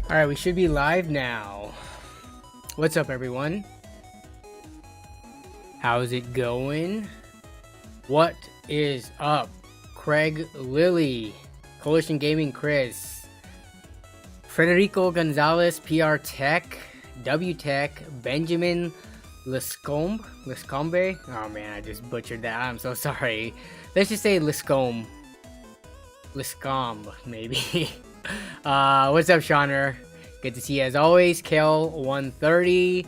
Alright, we should be live now. What's up, everyone? How's it going? What is up? Craig Lilly, Coalition Gaming Chris, Federico Gonzalez, PR Tech, W Tech, Benjamin Lescombe? Oh man, I just butchered that. I'm so sorry. Let's just say Lescombe, maybe. What's up, Shauner? Good to see you as always. Kel 130.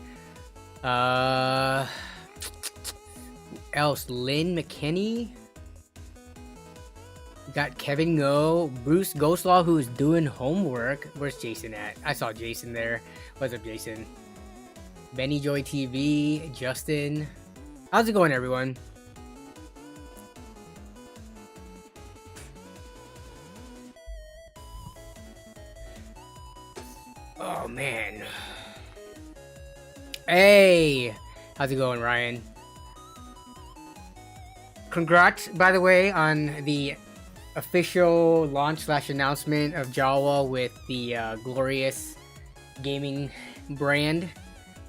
Else Lynn McKinney. We got Kevin Go, Bruce Ghostlaw, who's doing homework. Where's Jason at? I saw Jason there. What's up, Jason? Benny Joy TV, Justin. How's it going, everyone? Oh man. Hey, how's it going, Ryan? Congrats, by the way, on the official launch / announcement of Jawa with the glorious gaming brand,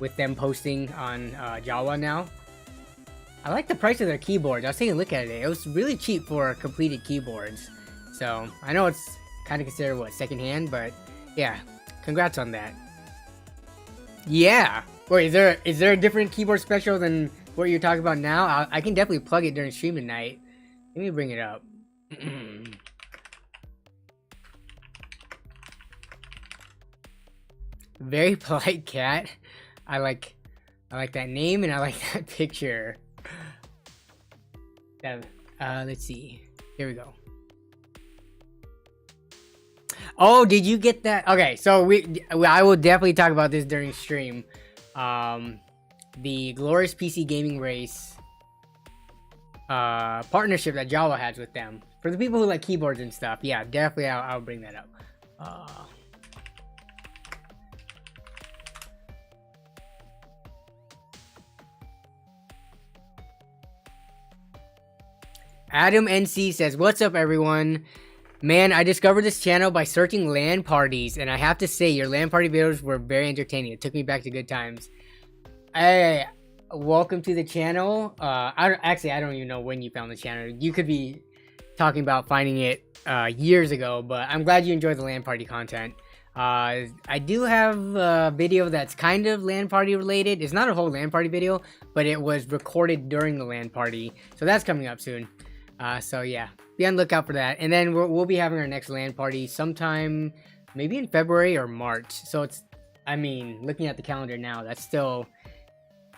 with them posting on Jawa now. I like the price of their keyboards. I was taking a look at it. It was really cheap for completed keyboards. So I know it's kind of considered what, secondhand, but yeah, congrats on that. Yeah. Wait, is there a different keyboard special than what you're talking about now? I can definitely plug it during stream tonight. Let me bring it up. Very polite cat. I like that name and I like that picture. Let's see. Here we go. Oh, did you get that? Okay, so I will definitely talk about this during stream. The Glorious PC Gaming Race partnership that Jawa has with them. For the people who like keyboards and stuff, yeah, definitely I'll bring that up. Adam NC says, "What's up, everyone? Man, I discovered this channel by searching LAN parties, and I have to say, your LAN party videos were very entertaining. It took me back to good times." Hey, welcome to the channel. I don't even know when you found the channel. You could be talking about finding it years ago, but I'm glad you enjoyed the LAN party content. I do have a video that's kind of LAN party related. It's not a whole LAN party video, but it was recorded during the LAN party, so that's coming up soon. So yeah, be on the lookout for that. And then we'll be having our next LAN party sometime maybe in February or March. So it's, I mean, looking at the calendar now, that's still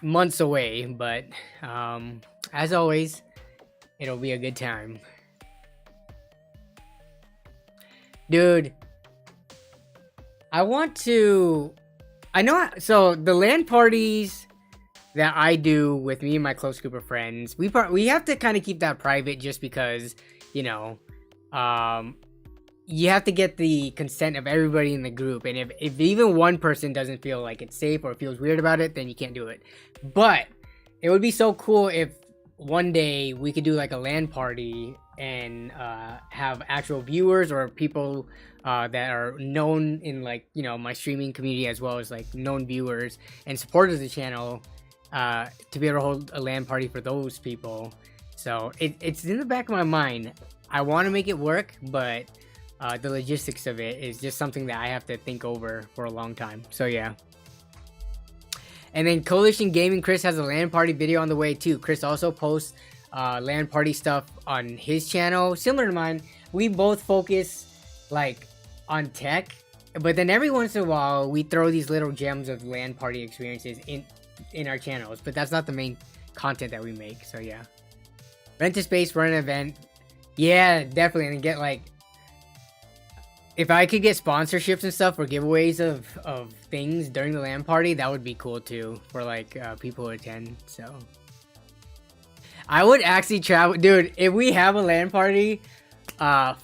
months away, but as always, it'll be a good time. Dude, so the LAN parties that I do with me and my close group of friends, we have to kind of keep that private, just because, you know, you have to get the consent of everybody in the group, and if even one person doesn't feel like it's safe or feels weird about it, then you can't do it. But it would be so cool if one day we could do like a LAN party and have actual viewers or people that are known in, like, you know, my streaming community, as well as like known viewers and supporters of the channel, to be able to hold a LAN party for those people. So it's in the back of my mind. I want to make it work, but the logistics of it is just something that I have to think over for a long time. So yeah. And then Coalition Gaming Chris has a LAN party video on the way too. Chris also posts LAN party stuff on his channel, similar to mine. We both focus like on tech, but then every once in a while we throw these little gems of LAN party experiences in our channels, but that's not the main content that we make. So yeah, rent a space, run an event. Yeah, definitely. And get, like, if I could get sponsorships and stuff or giveaways of things during the LAN party, that would be cool too, for like people who attend. So I would actually travel, dude. If we have a LAN party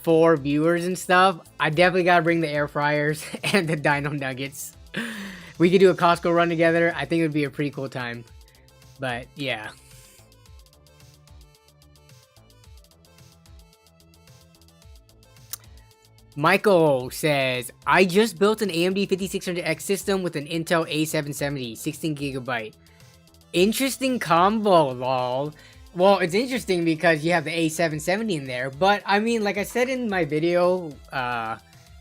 for viewers and stuff, I definitely gotta bring the air fryers and the dino nuggets. We could do a Costco run together. I think it would be a pretty cool time. But yeah. Michael says, I just built an AMD 5600X system with an Intel A770, 16GB. Interesting combo, lol. Well, it's interesting because you have the A770 in there, but I mean, like I said in my video,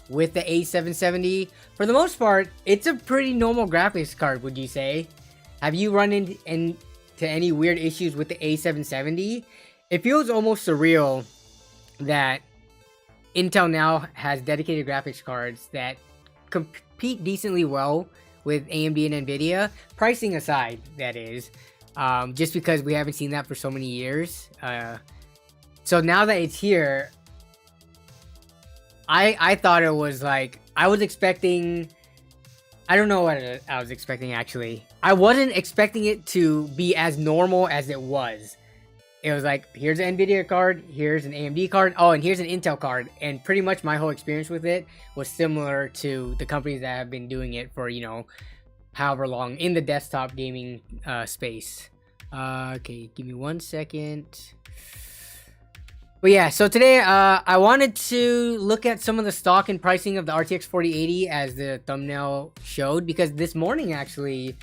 with the A770, for the most part, it's a pretty normal graphics card, would you say? Have you run into any weird issues with the A770? It feels almost surreal that Intel now has dedicated graphics cards that compete decently well with AMD and Nvidia, pricing aside, that is. Just because we haven't seen that for so many years. So now that it's here, I thought it was like, I was expecting, I don't know what I was expecting actually. I wasn't expecting it to be as normal as it was. It was like, here's an Nvidia card, here's an AMD card, oh, and here's an Intel card. And pretty much my whole experience with it was similar to the companies that have been doing it for, you know, however long in the desktop gaming space. Okay, give me 1 second. But yeah, so today I wanted to look at some of the stock and pricing of the RTX 4080 as the thumbnail showed, because this morning actually,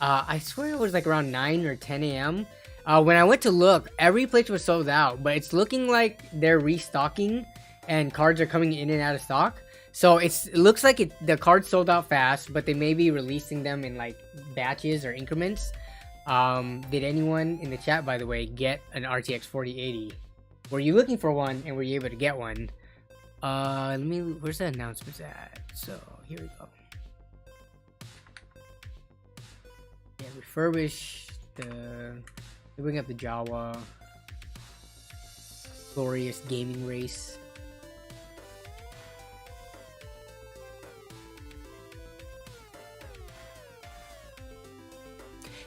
I swear it was like around 9 or 10 a.m. When I went to look, every place was sold out, but it's looking like they're restocking and cards are coming in and out of stock. So it looks like the cards sold out fast, but they may be releasing them in like batches or increments. Did anyone in the chat, by the way, get an RTX 4080? Were you looking for one and were you able to get one? Where's the announcements at? So here we go. Yeah, refurbish bring up the Jawa glorious gaming race.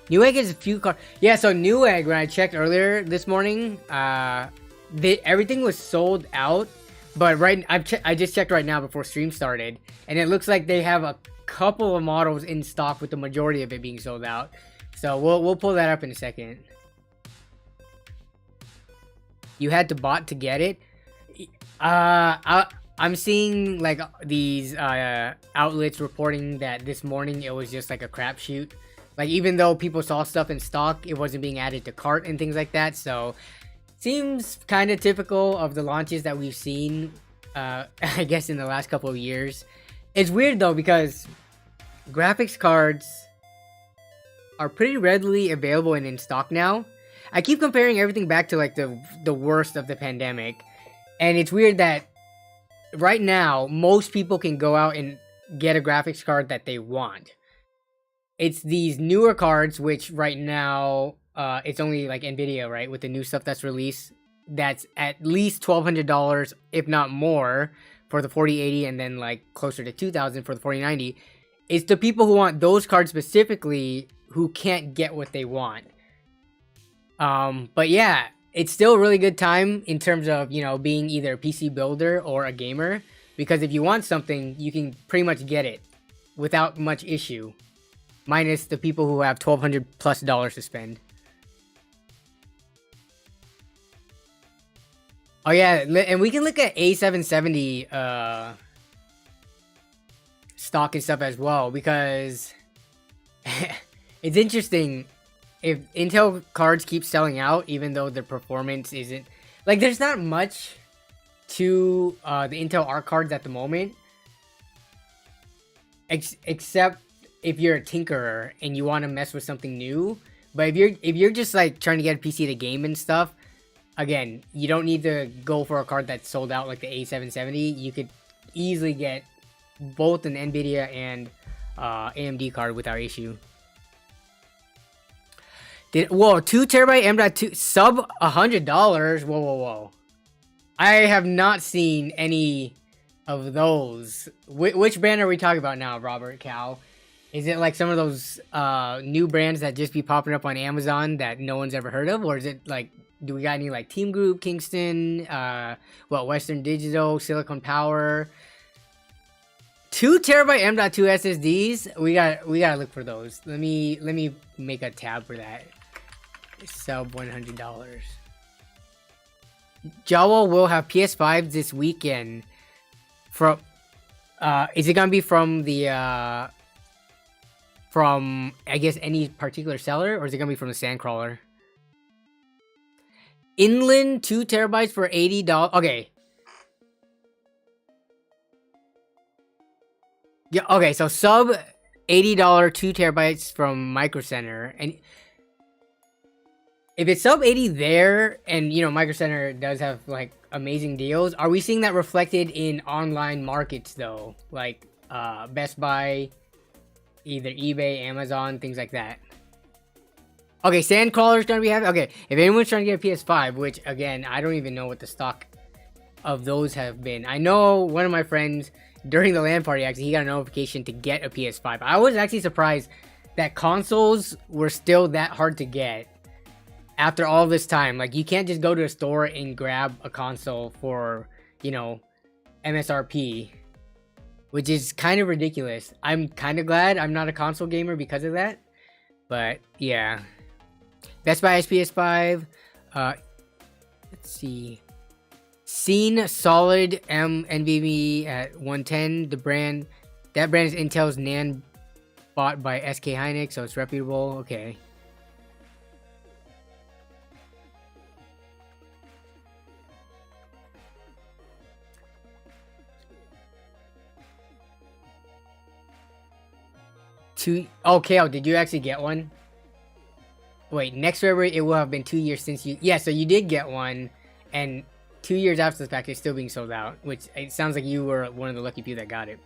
Newegg is a few cards. Yeah, so Newegg, when I checked earlier this morning, everything was sold out. But I just checked right now before stream started, and it looks like they have a couple of models in stock, with the majority of it being sold out. So we'll pull that up in a second. You had to bot to get it. I'm seeing like these outlets reporting that this morning it was just like a crapshoot. Like, even though people saw stuff in stock, it wasn't being added to cart and things like that. So seems kind of typical of the launches that we've seen, I guess, in the last couple of years. It's weird though, because graphics cards are pretty readily available and in stock now. I keep comparing everything back to like the worst of the pandemic, and it's weird that right now most people can go out and get a graphics card that they want. It's these newer cards, which right now it's only like Nvidia, right, with the new stuff that's released, that's at least $1,200, if not more, for the 4080, and then like closer to $2,000 for the 4090. It's the people who want those cards specifically who can't get what they want. But yeah, it's still a really good time in terms of, you know, being either a PC builder or a gamer, because if you want something, you can pretty much get it without much issue, minus the people who have $1,200+ to spend. Oh yeah, and we can look at A770 stock and stuff as well, because it's interesting. If Intel cards keep selling out, even though the performance isn't... Like, there's not much to the Intel ARC cards at the moment. Except if you're a tinkerer and you want to mess with something new. But if you're just, like, trying to get a PC to game and stuff, again, you don't need to go for a card that's sold out like the A770. You could easily get both an Nvidia and AMD card without issue. Whoa, 2TB M.2 sub $100. Whoa. I have not seen any of those. Which brand are we talking about now, Robert Cal? Is it like some of those new brands that just be popping up on Amazon that no one's ever heard of? Or is it like, do we got any like Team Group, Kingston, Western Digital, Silicon Power? 2TB M.2 SSDs? We gotta look for those. Let me make a tab for that. Sub $100. Jawa will have PS5 this weekend. From is it gonna be from the from I guess any particular seller, or is it gonna be from the Sandcrawler? Inland 2 terabytes for $80. Okay. Yeah, okay, so sub $80 2 terabytes from Micro Center, and if it's sub 80 there, and you know Micro Center does have like amazing deals, are we seeing that reflected in online markets though, like Best Buy, either eBay, Amazon, things like that? Okay, Sandcrawler's gonna be having. Okay, if anyone's trying to get a PS5, which again I don't even know what the stock of those have been. I know one of my friends during the LAN party actually he got a notification to get a PS5. I was actually surprised that consoles were still that hard to get after all this time. Like you can't just go to a store and grab a console for, you know, MSRP, which is kind of ridiculous. I'm kind of glad I'm not a console gamer because of that. But yeah, Best Buy has PS5. Let's see. Seen solid NVMe at 110. That brand is Intel's NAND bought by SK Hynix, so it's reputable. Okay. Okay, oh, did you actually get one? Wait, next February it will have been 2 years since you. Yeah, so you did get one, and 2 years after the fact, it's still being sold out, which it sounds like you were one of the lucky people that got it.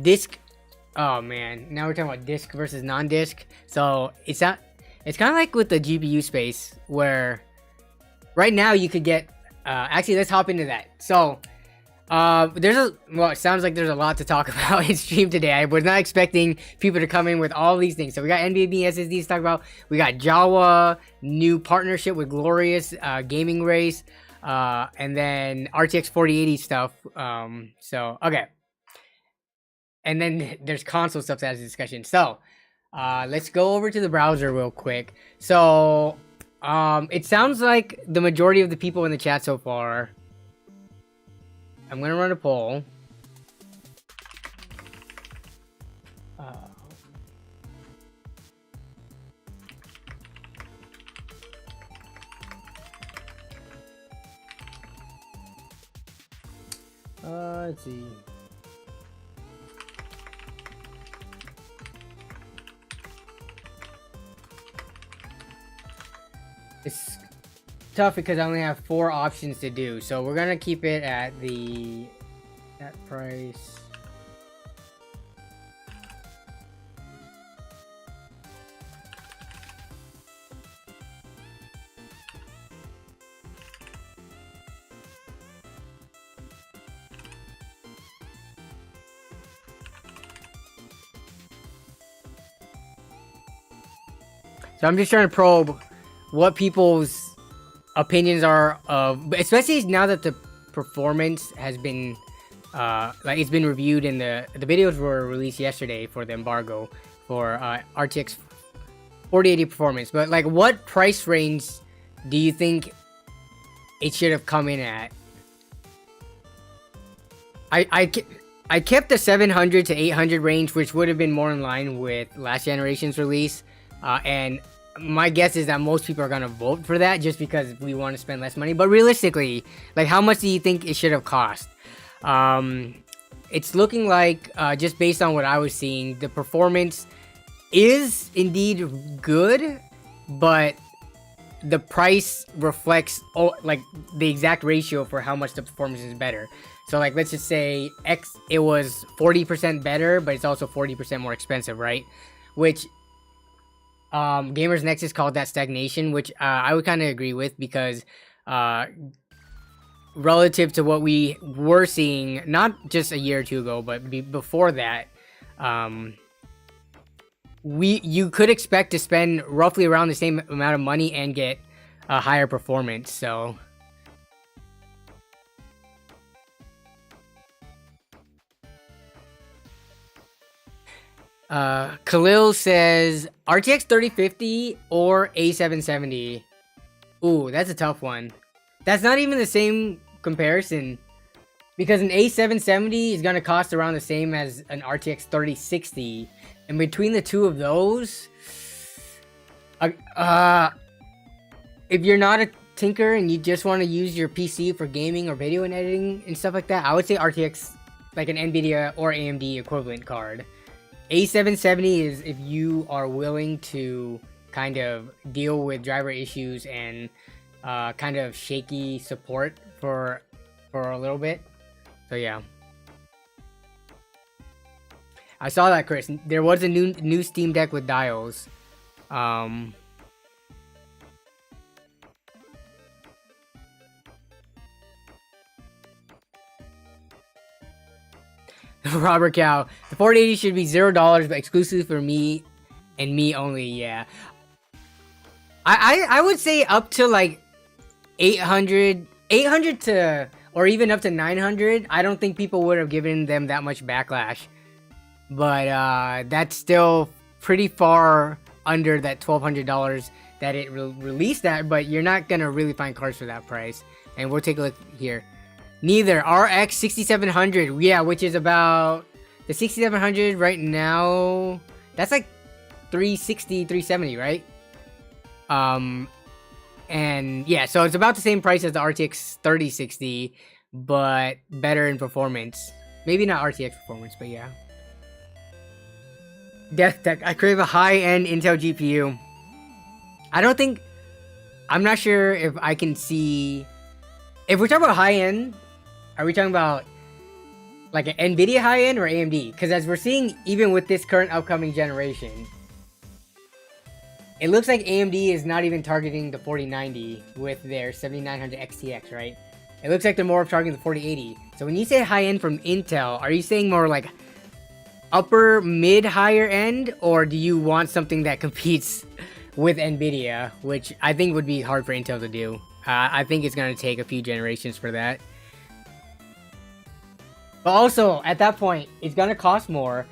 Disc. Oh man, now we're talking about disc versus non-disc. So it's not. It's kind of like with the GPU space, where right now you could get. Actually, let's hop into that. So, it sounds like there's a lot to talk about in stream today. I was not expecting people to come in with all these things. So we got NVMe SSDs to talk about. We got Jawa, new partnership with Glorious Gaming Race, and then RTX 4080 stuff. So okay, and then there's console stuff as a discussion. So let's go over to the browser real quick. So it sounds like the majority of the people in the chat so far. I'm gonna run a poll. Let's see. It's tough because I only have 4 options to do, so we're gonna keep it at that price. So I'm just trying to probe what people's opinions are of, especially now that the performance has been like it's been reviewed and the videos were released yesterday for the embargo for RTX 4080 performance. But like, what price range do you think it should have come in at? I kept the 700 to 800 range, which would have been more in line with last generation's release, and my guess is that most people are gonna vote for that just because we want to spend less money. But realistically, like, how much do you think it should have cost? It's looking like, just based on what I was seeing, the performance is indeed good, but the price reflects like the exact ratio for how much the performance is better. So like, let's just say it was 40% better, but it's also 40% more expensive, right? Which Gamers Nexus called that stagnation, which I would kind of agree with, because relative to what we were seeing, not just a year or two ago, but before that, you could expect to spend roughly around the same amount of money and get a higher performance. So Khalil says RTX 3050 or A770. Ooh, that's a tough one. That's not even the same comparison, because an A770 is gonna cost around the same as an RTX 3060, and between the two of those, if you're not a tinker and you just want to use your PC for gaming or video and editing and stuff like that, I would say RTX, like an NVIDIA or AMD equivalent card. A770 is if you are willing to kind of deal with driver issues and kind of shaky support for a little bit. So yeah, I saw that, Chris. There was a new Steam Deck with dials. Robert Cow, the 4080 should be $0, but exclusive for me and me only. Yeah, I would say up to like 800 to, or even up to 900. I don't think people would have given them that much backlash, but that's still pretty far under that $1,200 that it released at. But you're not gonna really find cards for that price. And we'll take a look here. Neither. RX 6700, yeah, which is about the 6700 right now. That's like 360, 370, right? And yeah, so it's about the same price as the RTX 3060, but better in performance. Maybe not RTX performance, but yeah. Death Tech, I crave a high-end Intel GPU. I'm not sure if I can see. If we're talking about high-end, are we talking about like an NVIDIA high-end or AMD? Because as we're seeing, even with this current upcoming generation, it looks like AMD is not even targeting the 4090 with their 7900 XTX, right? It looks like they're more targeting the 4080. So when you say high-end from Intel, are you saying more like upper, mid, higher end? Or do you want something that competes with NVIDIA, which I think would be hard for Intel to do? I think it's going to take a few generations for that. But also, at that point, it's going to cost more.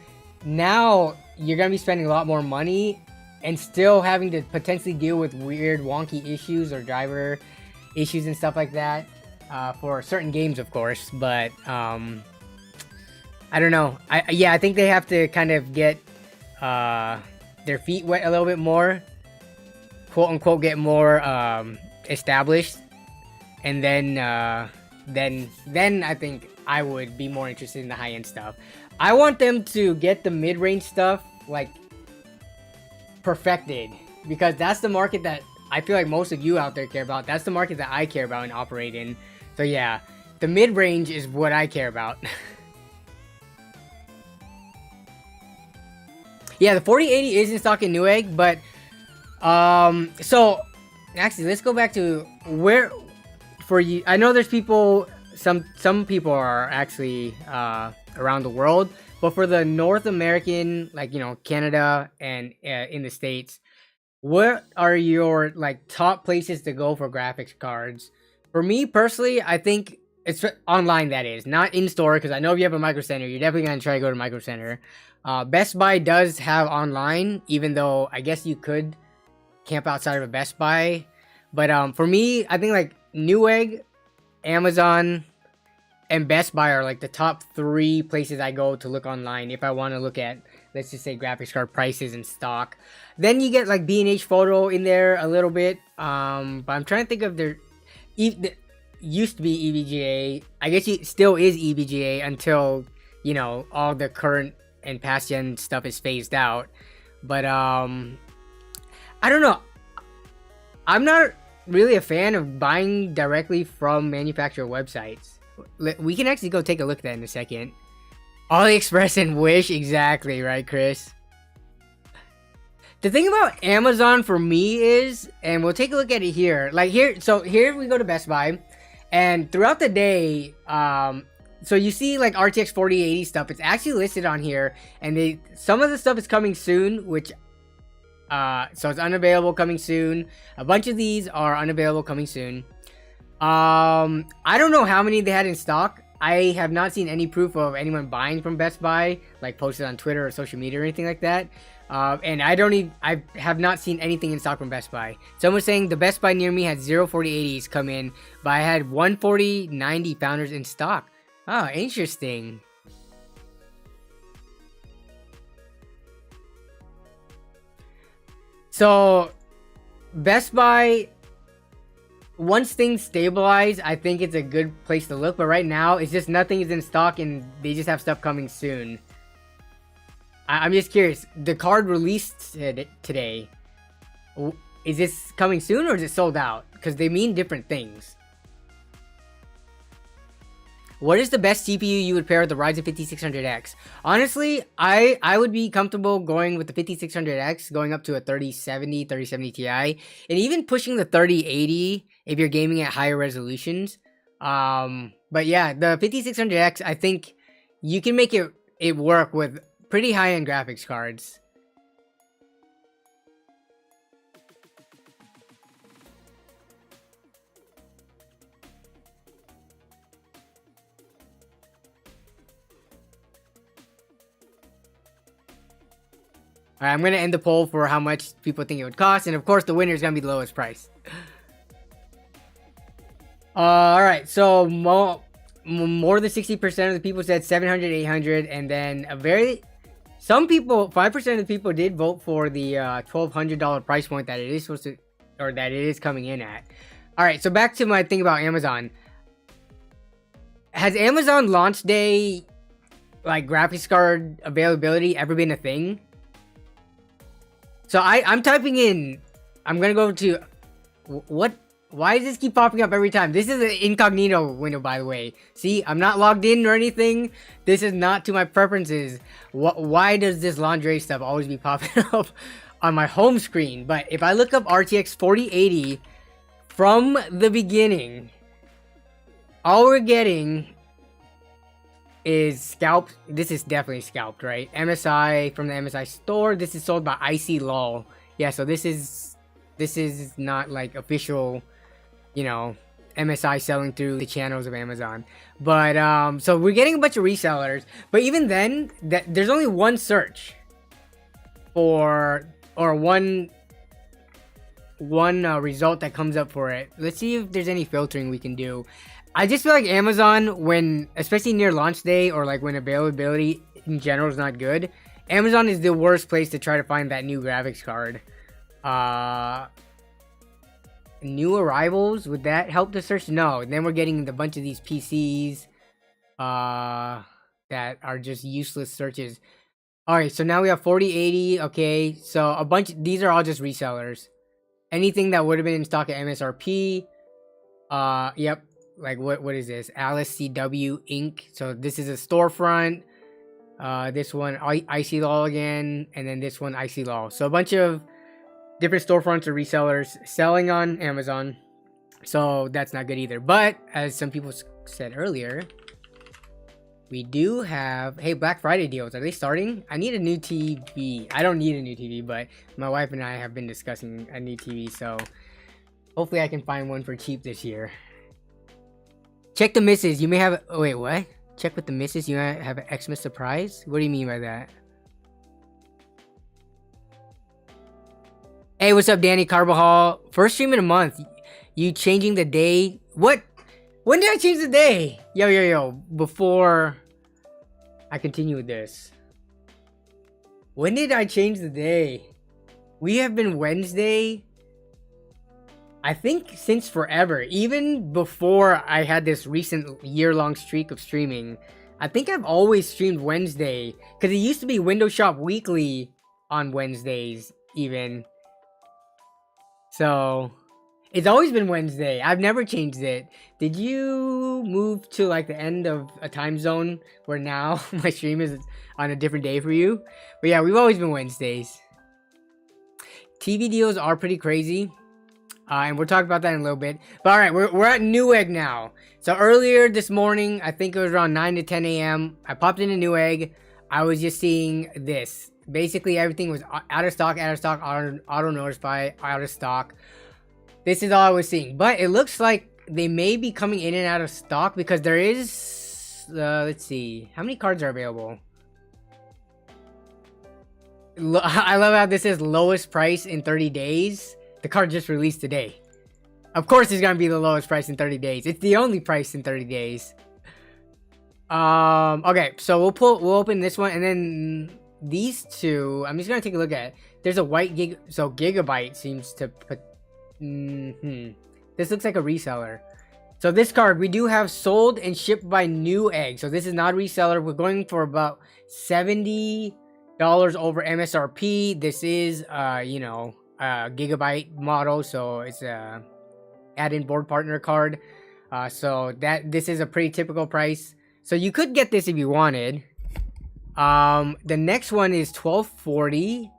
Now, you're going to be spending a lot more money and still having to potentially deal with weird, wonky issues or driver issues and stuff like that. For certain games, of course. But, I don't know. I think they have to kind of get their feet wet a little bit more. Quote unquote, get more established, and then I think I would be more interested in the high-end stuff. I want them to get the mid-range stuff like perfected, because that's the market that I feel like most of you out there care about. That's the market that I care about and operate in. So yeah, the mid-range is what I care about. Yeah, the 4080 is in stock in Newegg, but so actually, let's go back to where, for you, I know there's people, some people are actually around the world, but for the North American, like, you know, Canada and in the States, what are your like top places to go for graphics cards? For me personally, I think it's online, that is, not in store, because I know if you have a Micro Center, you're definitely going to try to go to Micro Center. Best Buy does have online, even though I guess you could camp outside of a Best Buy. But for me, I think like Newegg, Amazon, and Best Buy are like the top 3 places I go to look online if I want to look at, let's just say, graphics card prices and stock. Then you get like B&H Photo in there a little bit. But I'm trying to think of their used to be EVGA. I guess it still is EVGA until, you know, all the current and past gen stuff is phased out. But I don't know. I'm not really a fan of buying directly from manufacturer websites. We can actually go take a look at that in a second. AliExpress and Wish, exactly, right, Chris? The thing about Amazon for me is, and we'll take a look at it here. Like here, so here we go to Best Buy, and throughout the day, so you see like RTX 4080 stuff. It's actually listed on here, and some of the stuff is coming soon, which so it's unavailable coming soon. A bunch of these are unavailable coming soon. I don't know how many they had in stock. I have not seen any proof of anyone buying from Best Buy, like posted on Twitter or social media or anything like that. And I have not seen anything in stock from Best Buy. Someone was saying the Best Buy near me had 04080s come in, but I had 14090 founders in stock. Oh, interesting. So, Best Buy, once things stabilize, I think it's a good place to look. But right now, it's just nothing is in stock and they just have stuff coming soon. I'm just curious. The card released today. Is this coming soon or is it sold out? Because they mean different things. What is the best CPU you would pair with the Ryzen 5600X? Honestly, I would be comfortable going with the 5600X, going up to a 3070, 3070 Ti, and even pushing the 3080 if you're gaming at higher resolutions. But yeah, the 5600X, I think you can make it work with pretty high-end graphics cards. Alright, I'm gonna end the poll for how much people think it would cost, and of course the winner is gonna be the lowest price. Alright, so more than 60% of the people said 700, 800, and then some people, 5% of the people did vote for the $1,200 price point that it is supposed to, or that it is coming in at. Alright, so back to my thing about Amazon. Has Amazon launch day, like graphics card availability, ever been a thing? So I'm typing in, I'm gonna go to, why does this keep popping up every time? This is an incognito window, by the way. See, I'm not logged in or anything. This is not to my preferences. Why does this lingerie stuff always be popping up on my home screen? But if I look up RTX 4080 from the beginning, all we're getting is scalped. This is definitely scalped, right? MSI from the MSI store. This is sold by IC Lol. Yeah, so this is not like official, you know, MSI selling through the channels of Amazon. But so we're getting a bunch of resellers, but even then there's only one search for, or one result that comes up for it. Let's see if there's any filtering we can do. I just feel like Amazon, when, especially near launch day or like when availability in general is not good, Amazon is the worst place to try to find that new graphics card. New arrivals, would that help the search? No. And then we're getting a bunch of these PCs that are just useless searches. Alright, so now we have 4080. Okay, so a bunch, these are all just resellers. Anything that would have been in stock at MSRP. Yep. Like what is this? Alice CW Inc. So this is a storefront. This one IC Law again, and then this one IC Law. So a bunch of different storefronts or resellers selling on Amazon. So that's not good either. But as some people said earlier, we do have, hey, Black Friday deals. Are they starting? I need a new TV. I don't need a new TV, but my wife and I have been discussing a new TV. So hopefully I can find one for cheap this year. Check the misses. You may have... Oh, wait, what? Check with the misses. You might have an Xmas surprise? What do you mean by that? Hey, what's up, Danny Carbajal? First stream in a month. You changing the day? What? When did I change the day? Yo. Before I continue with this. When did I change the day? We have been Wednesday... I think since forever, even before I had this recent year-long streak of streaming, I think I've always streamed Wednesday, because it used to be Windows Shop Weekly on Wednesdays, even. So, it's always been Wednesday. I've never changed it. Did you move to like the end of a time zone where now my stream is on a different day for you? But yeah, we've always been Wednesdays. TV deals are pretty crazy. And we'll talk about that in a little bit. But alright, we're at Newegg now. So earlier this morning, I think it was around 9 to 10 a.m. I popped into Newegg. I was just seeing this. Basically, everything was out of stock, auto notify, out of stock. This is all I was seeing. But it looks like they may be coming in and out of stock because there is let's see. How many cards are available? I love how this says lowest price in 30 days. The card just released today. Of course it's gonna be the lowest price in 30 days. It's the only price in 30 days. Okay, so we'll open this one, and then these two, I'm just gonna take a look at. There's a white Gigabyte seems to put. This looks like a reseller. So this card we do have sold and shipped by Newegg. So this is not a reseller. We're going for about $70 over MSRP. This is you know, a Gigabyte model, so it's a add-in board partner card. So this is a pretty typical price. So you could get this if you wanted. The next one is $1240.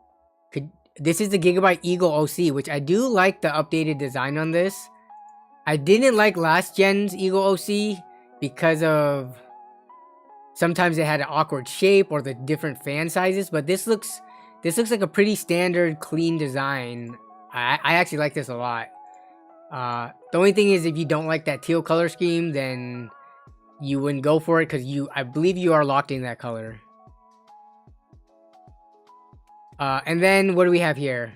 This is the Gigabyte Eagle OC, which I do like the updated design on this. I didn't like last gen's Eagle OC because of sometimes it had an awkward shape or the different fan sizes, but this looks like a pretty standard clean design. I actually like this a lot. The only thing is if you don't like that teal color scheme, then you wouldn't go for it because I believe you are locked in that color. And then what do we have here?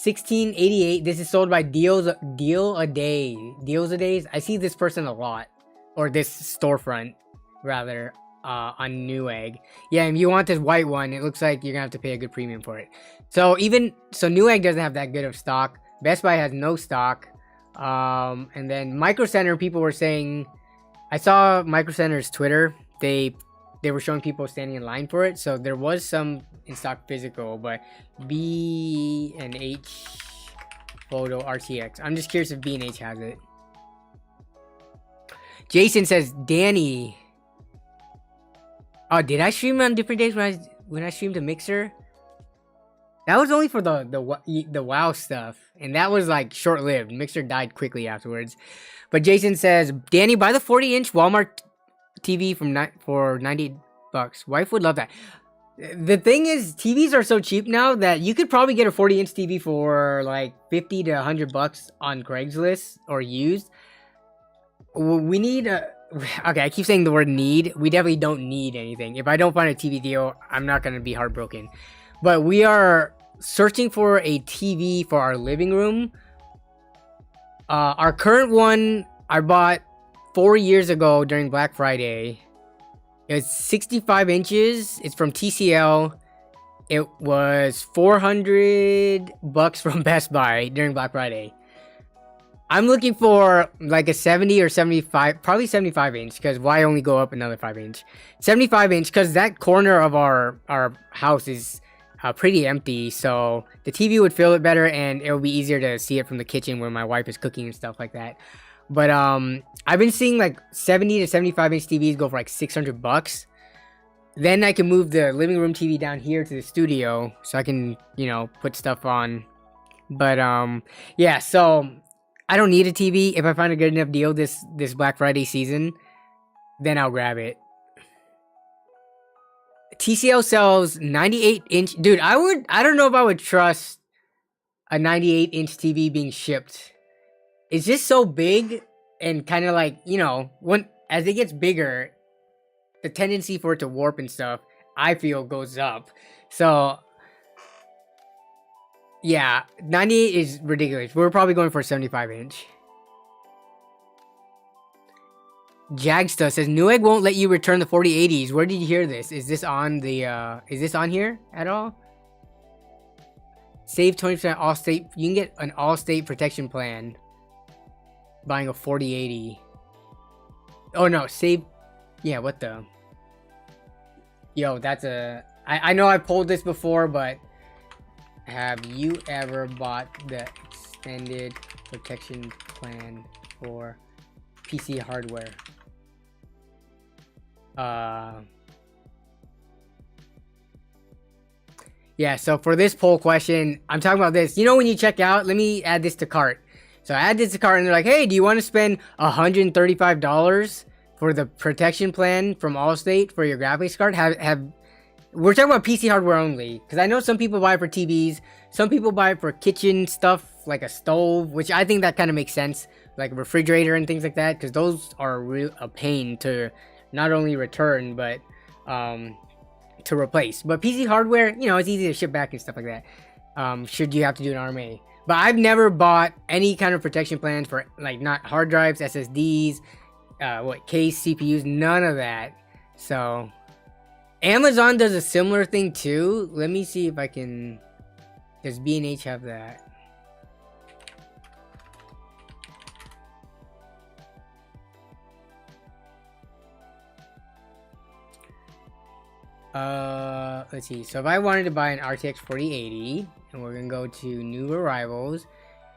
$16.88. This is sold by Deals a Days. I see this person a lot, or this storefront rather, on Newegg. Yeah, if you want this white one, it looks like you're gonna have to pay a good premium for it. So Newegg doesn't have that good of stock. Best Buy has no stock. And then Micro Center, people were saying, I saw Micro Center's Twitter. They were showing people standing in line for it, so there was some in stock physical, but B&H Photo RTX. I'm just curious if B&H has it. Jason says, Danny. Oh, did I stream on different days when I streamed a Mixer? That was only for the WoW stuff, and that was like short-lived. Mixer died quickly afterwards. But Jason says, Danny, buy the 40-inch Walmart TV for $90. Wife would love that. The thing is, TVs are so cheap now that you could probably get a 40-inch TV for like $50 to $100 on Craigslist or used. We need okay, I keep saying the word need. We definitely don't need anything. If I don't find a TV deal, I'm not going to be heartbroken. But we are searching for a TV for our living room. Our current one I bought 4 years ago during Black Friday. It's 65 inches. It's from TCL. It was $400 from Best Buy during Black Friday. I'm looking for like a 70 or 75, probably 75 inch, because why only go up another 5 inch? 75 inch, because that corner of our house is pretty empty, so the TV would feel it better and it would be easier to see it from the kitchen where my wife is cooking and stuff like that. But I've been seeing like 70 to 75 inch TVs go for like $600. Then I can move the living room TV down here to the studio so I can, you know, put stuff on. But yeah, so I don't need a TV. If I find a good enough deal this Black Friday season, then I'll grab it. TCL sells 98 inch. Dude, I don't know if I would trust a 98 inch TV being shipped. It's just so big and kind of like, you know, as it gets bigger, the tendency for it to warp and stuff, I feel, goes up. So yeah, 98 is ridiculous. We're probably going for a 75 inch. Jagsta says Newegg won't let you return the 4080s. Where did you hear this? Is this on the is this on here at all? Save 20% all state. You can get an all state protection plan buying a 4080. Oh no, save. Yeah, what the? Yo, that's a. I know I pulled this before, but have you ever bought the extended protection plan for PC hardware? Yeah, so for this poll question, I'm talking about this. You know, when you check out, let me add this to cart. So I add this to cart and they're like, hey, do you want to spend $135 for the protection plan from Allstate for your graphics card? We're talking about PC hardware only, because I know some people buy it for TVs, some people buy it for kitchen stuff like a stove, which I think that kind of makes sense, like a refrigerator and things like that, because those are a pain to not only return, but to replace. But PC hardware, you know, it's easy to ship back and stuff like that. Should you have to do an RMA. But I've never bought any kind of protection plans for, like, not hard drives, SSDs, case, CPUs, none of that. So Amazon does a similar thing too. Let me see if I can. Does B&H have that? Let's see. So if I wanted to buy an RTX 4080, and we're gonna go to new arrivals,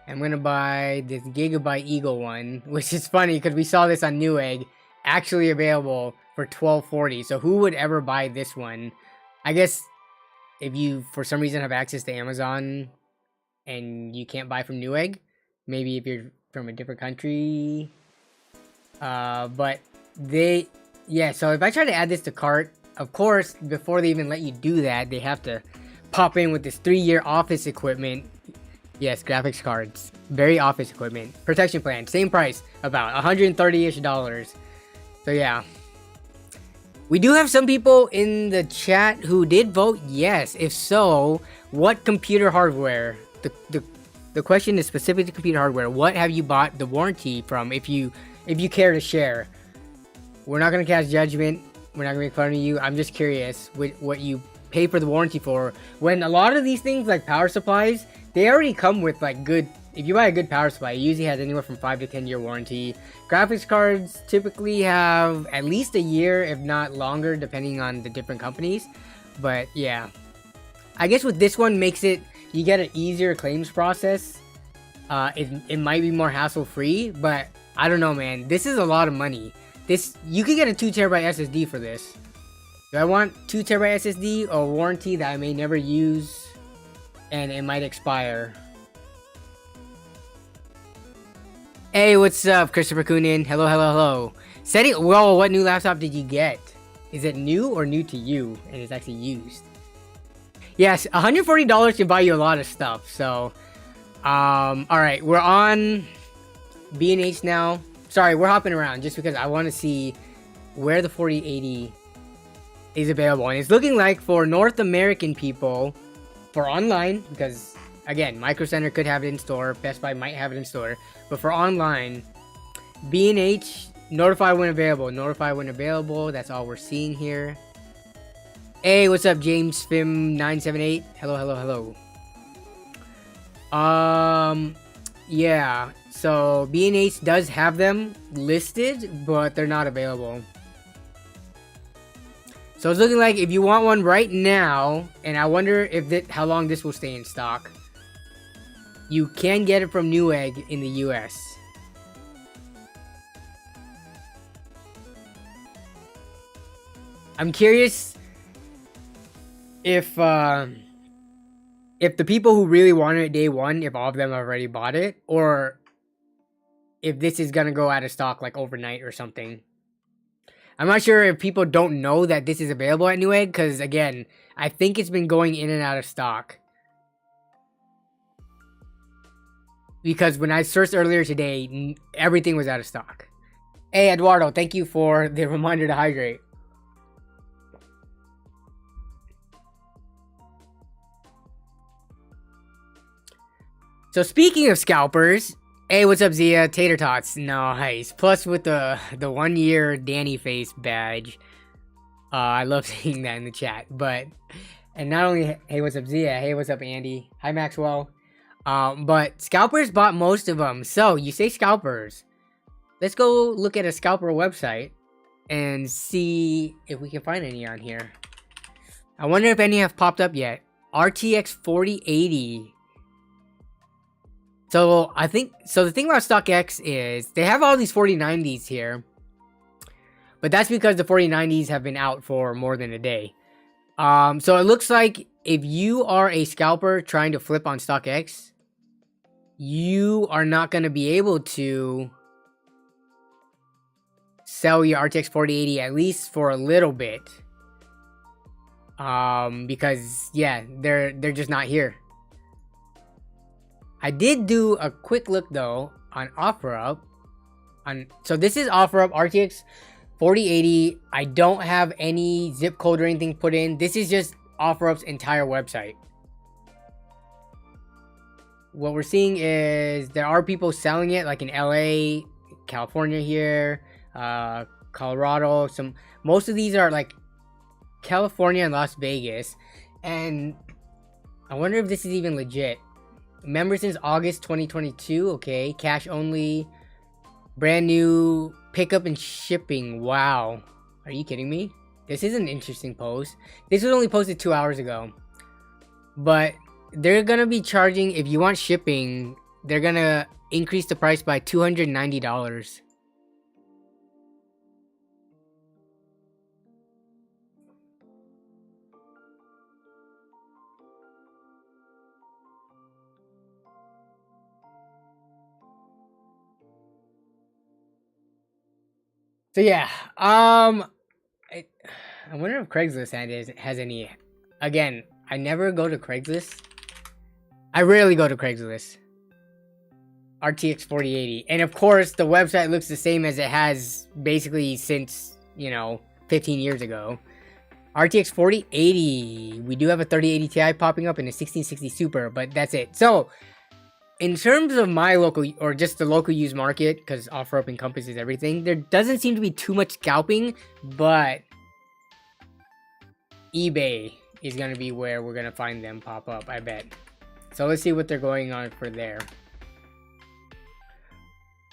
I'm gonna buy this Gigabyte Eagle one, which is funny because we saw this on Newegg, actually available for $12.40. So who would ever buy this one? I guess if you for some reason have access to Amazon and you can't buy from Newegg, maybe if you're from a different country. But yeah. So if I try to add this to cart, of course, before they even let you do that, they have to pop in with this 3-year office equipment. Yes, graphics cards. Very office equipment. Protection plan. Same price. About $130-ish. So yeah. We do have some people in the chat who did vote yes. If so, what computer hardware? The question is specific to computer hardware. What have you bought the warranty from, if you care to share? We're not going to cast judgment. We're not gonna make fun of you. I'm just curious what you pay for the warranty for. When a lot of these things, like power supplies, they already come with like good. If you buy a good power supply, it usually has anywhere from 5 to 10 year warranty. Graphics cards typically have at least a year, if not longer, depending on the different companies. But yeah, I guess with this one makes it, you get an easier claims process. It might be more hassle free, but I don't know, man. This is a lot of money. You could get a 2TB SSD for this. Do I want 2TB SSD or warranty that I may never use and it might expire? Hey, what's up, Christopher Coonan? Hello, hello, hello. Well, what new laptop did you get? Is it new or new to you and it's actually used? Yes, $140 can buy you a lot of stuff. So, all right, we're on B&H now. Sorry, we're hopping around just because I want to see where the 4080 is available. And it's looking like for North American people, for online, because again, Micro Center could have it in store, Best Buy might have it in store, but for online, B&H, notify when available, notify when available. That's all we're seeing here. Hey, what's up, James Fim 978? Hello, hello, hello. Yeah. So B&H does have them listed, but they're not available. So it's looking like if you want one right now, and I wonder if how long this will stay in stock, you can get it from Newegg in the US. I'm curious if the people who really wanted it day one, if all of them have already bought it, or if this is gonna go out of stock like overnight or something. I'm not sure if people don't know that this is available at Newegg, because again, I think it's been going in and out of stock. Because when I searched earlier today, everything was out of stock. Hey Eduardo, thank you for the reminder to hydrate. So speaking of scalpers, hey, what's up, Zia? Tater Tots. Nice. Plus with the 1 year Danny face badge. I love seeing that in the chat. And not only, hey, what's up, Zia? Hey, what's up, Andy? Hi, Maxwell. But scalpers bought most of them. So you say scalpers. Let's go look at a scalper website and see if we can find any on here. I wonder if any have popped up yet. RTX 4080. So I think, the thing about StockX is they have all these 4090s here, but that's because the 4090s have been out for more than a day. So it looks like if you are a scalper trying to flip on StockX, you are not going to be able to sell your RTX 4080 at least for a little bit. Because yeah, they're just not here. I did do a quick look though on OfferUp. So this is OfferUp RTX 4080. I don't have any zip code or anything put in. This is just OfferUp's entire website. What we're seeing is there are people selling it, like in LA, California here, Colorado. Most of these are like California and Las Vegas. And I wonder if this is even legit. Member since August 2022. Okay, cash only, brand new, pickup and shipping. Wow, are you kidding me? This is an interesting post. This was only posted 2 hours ago, but they're gonna be charging, if you want shipping, they're gonna increase the price by $290. So yeah, I wonder if Craigslist has any. Again, I never go to Craigslist. I rarely go to Craigslist. RTX 4080. And of course, the website looks the same as it has basically since, 15 years ago. RTX 4080. We do have a 3080 Ti popping up and a 1660 Super, but that's it. So, in terms of my local, or just the local used market, because OfferUp encompasses everything, there doesn't seem to be too much scalping, but eBay is going to be where we're going to find them pop up, I bet. So let's see what they're going on for there.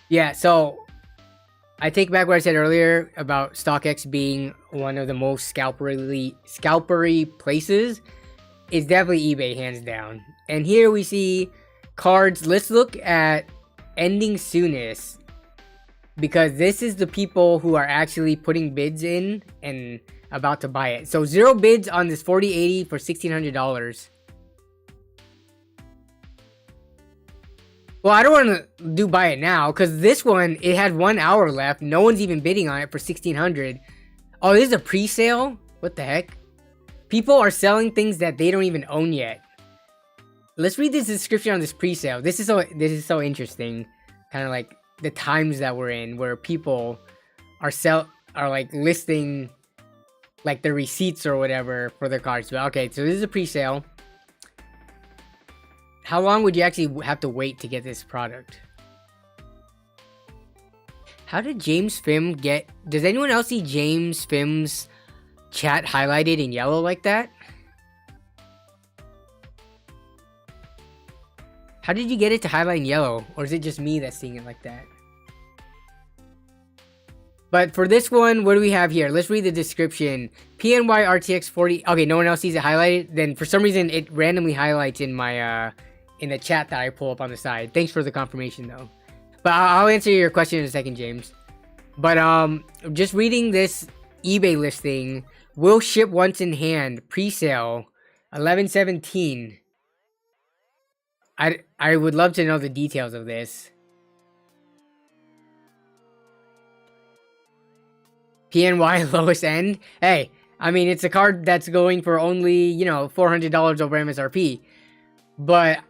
Yeah, so I take back what I said earlier about StockX being one of the most scalpery places. It's definitely eBay, hands down. And here we see cards. Let's look at ending soonest, because this is the people who are actually putting bids in and about to buy it. So 0 bids on this 4080 for $1,600. Well, I don't want to buy it now, because this one, it had 1 hour left. No one's even bidding on it for $1,600. Oh, this is a pre-sale? What the heck? People are selling things that they don't even own yet. Let's read this description on this pre-sale. This is so interesting. Kind of like the times that we're in, where people are like listing like the receipts or whatever for their cards. But okay, so this is a pre-sale. How long would you actually have to wait to get this product? How did James Fim get... Does anyone else see James Fim's chat highlighted in yellow like that? How did you get it to highlight in yellow? Or is it just me that's seeing it like that? But for this one, what do we have here? Let's read the description. PNY RTX 40... Okay, no one else sees it highlighted. Then for some reason, it randomly highlights in my... in the chat that I pull up on the side. Thanks for the confirmation though. But I'll answer your question in a second, James. But just reading this eBay listing, will ship once in hand, pre-sale, 11/17. I would love to know the details of this. PNY lowest end? Hey, I mean, it's a card that's going for only, $400 over MSRP. But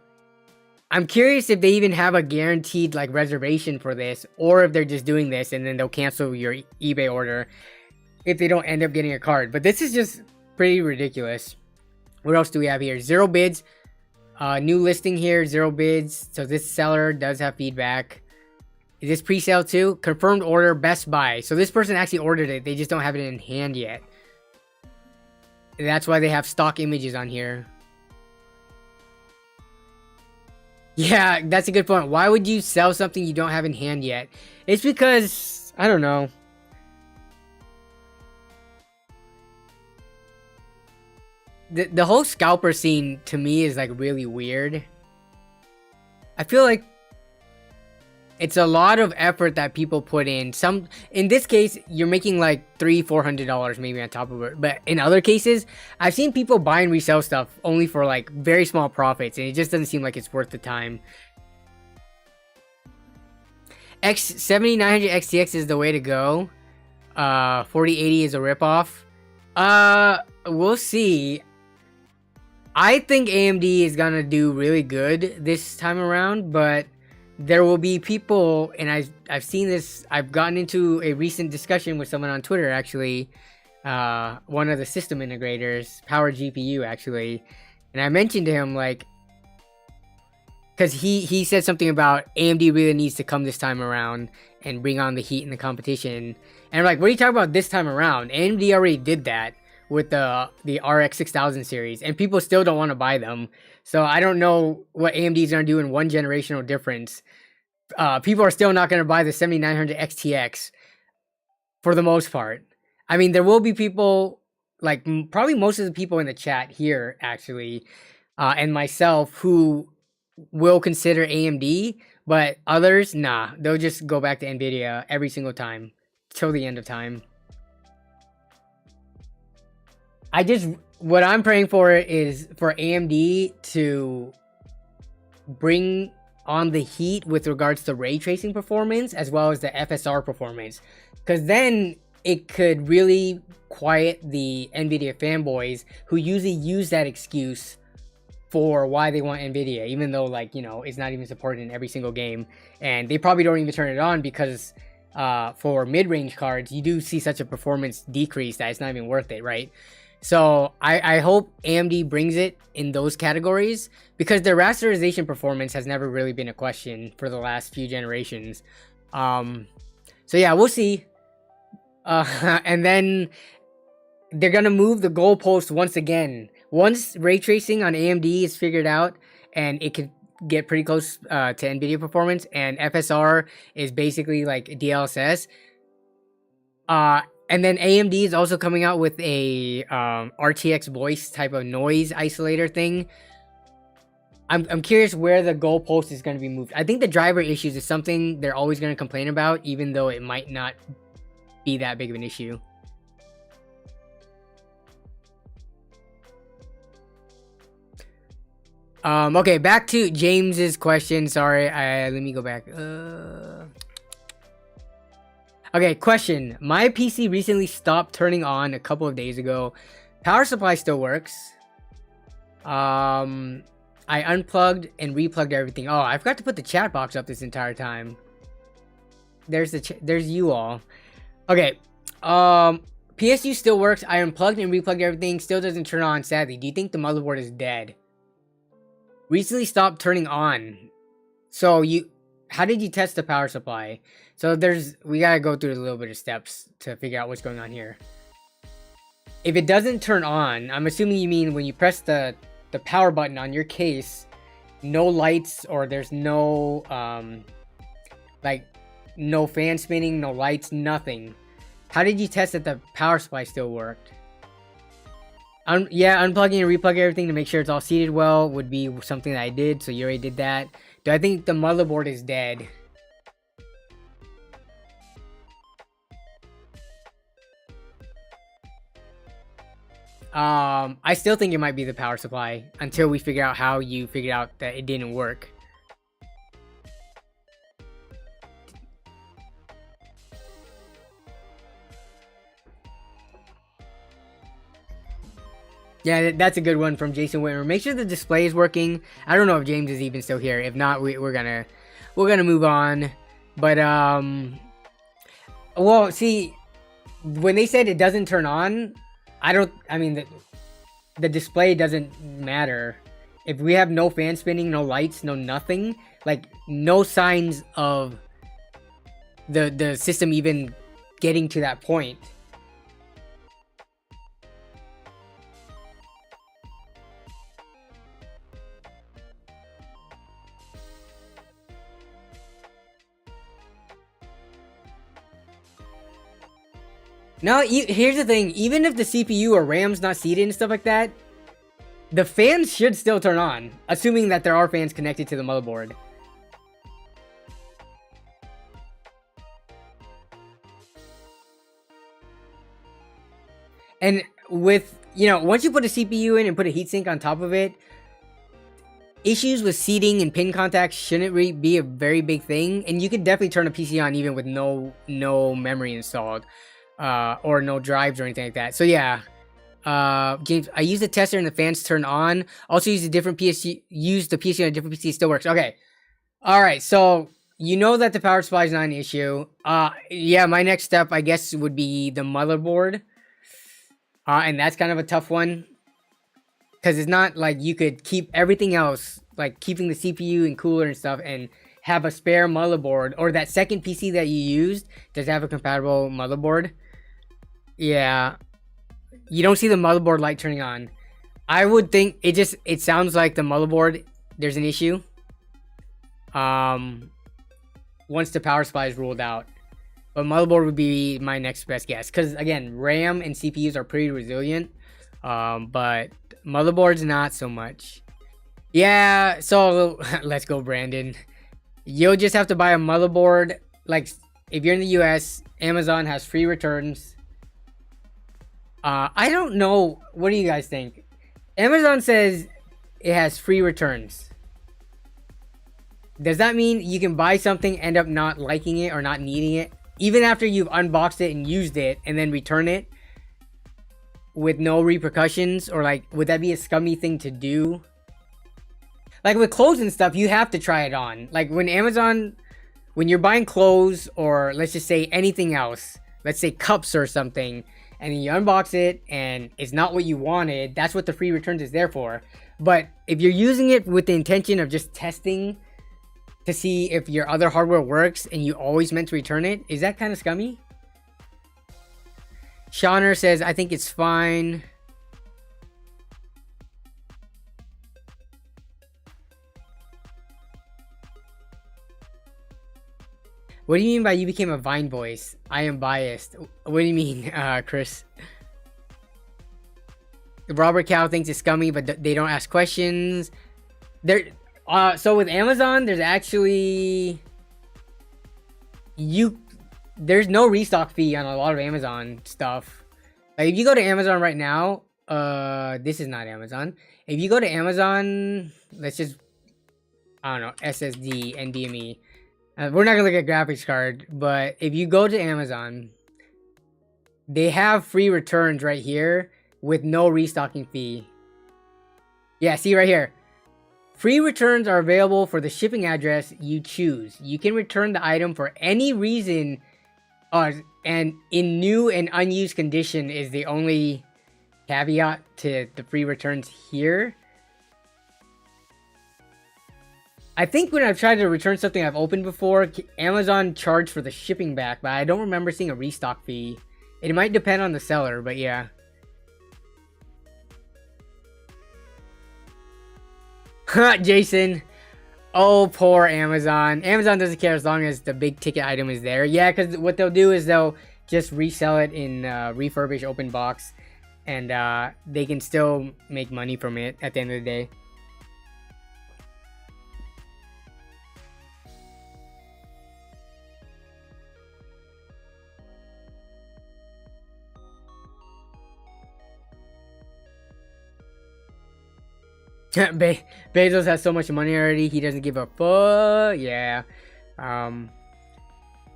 I'm curious if they even have a guaranteed like reservation for this, or if they're just doing this and then they'll cancel your eBay order if they don't end up getting a card. But this is just pretty ridiculous. What else do we have here? 0 bids. New listing here, 0 bids. So this seller does have feedback. Is this pre-sale too? Confirmed order, Best Buy. So this person actually ordered it. They just don't have it in hand yet. And that's why they have stock images on here. Yeah, that's a good point. Why would you sell something you don't have in hand yet? It's because, I don't know. The whole scalper scene to me is like really weird. I feel like it's a lot of effort that people put in. In this case, you're making like $300-$400 maybe on top of it. But in other cases, I've seen people buy and resell stuff only for like very small profits, and it just doesn't seem like it's worth the time. 7900 XTX is the way to go. 4080 is a ripoff. We'll see. I think AMD is gonna do really good this time around, but there will be people, and I've seen this. I've gotten into a recent discussion with someone on Twitter, actually, one of the system integrators, Power GPU, actually, and I mentioned to him, like, because he said something about AMD really needs to come this time around and bring on the heat in the competition. And I'm like, what are you talking about this time around? AMD already did that with the RX 6000 series, and people still don't want to buy them. So I don't know what AMD is going to do in one generational difference. People are still not going to buy the 7900 XTX for the most part. I mean, there will be people, like probably most of the people in the chat here, actually, and myself, who will consider AMD, but others, nah, they'll just go back to NVIDIA every single time till the end of time. What I'm praying for is for AMD to bring on the heat with regards to ray tracing performance as well as the FSR performance, because then it could really quiet the NVIDIA fanboys who usually use that excuse for why they want NVIDIA, even though, like, you know, it's not even supported in every single game, and they probably don't even turn it on because for mid-range cards you do see such a performance decrease that it's not even worth it, right? So I hope AMD brings it in those categories, because their rasterization performance has never really been a question for the last few generations. So yeah, we'll see. And then they're gonna move the goalpost once again. Once ray tracing on AMD is figured out and it could get pretty close to NVIDIA performance, and FSR is basically like DLSS, and then AMD is also coming out with a RTX voice type of noise isolator thing. I'm curious where the goalpost is going to be moved. I think the driver issues is something they're always going to complain about, even though it might not be that big of an issue. Okay, back to James's question. Sorry, let me go back. Okay, question. My PC recently stopped turning on a couple of days ago. Power supply still works. I unplugged and replugged everything. Oh, I forgot to put the chat box up this entire time. There's you all. Okay. PSU still works. I unplugged and replugged everything. Still doesn't turn on, sadly. Do you think the motherboard is dead? Recently stopped turning on. So how did you test the power supply? So we gotta go through a little bit of steps to figure out what's going on here. If it doesn't turn on, I'm assuming you mean when you press the power button on your case, no lights, or there's no like no fan spinning, no lights, nothing. How did you test that the power supply still worked? Yeah, unplugging and replugging everything to make sure it's all seated well would be something that I did, so you already did that. Do I think the motherboard is dead? I still think it might be the power supply until we figure out how you figured out that it didn't work. Yeah, that's a good one from Jason Whitmer. Make sure the display is working. I don't know if James is even still here. If not, we're gonna move on. But well, see, when they said it doesn't turn on, I mean the display doesn't matter. If we have no fan spinning, no lights, no nothing, like no signs of the system even getting to that point. No, here's the thing. Even if the CPU or RAM's not seated and stuff like that, the fans should still turn on, assuming that there are fans connected to the motherboard. And with, you know, once you put a CPU in and put a heatsink on top of it, issues with seating and pin contacts shouldn't really be a very big thing. And you could definitely turn a PC on even with no memory installed. Or no drives or anything like that. So yeah, James, I used the tester and the fans turned on. Also use a different PSU. Use the PSU on a different PC. It still works. Okay. All right, so you know that the power supply is not an issue. Yeah, my next step, I guess, would be the motherboard. And that's kind of a tough one because it's not like you could keep everything else, like keeping the CPU and cooler and stuff, and have a spare motherboard, or that second PC that you used does have a compatible motherboard. Yeah, you don't see the motherboard light turning on. I would think it sounds like the motherboard, there's an issue. Once the power supply is ruled out. But motherboard would be my next best guess. Because, again, RAM and CPUs are pretty resilient. But motherboard's not so much. Yeah, so let's go, Brandon. You'll just have to buy a motherboard. Like, if you're in the US, Amazon has free returns. I don't know. What do you guys think? Amazon says it has free returns. Does that mean you can buy something, end up not liking it or not needing it, even after you've unboxed it and used it, and then return it with no repercussions? Or like, would that be a scummy thing to do? Like with clothes and stuff, you have to try it on. Like when you're buying clothes, or let's just say anything else, let's say cups or something, and then you unbox it and it's not what you wanted, that's what the free returns is there for. But if you're using it with the intention of just testing to see if your other hardware works and you always meant to return it, is that kind of scummy? Shauner says, I think it's fine. What do you mean by you became a Vine voice? I am biased. What do you mean, Chris? Robert Cow thinks it's scummy, but they don't ask questions. So with Amazon, there's actually there's no restock fee on a lot of Amazon stuff. Like if you go to Amazon right now, this is not Amazon. If you go to Amazon, let's just, I don't know, SSD, NVMe. We're not gonna look at graphics card, but if you go to Amazon, they have free returns right here with no restocking fee. Yeah, see right here. Free returns are available for the shipping address you choose. You can return the item for any reason, and in new and unused condition is the only caveat to the free returns here. I think when I've tried to return something I've opened before, Amazon charged for the shipping back, but I don't remember seeing a restock fee. It might depend on the seller, but yeah. Jason. Oh, poor Amazon. Amazon doesn't care as long as the big ticket item is there. Yeah, because what they'll do is they'll just resell it in refurbished open box, and they can still make money from it at the end of the day. Bezos has so much money already, he doesn't give a fuck. Yeah. But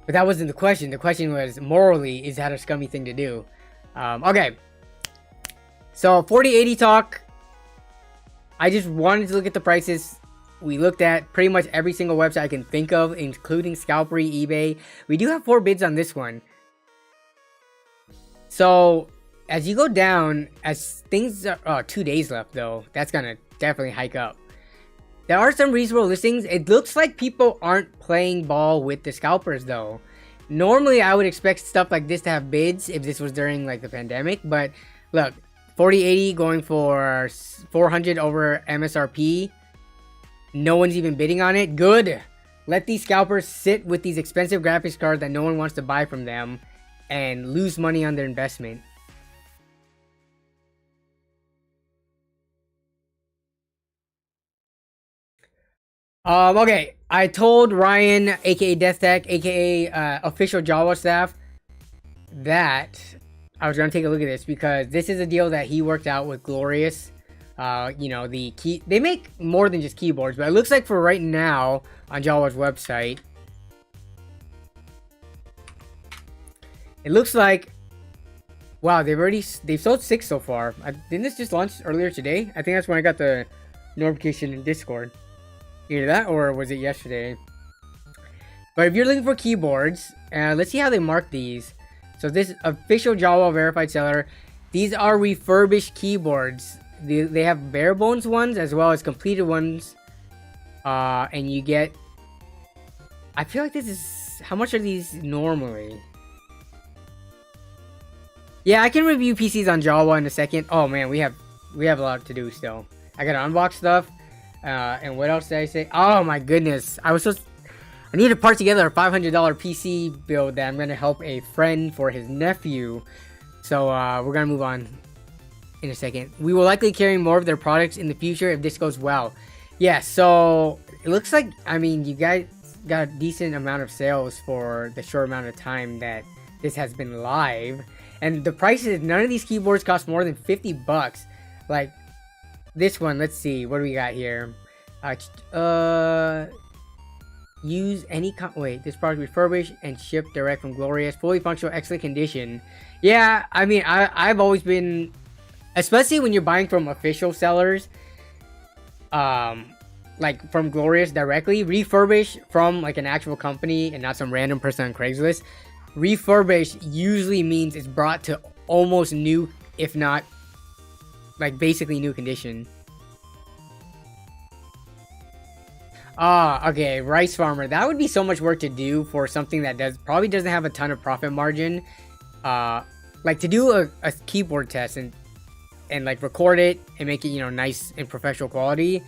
that wasn't the question. The question was, morally, is that a scummy thing to do? Okay. So, 4080 talk. I just wanted to look at the prices. We looked at pretty much every single website I can think of, including Scalpery, eBay. We do have 4 bids on this one. So, as you go down, as things are... Oh, 2 days left, though. That's gonna definitely hike up. There are some reasonable listings. It looks like people aren't playing ball with the scalpers, though. Normally, I would expect stuff like this to have bids if this was during, like, the pandemic. But, look, 4080 going for 400 over MSRP. No one's even bidding on it. Good. Let these scalpers sit with these expensive graphics cards that no one wants to buy from them and lose money on their investment. Okay, I told Ryan, aka Death Tech, aka official Jawa staff, that I was gonna take a look at this because this is a deal that he worked out with Glorious. You know, they make more than just keyboards, but it looks like for right now on Jawa's website, it looks like, wow, they've sold 6 so far. Didn't this just launch earlier today? I think that's when I got the notification in Discord. Either that or was it yesterday? But if you're looking for keyboards, let's see how they mark these. So this official Jawwall verified seller. These are refurbished keyboards. They have bare bones ones as well as completed ones. And you get... I feel like this is... How much are these normally? Yeah, I can review PCs on Jawwall in a second. Oh man, we have a lot to do still. I gotta unbox stuff. And what else did I say? Oh my goodness. I need to part together a $500 PC build that I'm gonna help a friend for his nephew. So we're gonna move on in a second. We will likely carry more of their products in the future if this goes well. Yeah, so it looks like, I mean, you guys got a decent amount of sales for the short amount of time that this has been live. And the prices, none of these keyboards cost more than 50 bucks. Like this one, let's see, what do we got here? Use any wait, this product refurbished and shipped direct from Glorious, fully functional, excellent condition. Yeah, I mean, I've always been, especially when you're buying from official sellers, like from Glorious directly, refurbished from like an actual company and not some random person on Craigslist. Refurbished usually means it's brought to almost new, if not like basically new condition. Okay, rice farmer. That would be so much work to do for something that probably doesn't have a ton of profit margin. Like to do a keyboard test and like record it and make it, you know, nice and professional quality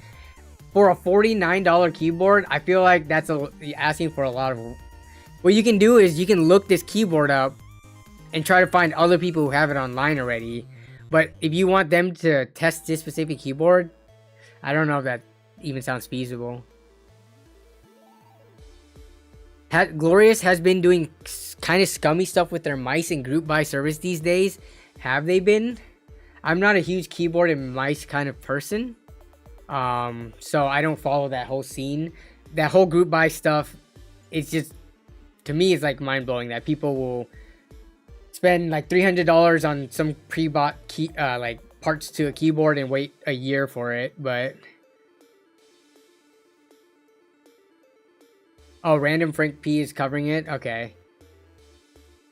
for a $49 keyboard. I feel like that's asking for a lot of. What you can do is you can look this keyboard up and try to find other people who have it online already. But if you want them to test this specific keyboard, I don't know if that even sounds feasible. Glorious has been doing kind of scummy stuff with their mice and group buy service these days. Have they been? I'm not a huge keyboard and mice kind of person. So I don't follow that whole scene. That whole group buy stuff, it's just, to me, it's like mind-blowing that people will spend like $300 on some pre-bought like parts to a keyboard and wait a year for it. But oh, random Frank P is covering it. Okay.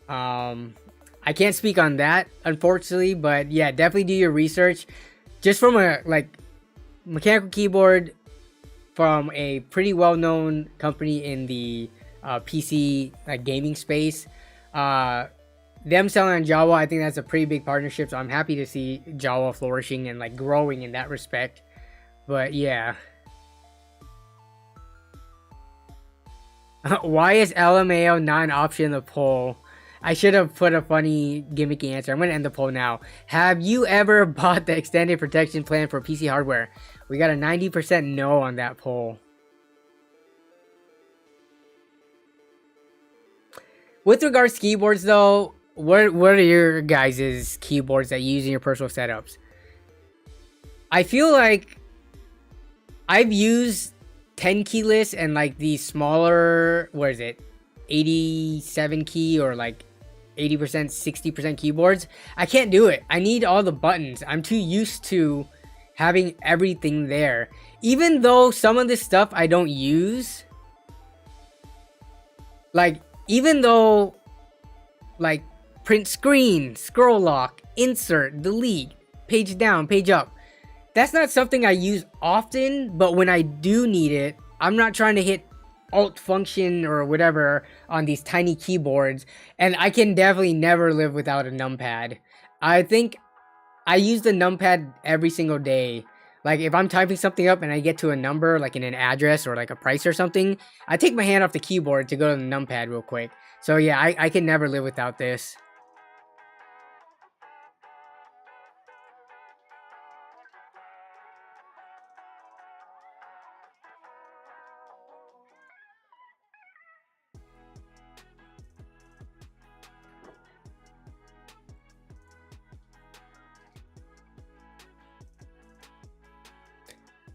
I can't speak on that, unfortunately, but yeah, definitely do your research. Just from a like mechanical keyboard from a pretty well-known company in the PC like gaming space. Them selling on Jawwall, I think that's a pretty big partnership. So I'm happy to see Jawwall flourishing and like growing in that respect. But yeah. Why is LMAO not an option in the poll? I should have put a funny gimmicky answer. I'm going to end the poll now. Have you ever bought the extended protection plan for PC hardware? We got a 90% no on that poll. With regards to keyboards though, what are your guys' keyboards that you use in your personal setups? I feel like I've used 10 keyless and like the smaller, what is it, 87 key or like 80%, 60% keyboards. I can't do it. I need all the buttons. I'm too used to having everything there. Even though some of this stuff I don't use, like even though like print screen, scroll lock, insert, delete, page down, page up, that's not something I use often, but when I do need it, I'm not trying to hit alt function or whatever on these tiny keyboards, and I can definitely never live without a numpad. I think I use the numpad every single day. Like if I'm typing something up and I get to a number, like in an address or like a price or something, I take my hand off the keyboard to go to the numpad real quick. So yeah, I can never live without this.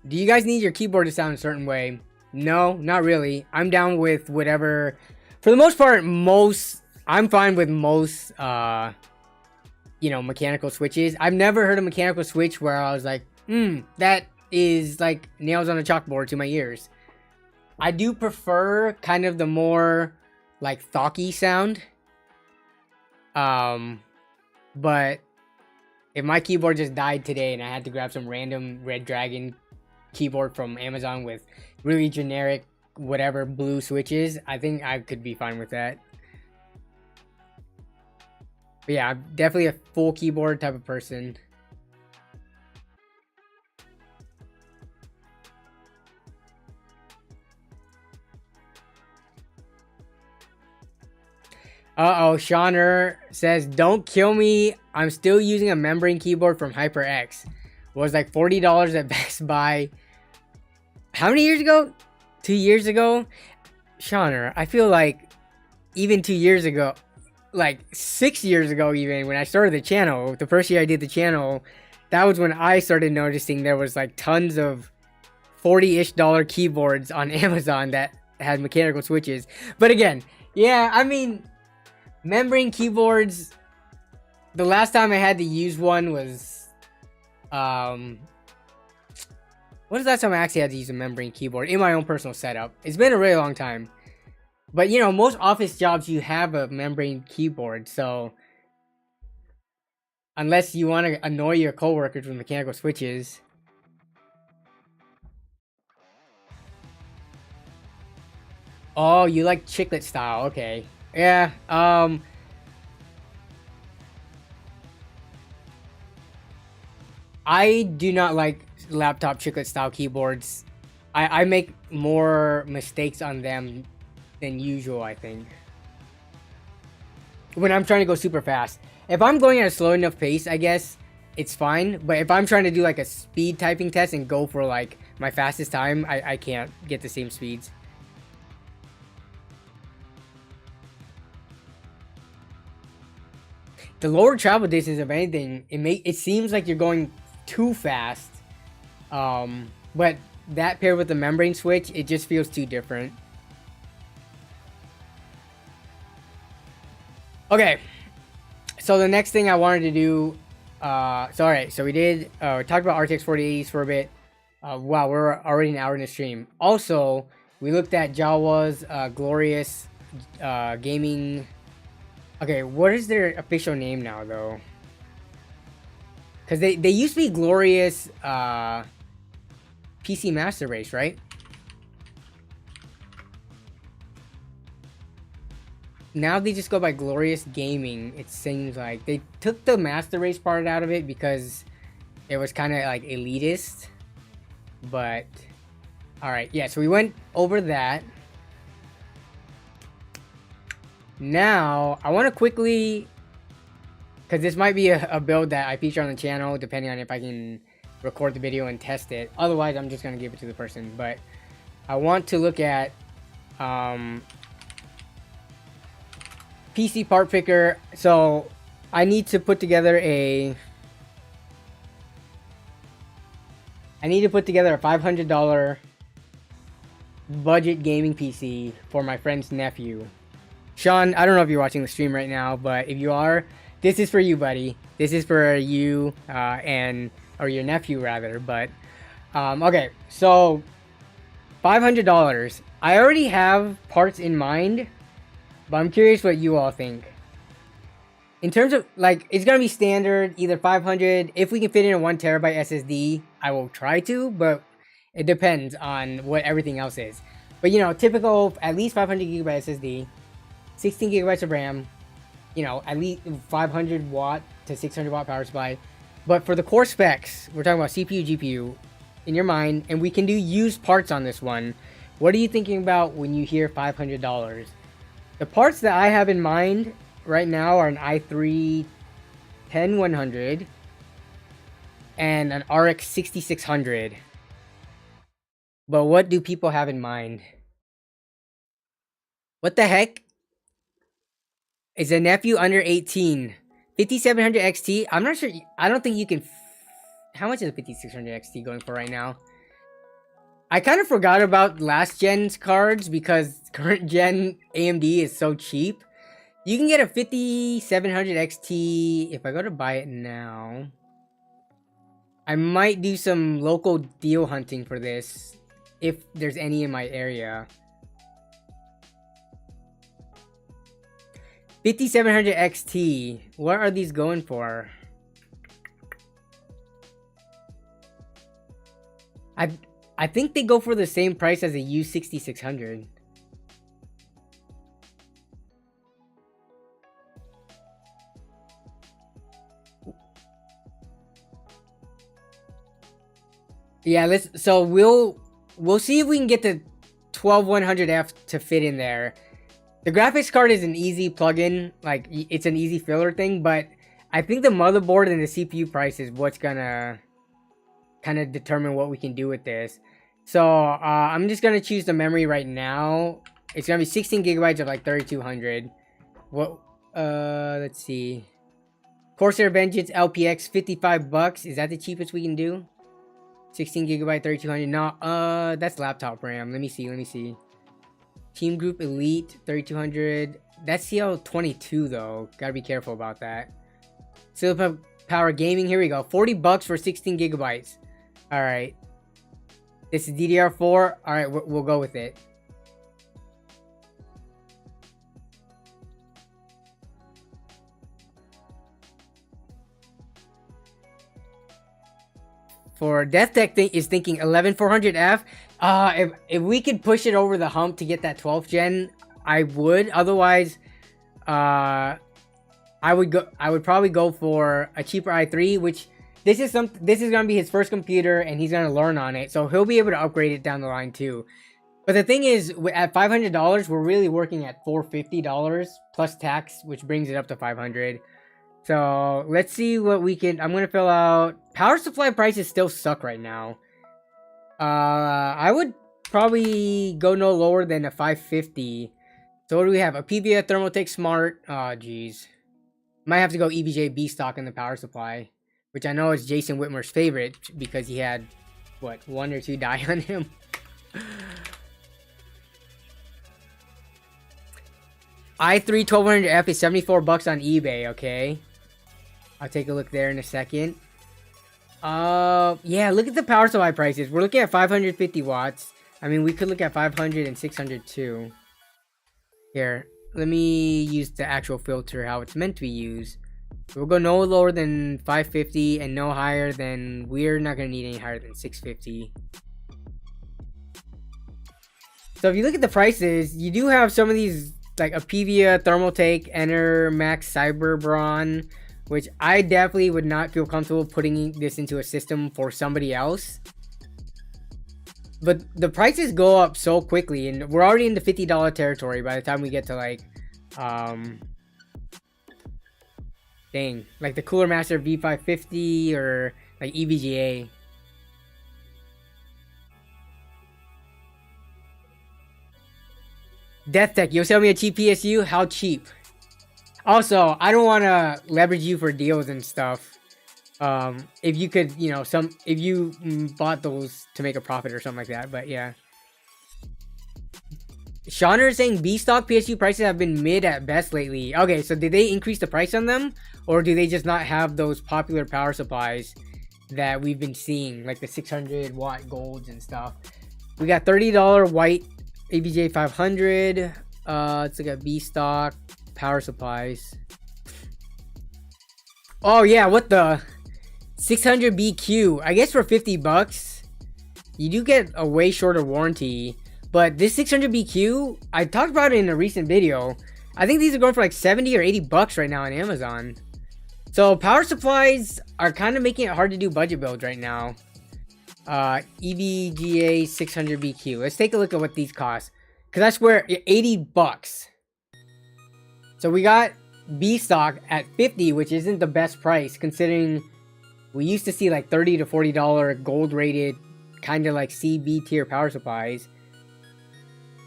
Do you guys need your keyboard to sound a certain way? No, not really. I'm down with whatever. For the most part, I'm fine with most, you know, mechanical switches. I've never heard a mechanical switch where I was like, that is like nails on a chalkboard to my ears. I do prefer kind of the more like thocky sound. But if my keyboard just died today and I had to grab some random Red Dragon keyboard from Amazon with really generic whatever blue switches, I think I could be fine with that. But yeah, I'm definitely a full keyboard type of person. Uh-oh, Shauner says, don't kill me. I'm still using a membrane keyboard from HyperX. It was like $40 at Best Buy. How many years ago? 2 years ago? Shauner, I feel like even 2 years ago, like 6 years ago even, when I started the channel, the first year I did the channel, that was when I started noticing there was like tons of $40-ish keyboards on Amazon that had mechanical switches. But again, yeah, I mean, membrane keyboards, the last time I had to use one was, when was the last time I actually had to use a membrane keyboard in my own personal setup? It's been a really long time. But, you know, most office jobs, you have a membrane keyboard, so unless you want to annoy your coworkers with mechanical switches. Oh, you like chiclet style, okay. Yeah, I do not like laptop chiclet style keyboards. I make more mistakes on them than usual, I think. When I'm trying to go super fast. If I'm going at a slow enough pace, I guess it's fine. But if I'm trying to do like a speed typing test and go for like my fastest time, I can't get the same speeds. The lower travel distance, if anything, it seems like you're going too fast. But that paired with the membrane switch, it just feels too different. Okay, so the next thing I wanted to do, so we did, we talked about RTX 4080s for a bit. Wow, we're already an hour in the stream. Also, we looked at Jawa's glorious gaming. Okay, what is their official name now, though? Because they used to be glorious PC Master Race, right? Now they just go by Glorious Gaming. It seems like they took the Master Race part out of it because it was kind of like elitist. But alright, yeah, so we went over that. Now I want to quickly, because this might be a build that I feature on the channel depending on if I can record the video and test it. Otherwise I'm just going to give it to the person. But I want to look at PC part picker. So I need to put together a $500 budget gaming PC for my friend's nephew. Sean, I don't know if you're watching the stream right now, but if you are, this is for you, buddy. This is for you or your nephew rather. But okay, so $500. I already have parts in mind, but I'm curious what you all think. In terms of, like, it's gonna be standard, either 500. If we can fit in a 1TB SSD, I will try to, but it depends on what everything else is. But, you know, typical, at least 500GB SSD, 16GB of RAM, you know, at least 500 watt to 600 watt power supply. But for the core specs, we're talking about CPU, GPU, in your mind, and we can do used parts on this one. What are you thinking about when you hear $500? The parts that I have in mind right now are an i3 10100 and an RX 6600. But what do people have in mind? What the heck? Is a nephew under 18? 5700 XT? I'm not sure. I don't think you can. How much is a 5600 XT going for right now? I kind of forgot about last gen's cards because current gen AMD is so cheap. You can get a 5700 XT if I go to buy it now. I might do some local deal hunting for this if there's any in my area. 5700 XT. What are these going for? I think they go for the same price as a U6600. Yeah, so we'll see if we can get the 12100F to fit in there. The graphics card is an easy plug-in, like it's an easy filler thing, but I think the motherboard and the CPU price is what's gonna kind of determine what we can do with this. So I'm just gonna choose the memory right now. It's gonna be 16 gigabytes of like 3200. What? Let's see. Corsair Vengeance LPX, $55. Is that the cheapest we can do? 16 gigabyte 3200. No, that's laptop RAM. Let me see. Team Group Elite 3200. That's CL22 though. Gotta be careful about that. Silver Power Gaming. Here we go. $40 for 16 gigabytes. All right. This is DDR4. All right, we'll go with it. For DeathTech is thinking 11400F. If we could push it over the hump to get that 12th gen, I would. Otherwise, I would probably go for a cheaper i3, which this is gonna be his first computer and he's gonna learn on it, so he'll be able to upgrade it down the line too. But the thing is, at $500, we're really working at $450 plus tax, which brings it up to $500. So let's see what we can. I'm gonna fill out. Power supply prices still suck right now. I would probably go no lower than a 550. So what do we have? A PVA Thermaltake Smart. Oh geez, might have to go EVGA B stock in the power supply, which I know is Jason Whitmer's favorite because he had what, 1 or 2 die on him. i3 1200F is $74 on eBay. Okay, I'll take a look there in a second. Yeah, look at the power supply prices. We're looking at 550 watts. I mean, we could look at 500 and 600 too. Here, let me use the actual filter how it's meant to be used. We'll go no lower than 550 and no higher than, we're not gonna need any higher than 650. So if you look at the prices, you do have some of these, like a PVA Thermaltake Enter Max Cyber Brawn, which I definitely would not feel comfortable putting this into a system for somebody else. But the prices go up so quickly, and we're already in the $50 territory by the time we get to like, dang, like the Cooler Master V550 or like EVGA. DeathTech, you'll sell me a cheap PSU? How cheap? Also, I don't want to leverage you for deals and stuff. If you could, you know, if you bought those to make a profit or something like that, but yeah. Shauner is saying B stock PSU prices have been mid at best lately. Okay, so did they increase the price on them? Or do they just not have those popular power supplies that we've been seeing, like the 600 watt golds and stuff? We got $30 white ABJ 500. It's like a B stock power supplies. Oh yeah, what the 600 BQ? I guess for $50, you do get a way shorter warranty. But this 600 BQ, I talked about it in a recent video. I think these are going for like 70 or $80 right now on Amazon. So power supplies are kind of making it hard to do budget builds right now. EVGA 600 BQ. Let's take a look at what these cost. Because I swear, $80. So we got B stock at 50, which isn't the best price considering we used to see like $30 to $40 gold rated, kind of like CB tier power supplies.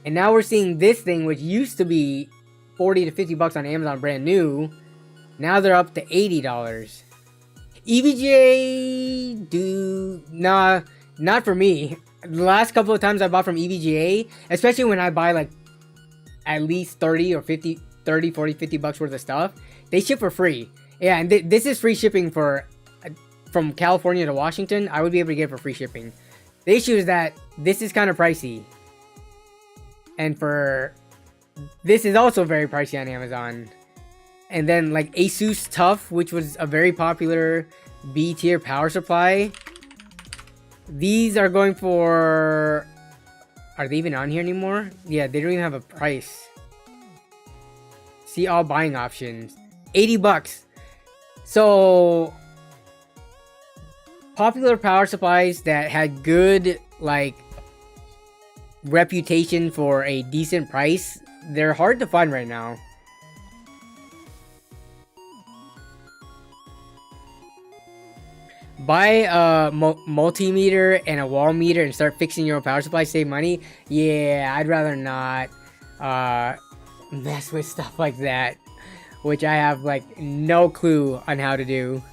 And now we're seeing this thing, which used to be $40 to $50 on Amazon brand new. Now they're up to $80. EVGA, nah, not for me. The last couple of times I bought from EVGA, especially when I buy like at least 30 or 50, 30, 40, $50 worth of stuff, they ship for free. Yeah, and this is free shipping for, from California to Washington. I would be able to get it for free shipping. The issue is that this is kind of pricey. And this is also very pricey on Amazon. And then like Asus Tough, which was a very popular B tier power supply. These are going for... Are they even on here anymore? Yeah, they don't even have a price. See all buying options. 80 bucks. So... Popular power supplies that had good, like, reputation for a decent price, they're hard to find right now. Buy a multimeter and a wall meter and start fixing your own power supply, save money. Yeah, I'd rather not mess with stuff like that, which I have like no clue on how to do.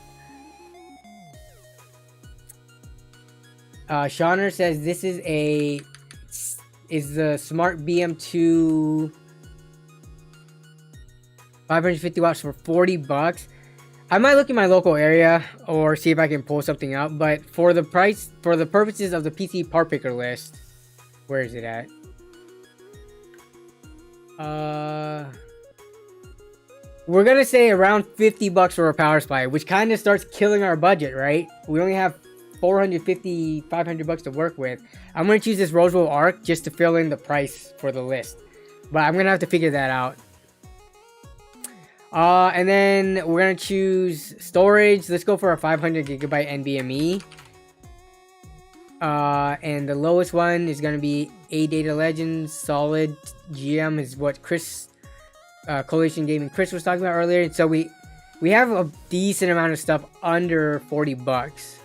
Shauner says this is the Smart BM2 550 watts for 40 bucks. I might look in my local area or see if I can pull something out, but for the price, for the purposes of the PC part picker list, where is it at? We're gonna say around 50 bucks for a power supply, which kind of starts killing our budget, right? We only have 450, 500 bucks to work with. I'm gonna choose this Rosewell Arc just to fill in the price for the list, but I'm gonna have to figure that out. And then we're gonna choose storage. Let's go for a 500 gigabyte NVMe. And the lowest one is gonna be Data Legends Solid GM is what Chris, Coalition Gaming Chris was talking about earlier. So we have a decent amount of stuff under 40 bucks.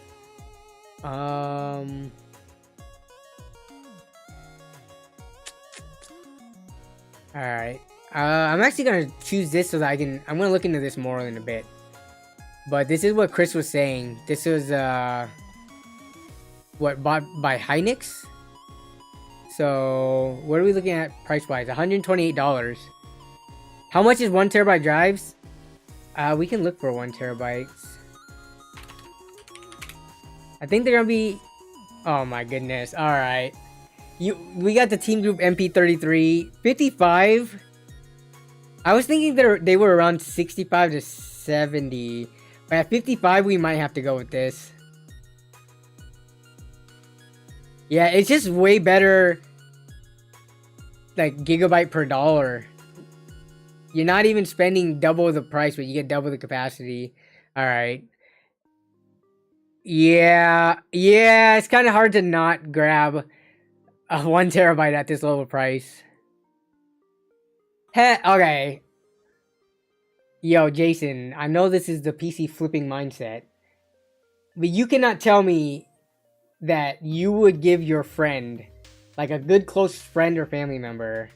All right. I'm actually gonna choose this so that I'm gonna look into this more in a bit. But this is what Chris was saying. This was bought by Hynix. So what are we looking at price wise? $128. How much is 1 terabyte drives? We can look for 1 terabytes. I think they're gonna be... Oh my goodness. Alright. We got the Team Group MP33. 55. I was thinking they were around 65 to 70. But at 55, we might have to go with this. Yeah, it's just way better, like, gigabyte per dollar. You're not even spending double the price, but you get double the capacity. Alright. Yeah, it's kind of hard to not grab a 1 terabyte at this low price. Okay. Yo, Jason, I know this is the PC flipping mindset, but you cannot tell me that you would give your friend, like a good close friend or family member,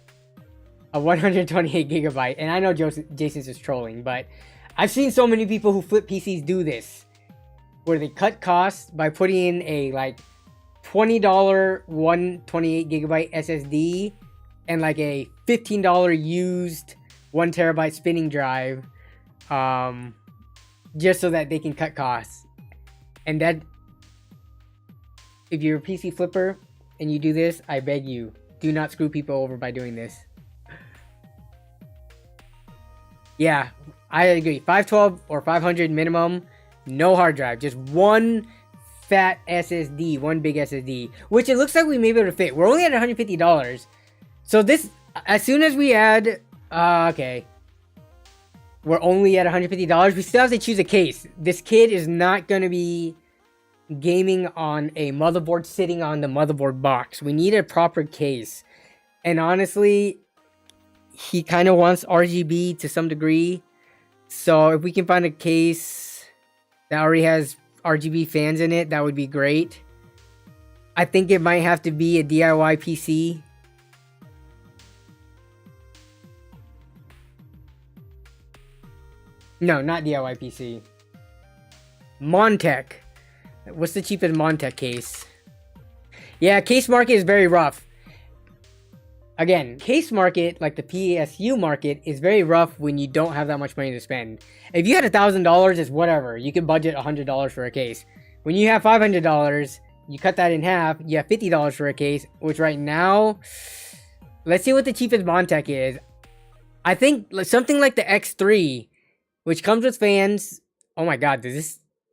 a 128 gigabyte. And I know Jason's just trolling, but I've seen so many people who flip PCs do this, where they cut costs by putting in a like $20 128 gigabyte SSD and like a $15 used 1 terabyte spinning drive, just so that they can cut costs. And that, if you're a PC flipper and you do this, I beg you, do not screw people over by doing this. Yeah, I agree. 512 or 500 minimum, no hard drive, just one fat SSD, one big SSD, which it looks like we may be able to fit. We're only at $150. So this, as soon as we add, okay, we're only at $150. We still have to choose a case. This kid is not going to be gaming on a motherboard sitting on the motherboard box. We need a proper case. And honestly, he kind of wants RGB to some degree. So if we can find a case that already has RGB fans in it, that would be great. I think it might have to be a DIY PC. No, not DIY PC. Montech. What's the cheapest Montech case? Yeah, case market is very rough. Again, case market, like the PSU market, is very rough when you don't have that much money to spend. If you had $1,000, it's whatever. You can budget $100 for a case. When you have $500, You cut that in half, you have $50 for a case, which right now, let's see what the cheapest Montech is. I think something like the X3, which comes with fans. Oh my god,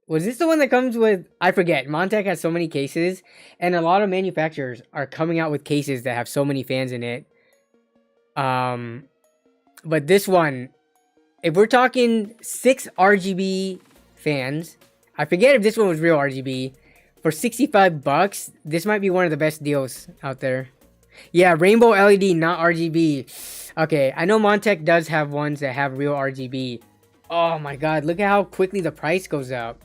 was this the one that comes with, I forget. Montech has so many cases, and a lot of manufacturers are coming out with cases that have so many fans in it. But this one, if we're talking 6 RGB fans, I forget if this one was real RGB, for $65, this might be one of the best deals out there. Yeah, rainbow LED, not RGB. Okay, I know Montech does have ones that have real RGB. Oh my god, look at how quickly the price goes up.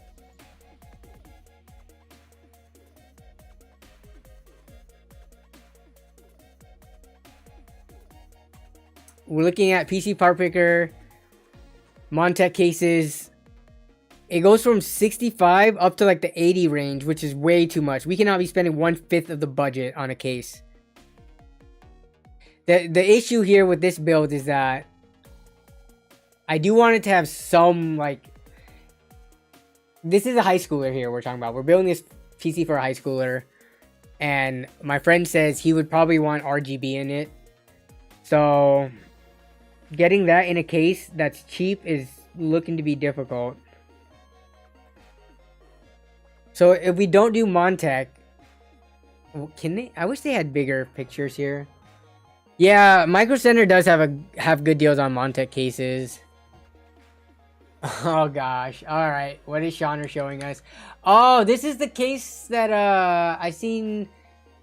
We're looking at PC Part Picker, Montech cases. It goes from 65 up to like the 80 range, which is way too much. We cannot be spending 1/5 of the budget on a case. The issue here with this build is that I do want it to have some, like, this is a high schooler here we're talking about. We're building this PC for a high schooler, and my friend says he would probably want RGB in it. So getting that in a case that's cheap is looking to be difficult. So if we don't do Montech, can they? I wish they had bigger pictures here. Yeah, Micro Center does have good deals on Montech cases. Oh gosh. Alright. What is Shauner showing us? Oh, this is the case that I seen.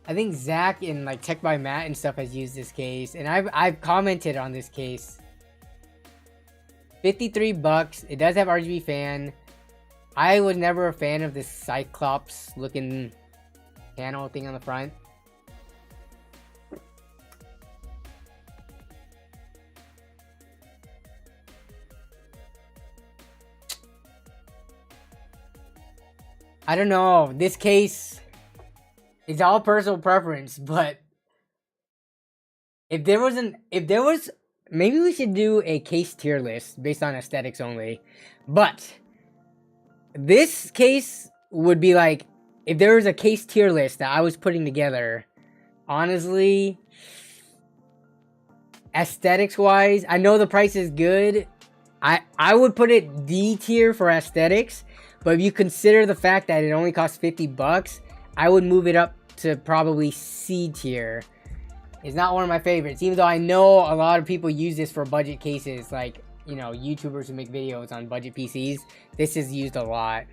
I think Zach in like Tech by Matt and stuff has used this case. And I've commented on this case. $53. It does have RGB fan. I was never a fan of this Cyclops looking panel thing on the front. I don't know. This case, it's all personal preference, but if there was, maybe we should do a case tier list based on aesthetics only. But this case would be like, if there was a case tier list that I was putting together, honestly, aesthetics wise, I know the price is good. I would put it D tier for aesthetics. But if you consider the fact that it only costs $50, I would move it up to probably C tier. It's not one of my favorites, even though I know a lot of people use this for budget cases, like, you know, YouTubers who make videos on budget PCs. This is used a lot.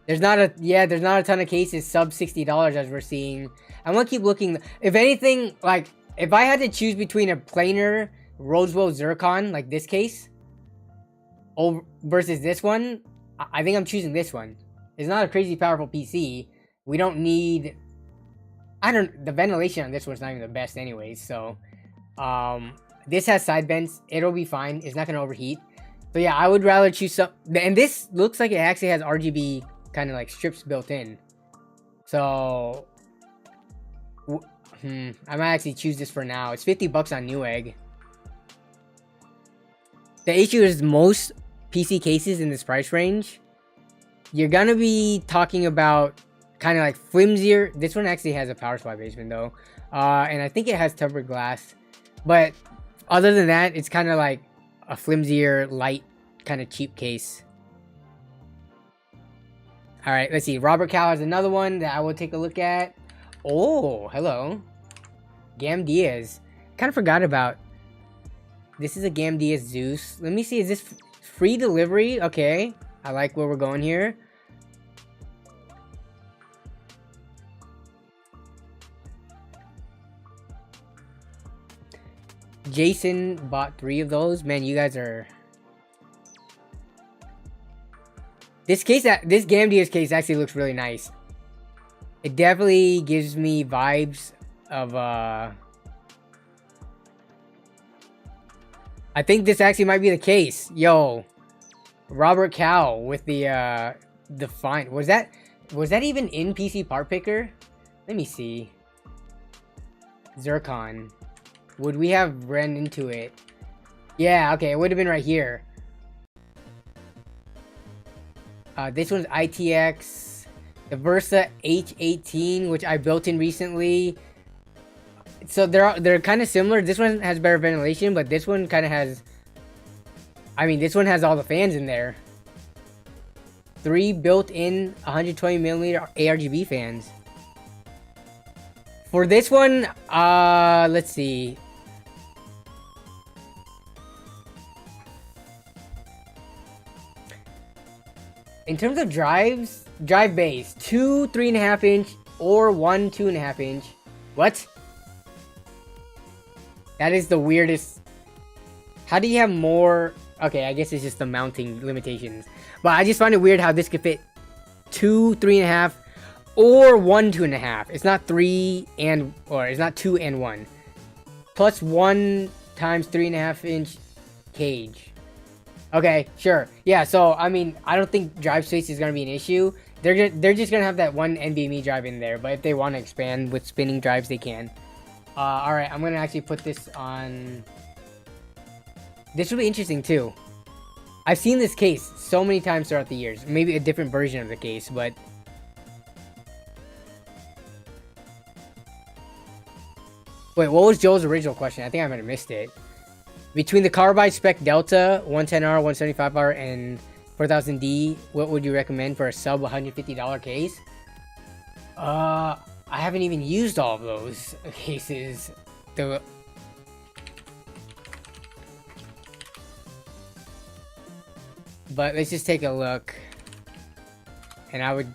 There's not a ton of cases sub $60 as we're seeing. I'm gonna keep looking. If anything, like, if I had to choose between a planar Roswell Zircon, like this case, versus this one, I think I'm choosing this one. It's not a crazy powerful PC. We don't need, the ventilation on this one's not even the best anyways, so this has side vents. It'll be fine. It's not gonna overheat. So yeah, I would rather choose some, and this looks like it actually has RGB kind of like strips built in. So I might actually choose this for now. It's $50 on Newegg. The issue is most PC cases in this price range, you're gonna be talking about kind of like flimsier. This one actually has a power supply basement though, and I think it has tempered glass. But other than that, it's kind of like a flimsier, light, kind of cheap case. All right, let's see. Robert Cow has another one that I will take a look at. Oh, hello, Gam Diaz. Kind of forgot about. This is a Gam Diaz Zeus. Let me see. Is this free delivery? Okay. I like where we're going here. Jason bought 3 of those. Man, you guys are... This Gam Diaz case actually looks really nice. It definitely gives me vibes of... I think this actually might be the case. Yo, Robert Cow with the fine. Was that even in PC Part Picker? Let me see. Zircon. Would we have ran into it? Yeah, okay, it would have been right here. This one's ITX. The Versa H18, which I built in recently. So they're kind of similar. This one has better ventilation, but this one kind of has... I mean, this one has all the fans in there. 3 built-in 120mm ARGB fans. For this one, let's see. In terms of drives, drive base, 2 3.5 inch or 1 2.5 inch. What? That is the weirdest. How do you have more? Okay, I guess it's just the mounting limitations. But I just find it weird how this could fit 2 3.5 or 1 2.5. It's not 3 and, or it's not 2 and 1. Plus 1 times 3.5 inch cage. Okay, sure. Yeah, so I mean, I don't think drive space is gonna be an issue. They're just gonna have that one NVMe drive in there, but if they want to expand with spinning drives, they can. All right, I'm gonna actually put this on. This will be interesting too. I've seen this case so many times throughout the years. Maybe a different version of the case, but wait, what was Joel's original question? I think I might have missed it. Between the carbide spec Delta 110R, 175R, and 4000D, what would you recommend for a sub $150 case? I haven't even used all of those cases. But let's just take a look. And I would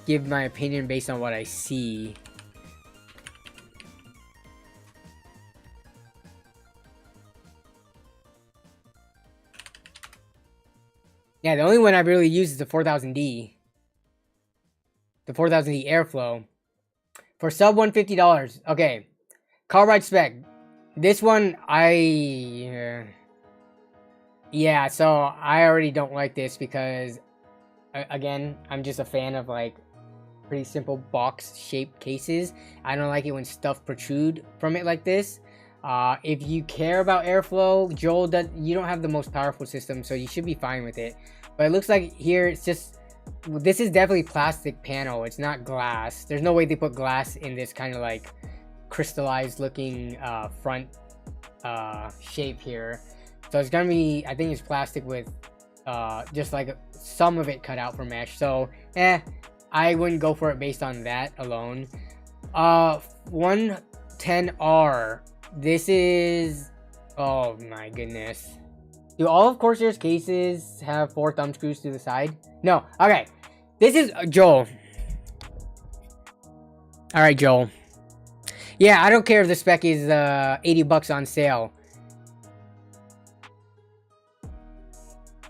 give my opinion based on what I see. Yeah, the only one I've really used is the 4000D. The 4000D Airflow. For sub $150. Okay. Carbide spec. This one, yeah, so I already don't like this because, again, I'm just a fan of, like, pretty simple box-shaped cases. I don't like it when stuff protrude from it like this. If you care about airflow, Joel, you don't have the most powerful system, so you should be fine with it. But it looks like here it's just, this is definitely plastic panel. It's not glass. There's no way they put glass in this kind of like crystallized looking front shape here. So it's gonna be, I think it's plastic with just like some of it cut out for mesh. So I wouldn't go for it based on that alone. 110R. This is, oh my goodness. Do all of Corsair's cases have 4 thumb screws to the side? No. Okay. This is Joel. Alright, Joel. Yeah, I don't care if the spec is 80 bucks on sale.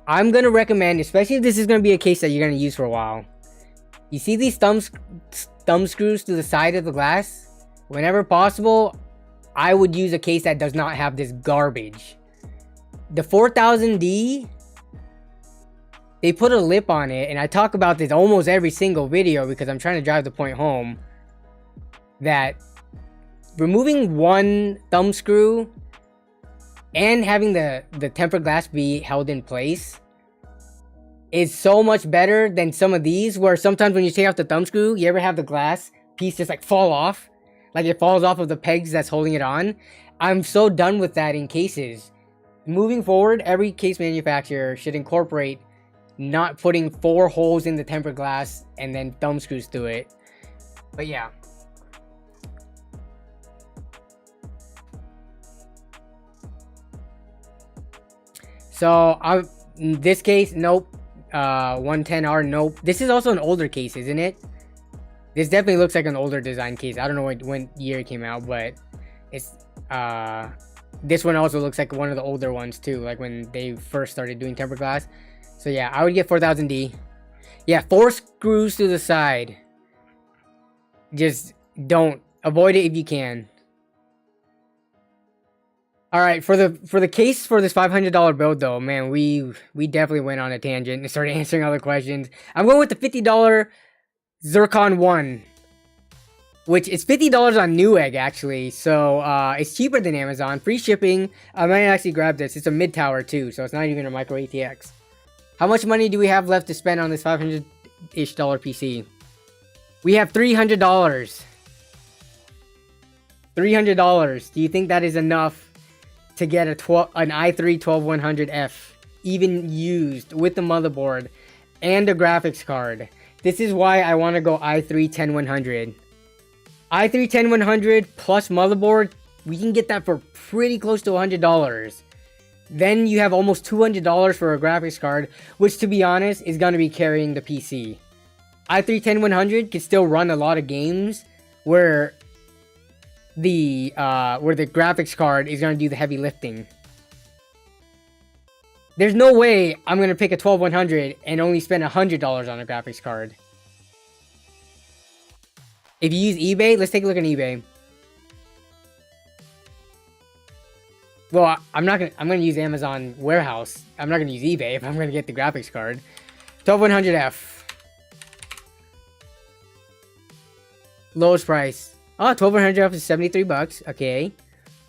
I'm going to recommend, especially if this is going to be a case that you're going to use for a while. You see these thumb screws to the side of the glass? Whenever possible, I would use a case that does not have this garbage. The 4000D, they put a lip on it, and I talk about this almost every single video because I'm trying to drive the point home that removing one thumb screw and having the tempered glass be held in place is so much better than some of these where sometimes when you take out the thumb screw, you ever have the glass piece just like fall off? Like it falls off of the pegs that's holding it on. I'm so done with that in cases. Moving forward, every case manufacturer should incorporate not putting 4 holes in the tempered glass and then thumb screws through it. But yeah. So in this case, nope. 110R, nope. This is also an older case, isn't it? This definitely looks like an older design case. I don't know when year it came out, but it's this one also looks like one of the older ones too, like when they first started doing tempered glass. So yeah, I would get 4000D. Yeah, 4 screws to the side. Just don't avoid it if you can. All right, for the case for this $500 build though, man, we definitely went on a tangent and started answering other questions. I'm going with the $50 Zircon 1, which is $50 on Newegg actually, so it's cheaper than Amazon, free shipping. I might actually grab this. It's a mid tower too, so it's not even a micro ATX. How much money do we have left to spend on this $500-ish PC? We have $300. $300. Do you think that is enough to get an i3 12100F, even used with the motherboard and a graphics card? This is why I want to go i3 10100. i3 10100 plus motherboard, we can get that for pretty close to $100. Then you have almost $200 for a graphics card, which to be honest is going to be carrying the PC. i3 10100 can still run a lot of games where the graphics card is going to do the heavy lifting. There's no way I'm going to pick a 12100 and only spend $100 on a graphics card. If you use eBay, let's take a look on eBay. Well, I'm going to use Amazon Warehouse. I'm not going to use eBay if I'm going to get the graphics card. 12100F. Lowest price. Oh, 12100F is 73 bucks. Okay.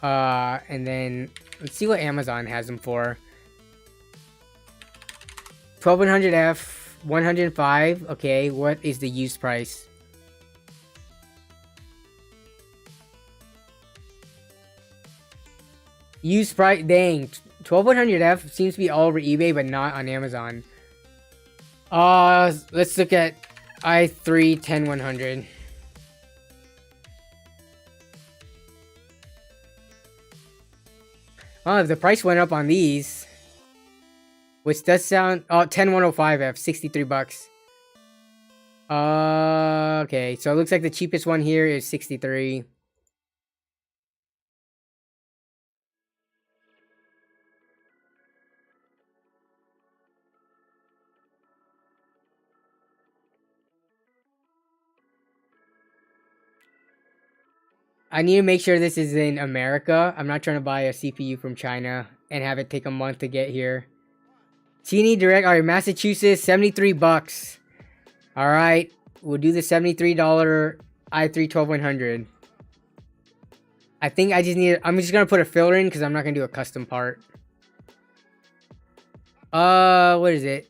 And then let's see what Amazon has them for. 12100F, 105. Okay, what is the used price? Used price, dang. 12100F seems to be all over eBay, but not on Amazon. Let's look at i3 10100. Oh, the price went up on these. Which does sound... Oh, 10105F, 63 bucks. Okay, so it looks like the cheapest one here is 63. I need to make sure this is in America. I'm not trying to buy a CPU from China and have it take a month to get here. TNE Direct, alright, Massachusetts, 73 bucks. Alright, we'll do the $73 i3 12100. I think I just need, I'm just gonna put a filler in because I'm not gonna do a custom part. What is it?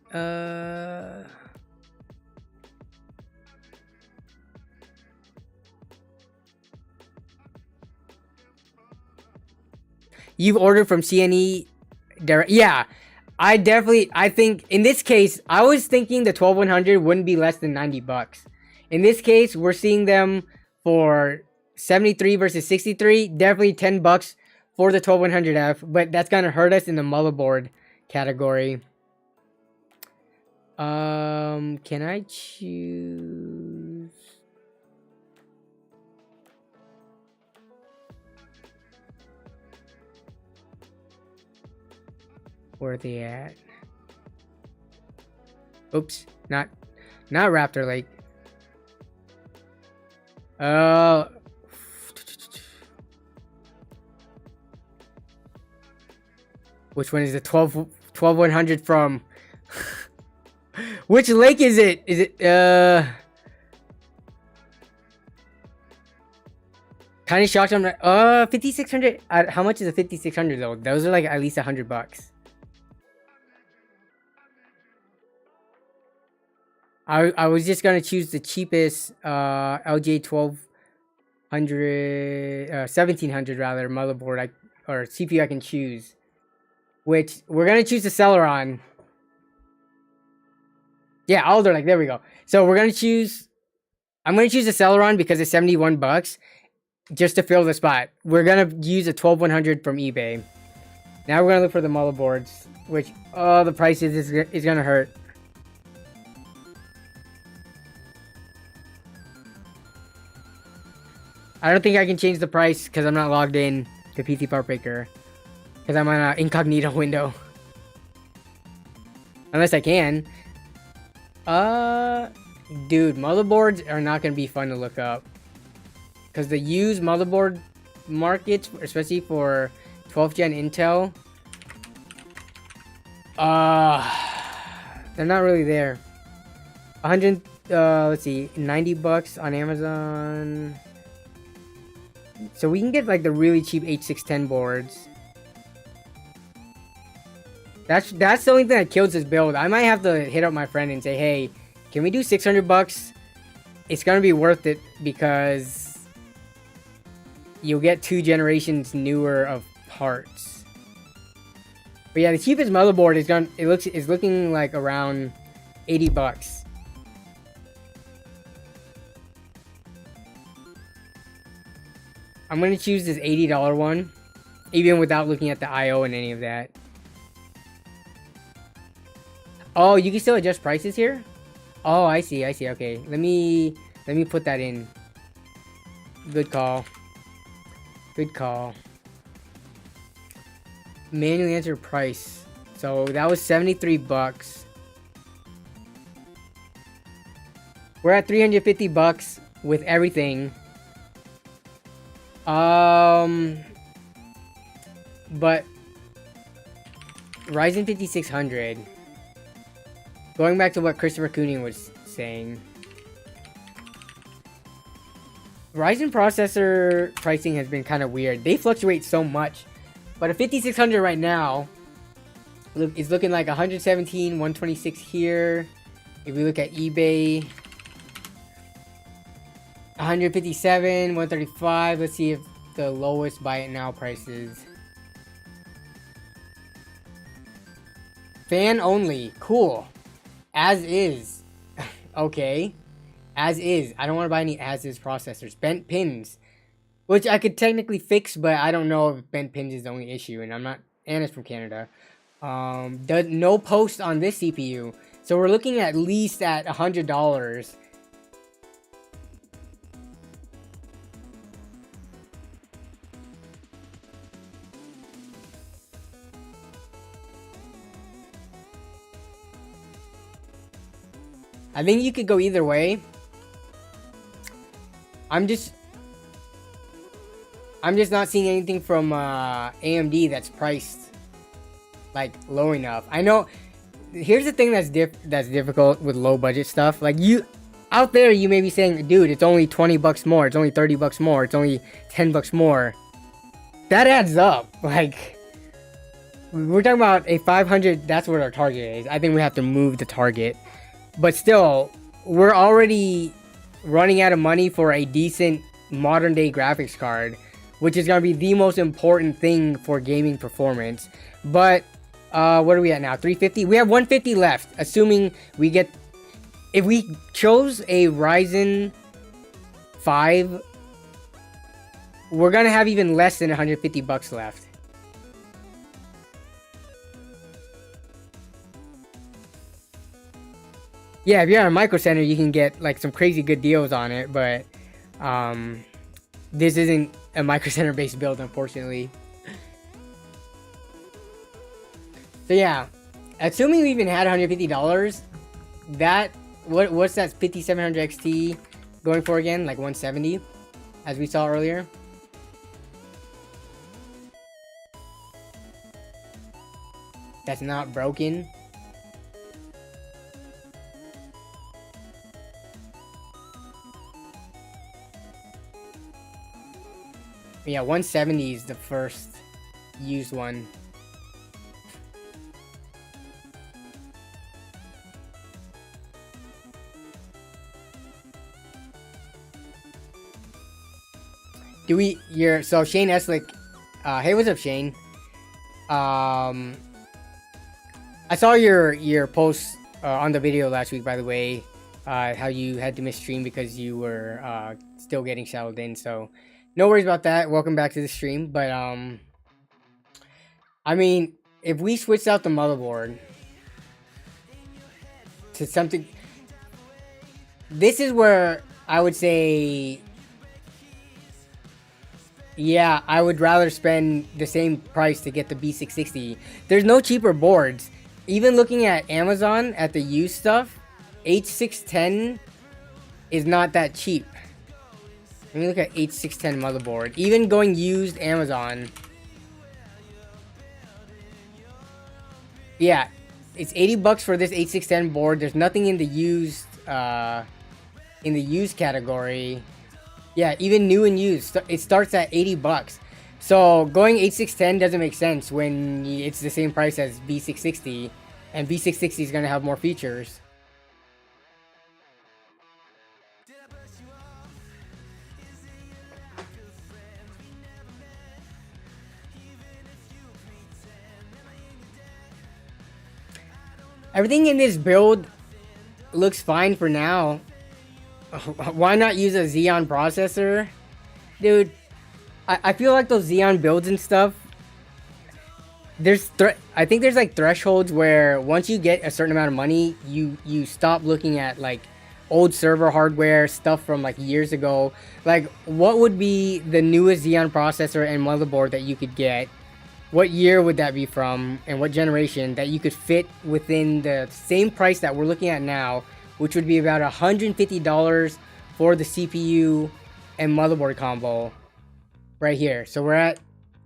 You've ordered from CNE Direct? Yeah, I think in this case, I was thinking the 12100 wouldn't be less than 90 bucks. In this case, we're seeing them for 73 versus 63, definitely 10 bucks for the 12100F, but that's gonna hurt us in the motherboard category. Can I choose? Where are they at? Oops, not Raptor Lake. Which one is the 12100 from? Which lake is it? Is it kind of shocked I'm not 5600. How much is a 5600 though? Those are like at least 100 bucks. I was just gonna choose the cheapest LJ 1200 1700 rather motherboard or CPU I can choose, which we're gonna choose the Celeron. Yeah, Alder Lake, there we go. So we're gonna choose, I'm gonna choose the Celeron because it's 71 bucks just to fill the spot. We're gonna use a 12100 from eBay. Now we're gonna look for the motherboards, which the prices is gonna hurt. I don't think I can change the price because I'm not logged in to PC Part Breaker. Because I'm on an incognito window. Unless I can. Dude, motherboards are not going to be fun to look up. Because the used motherboard markets, especially for 12th gen Intel, they're not really there. 100, let's see, 90 bucks on Amazon. So we can get like the really cheap H610 boards. That's the only thing that kills this build. I might have to hit up my friend and say, hey, can we do 600 bucks? It's gonna be worth it because you'll get 2 generations newer of parts. But yeah, the cheapest motherboard is looking like around 80 bucks. I'm gonna choose this $80 one, even without looking at the IO and any of that. Oh, you can still adjust prices here? Oh, I see. Okay, let me put that in. Good call. Manually enter price. So that was 73 bucks. We're at 350 bucks with everything. But Ryzen 5600. Going back to what Christopher Cooning was saying. Ryzen processor pricing has been kind of weird. They fluctuate so much. But a 5600 right now is looking like 117, 126 here. If we look at eBay, 157, 135. Let's see if the lowest buy it now price is. Fan only. Cool. As is. Okay. As is. I don't want to buy any as is processors. Bent pins. Which I could technically fix, but I don't know if bent pins is the only issue. And I'm not... And it's from Canada. No post on this CPU. So we're looking at least at $100. I think you could go either way. I'm just not seeing anything from AMD that's priced like low enough. I know. Here's the thing that's difficult with low budget stuff. Like you out there, you may be saying, "Dude, it's only 20 bucks more. It's only 30 bucks more. It's only 10 bucks more." That adds up. Like we're talking about a 500. That's what our target is. I think we have to move the target. But still, we're already running out of money for a decent modern day graphics card, which is going to be the most important thing for gaming performance. But what are we at now? 350? We have 150 left, assuming we get... If we chose a Ryzen 5, we're going to have even less than 150 bucks left. Yeah, if you're at a Micro Center, you can get like some crazy good deals on it, but this isn't a Micro Center based build, unfortunately. So yeah, assuming we even had $150, that what's that 5700 XT going for again? Like 170, as we saw earlier. That's not broken. Yeah, 170 is the first used one. So Shane Eslick, hey, what's up, Shane? I saw your post on the video last week, by the way, how you had to miss stream because you were still getting settled in, so no worries about that. Welcome back to the stream. But I mean, if we switched out the motherboard to something, this is where I would say, yeah, I would rather spend the same price to get the B660. There's no cheaper boards. Even looking at Amazon at the used stuff, H610 is not that cheap. Let me look at H610 motherboard. Even going used Amazon. Yeah, it's 80 bucks for this H610 board. There's nothing in the used category. Yeah, even new and used. It starts at 80 bucks. So going H610 doesn't make sense when it's the same price as V660, and V660 is going to have more features. Everything in this build looks fine for now. Why not use a Xeon processor? Dude, I feel like those Xeon builds and stuff, I think there's like thresholds where once you get a certain amount of money, you stop looking at like old server hardware stuff from like years ago. Like, what would be the newest Xeon processor and motherboard that you could get? What year would that be from, and what generation, that you could fit within the same price that we're looking at now, which would be about $150 for the CPU and motherboard combo right here. So we're at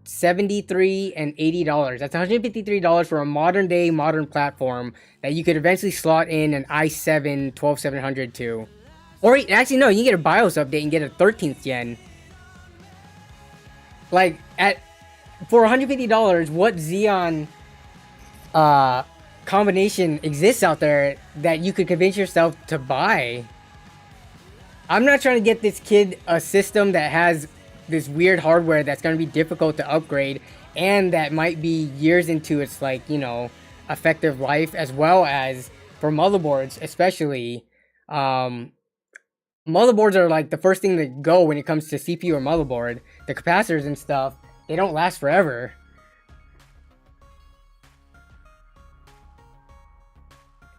$73 and $80. That's $153 for a modern day, modern platform that you could eventually slot in an i7 12700 to. Or actually, no, you can get a BIOS update and get a 13th gen. Like, for $150, what Xeon combination exists out there that you could convince yourself to buy? I'm not trying to get this kid a system that has this weird hardware that's going to be difficult to upgrade and that might be years into its, like, you know, effective life, as well as for motherboards especially. Motherboards are like the first thing to go when it comes to CPU or motherboard. The capacitors and stuff, they don't last forever.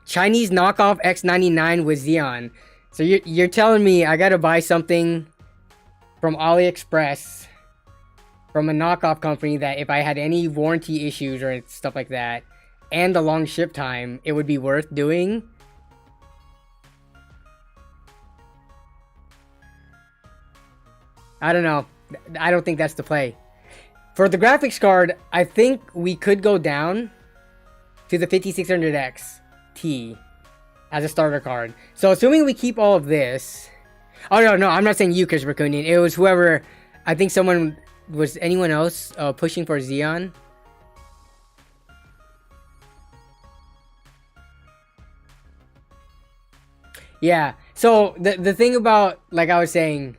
Chinese knockoff X99 with Xeon. So you're telling me I gotta buy something from AliExpress from a knockoff company that if I had any warranty issues or stuff like that, and the long ship time, it would be worth doing? I don't know. I don't think that's the play. For the graphics card, I think we could go down to the 5600X T as a starter card. So assuming we keep all of this... Oh, no, I'm not saying you, Chris Raccoonian. It was whoever... I think someone... Was anyone else pushing for Xeon? Yeah. So the thing about, like I was saying,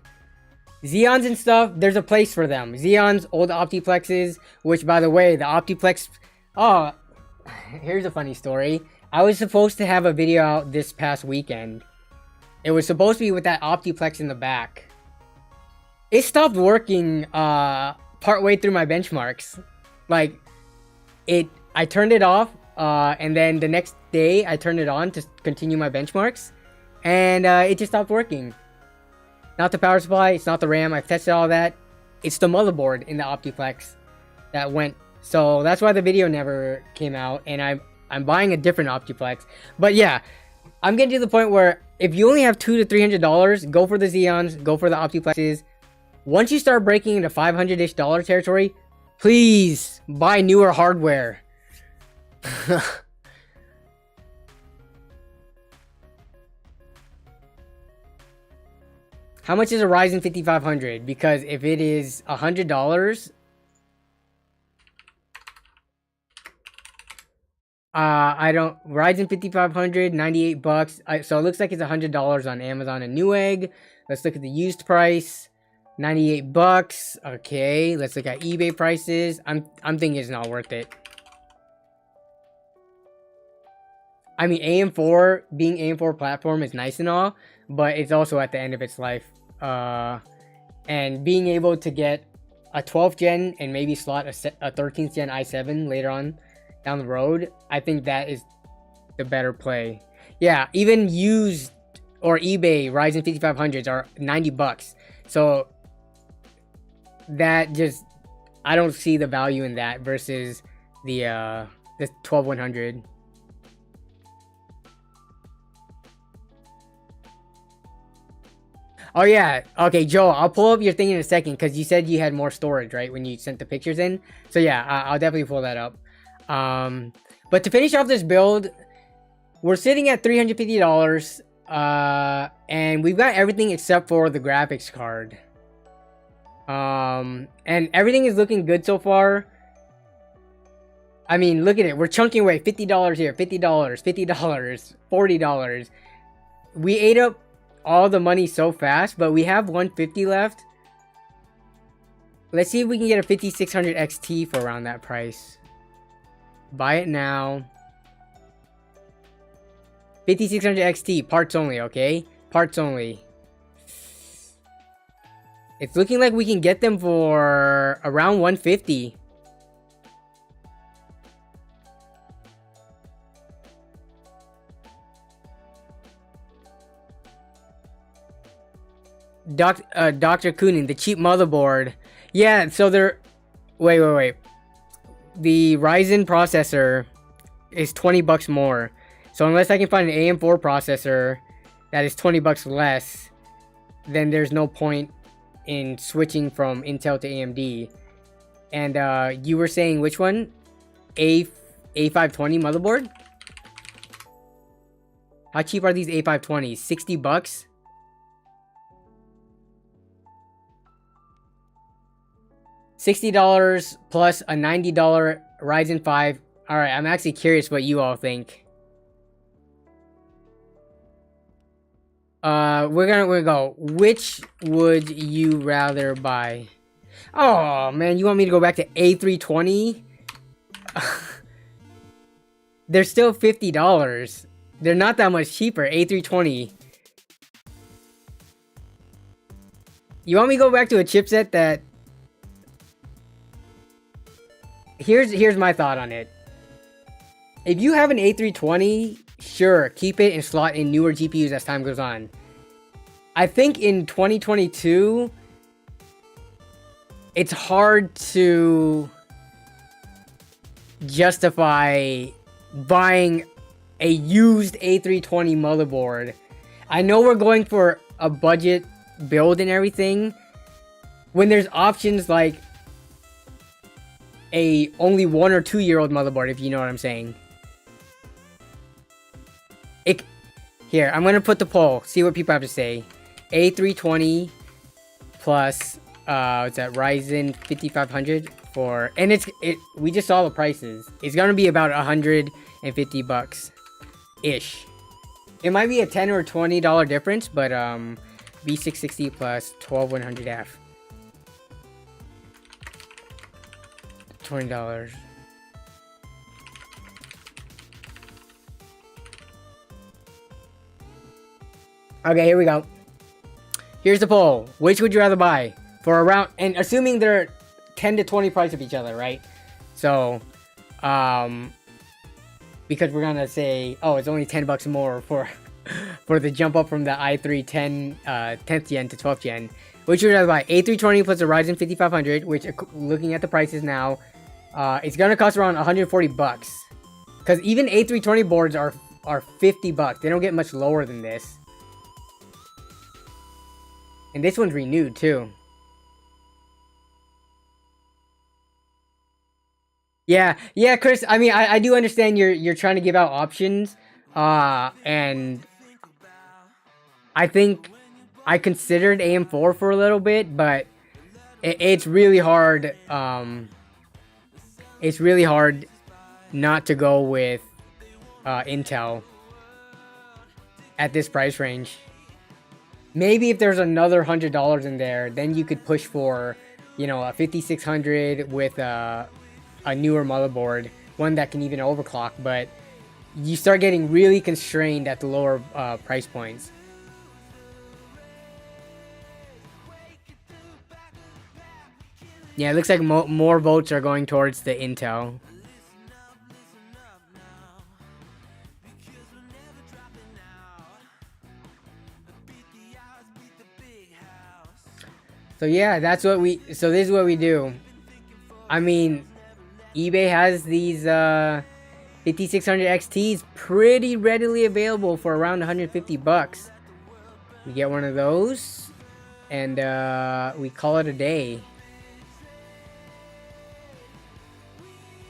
Xeons and stuff, there's a place for them. Xeons, old Optiplexes, which, by the way, the Optiplex... Oh, here's a funny story. I was supposed to have a video out this past weekend. It was supposed to be with that Optiplex in the back. It stopped working partway through my benchmarks. Like, I turned it off, and then the next day I turned it on to continue my benchmarks, and it just stopped working. Not the power supply, it's not the RAM, I've tested all that. It's the motherboard in the Optiplex that went. So that's why the video never came out, and I'm buying a different Optiplex. But yeah, I'm getting to the point where if you only have $200 to $300, go for the Xeons, go for the Optiplexes. Once you start breaking into $500-ish territory, please buy newer hardware. How much is a Ryzen 5500? Because if it is $100, Ryzen 5500, 98 bucks. So it looks like it's $100 on Amazon and Newegg. Let's look at the used price. 98 bucks. Okay, let's look at eBay prices. I'm thinking it's not worth it. I mean, AM4, being AM4 platform is nice and all, but it's also at the end of its life. And being able to get a 12th gen and maybe slot a 13th gen i7 later on down the road, I think that is the better play. Yeah, even used or eBay Ryzen 5500s are 90 bucks. So that just, I don't see the value in that versus the 12100. Oh yeah, okay, Joe, I'll pull up your thing in a second because you said you had more storage, right, when you sent the pictures in. So yeah, I'll definitely pull that up. But to finish off this build, we're sitting at $350, and we've got everything except for the graphics card. And everything is looking good so far. I mean, look at it. We're chunking away $50 here, $50, $50, $40. We ate up all the money so fast, but we have 150 left. Let's see if we can get a 5600 XT for around that price. Buy it now. 5600 XT, parts only, okay? Parts only. It's looking like we can get them for around 150. Dr. Koonin, the cheap motherboard. Yeah, so they're... Wait. The Ryzen processor is 20 bucks more. So unless I can find an AM4 processor that is 20 bucks less, then there's no point in switching from Intel to AMD. And you were saying which one? A520 motherboard? How cheap are these A520s? 60 bucks? $60 plus a $90 Ryzen 5. Alright, I'm actually curious what you all think. We're gonna go. Which would you rather buy? Oh man, you want me to go back to A320? They're still $50. They're not that much cheaper. A320. You want me to go back to a chipset that... Here's my thought on it. If you have an A320, sure, keep it and slot in newer GPUs as time goes on. I think in 2022, it's hard to justify buying a used A320 motherboard. I know we're going for a budget build and everything, when there's options like a only 1 or 2 year old motherboard, if you know what I'm saying. Here, I'm gonna put the poll, see what people have to say. A320 plus what's that, Ryzen 5500 for, and we just saw the prices. It's gonna be about 150 bucks ish. It might be a $10 or $20 difference, but B660 plus 12100F. $20. Okay, here we go. Here's the poll. Which would you rather buy for around, and assuming they're 10 to 20 price of each other, right? So, because we're gonna say, oh, it's only 10 bucks more for the jump up from the i3 10th gen to 12th gen. Which would you rather buy? A320 plus a Ryzen 5500, which, looking at the prices now, it's gonna cost around 140 bucks. Because even A320 boards are 50 bucks. They don't get much lower than this. And this one's renewed too. Yeah, Chris. I mean, I do understand you're trying to give out options, and I think I considered AM4 for a little bit, but it's really hard. It's really hard not to go with Intel at this price range. Maybe if there's another $100 in there, then you could push for, you know, a 5600 with a newer motherboard, one that can even overclock. But you start getting really constrained at the lower price points. Yeah, it looks like more votes are going towards the Intel. So yeah, so this is what we do. I mean, eBay has these 5600 XTs pretty readily available for around 150 bucks. We get one of those, and we call it a day.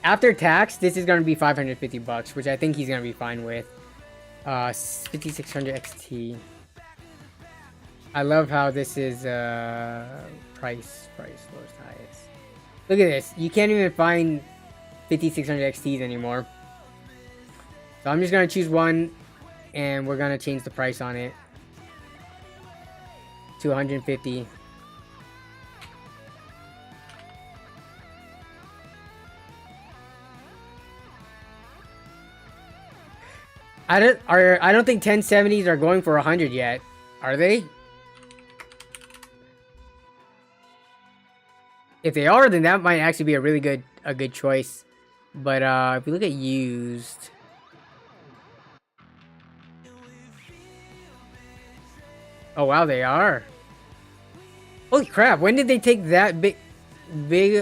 After tax, this is going to be 550 bucks, which I think he's going to be fine with. 5600 XT. I love how this is Price, lowest, highest. Look at this. You can't even find 5600 XTs anymore. So I'm just gonna choose one, and we're gonna change the price on it to 150. I don't think 1070s are going for 100 yet, are they? If they are, then that might actually be a really good choice. But if we look at used, oh wow, they are. Holy crap! When did they take that big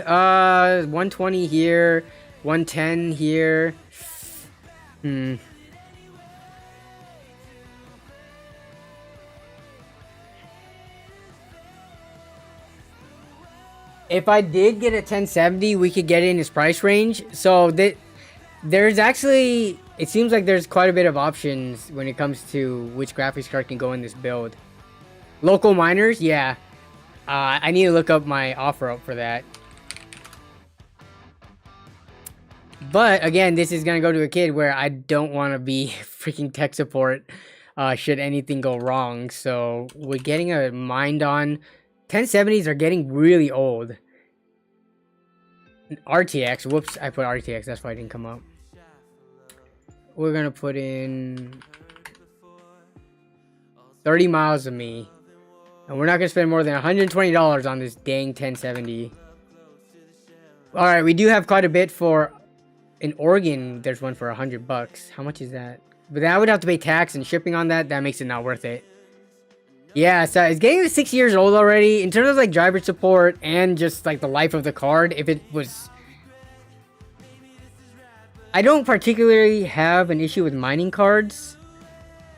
120 here, 110 here? If I did get a 1070, we could get it in his price range. So there's actually, it seems like there's quite a bit of options when it comes to which graphics card can go in this build. Local miners, yeah. I need to look up my offer up for that. But again, this is gonna go to a kid where I don't want to be freaking tech support should anything go wrong. So we're getting a mind on. 1070s are getting really old. RTX, whoops, I put RTX, that's why it didn't come up. We're gonna put in 30 miles of me. And we're not gonna spend more than $120 on this dang 1070. Alright, we do have quite a bit for in Oregon. There's one for $100. How much is that? But then I would have to pay tax and shipping on that. That makes it not worth it. Yeah, so it's getting 6 years old already. In terms of like driver support and just like the life of the card, if it was... I don't particularly have an issue with mining cards,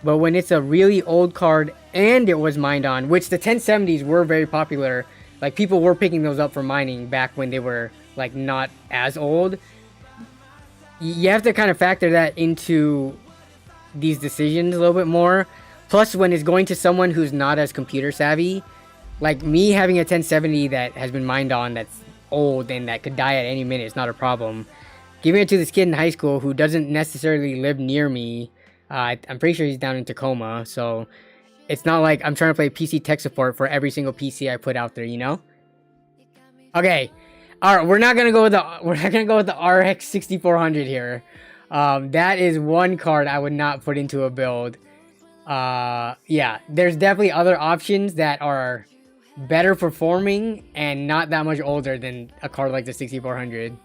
but when it's a really old card and it was mined on, which the 1070s were very popular, like people were picking those up for mining back when they were like not as old. You have to kind of factor that into these decisions a little bit more. Plus, when it's going to someone who's not as computer savvy, like me having a 1070 that has been mined on that's old and that could die at any minute is not a problem. Giving it to this kid in high school who doesn't necessarily live near me, I'm pretty sure he's down in Tacoma, so it's not like I'm trying to play PC tech support for every single PC I put out there, you know? Okay, all right, we're not gonna go with the RX 6400 here. That is one card I would not put into a build. Yeah, there's definitely other options that are better performing and not that much older than a card like the 6400.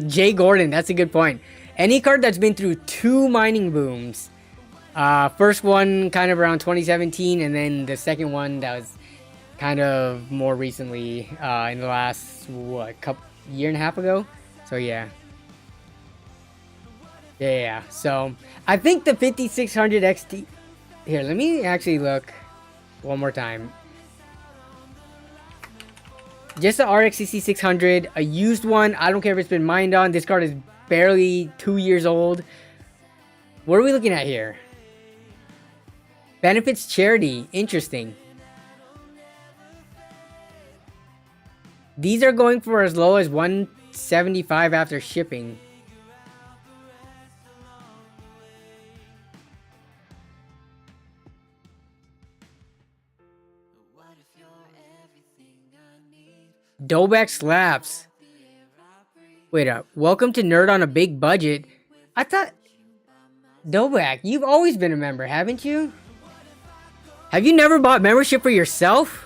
Jay Gordon, that's a good point. Any card that's been through 2 mining booms. First one kind of around 2017, and then the second one that was kind of more recently in the last year and a half ago. So yeah. So I think the 5600 XT here, let me actually look one more time. Just the RX 6600, a used one. I don't care if it's been mined on. This card is barely 2 years old. What are we looking at here? Benefits charity, interesting. These are going for as low as $175 after shipping. Doback slaps. Wait up. Welcome to Nerd on a Big Budget. I thought... Doback, you've always been a member, haven't you? Have you never bought membership for yourself?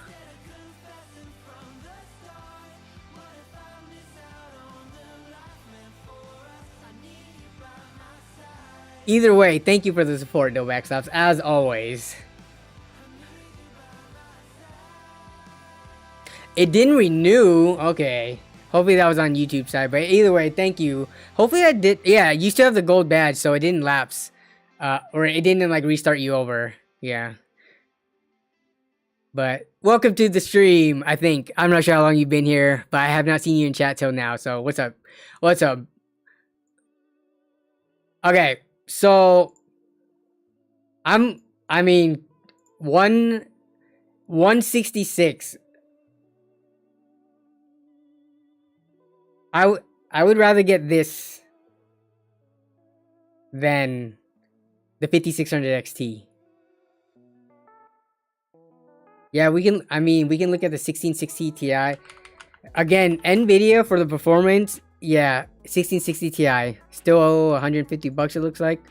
Either way, thank you for the support, Doback slaps, as always. It didn't renew. Okay. Hopefully that was on YouTube side. But either way, thank you. Hopefully I did. Yeah, you still have the gold badge, so it didn't lapse. Or it didn't like restart you over. Yeah. But welcome to the stream, I think. I'm not sure how long you've been here, but I have not seen you in chat till now. So what's up? What's up? Okay, so I mean, 166. I would rather get this than the 5600 XT. Yeah, we can. I mean, we can look at the 1660 Ti. Again, Nvidia for the performance. Yeah, 1660 Ti. Still 150 bucks. It looks like.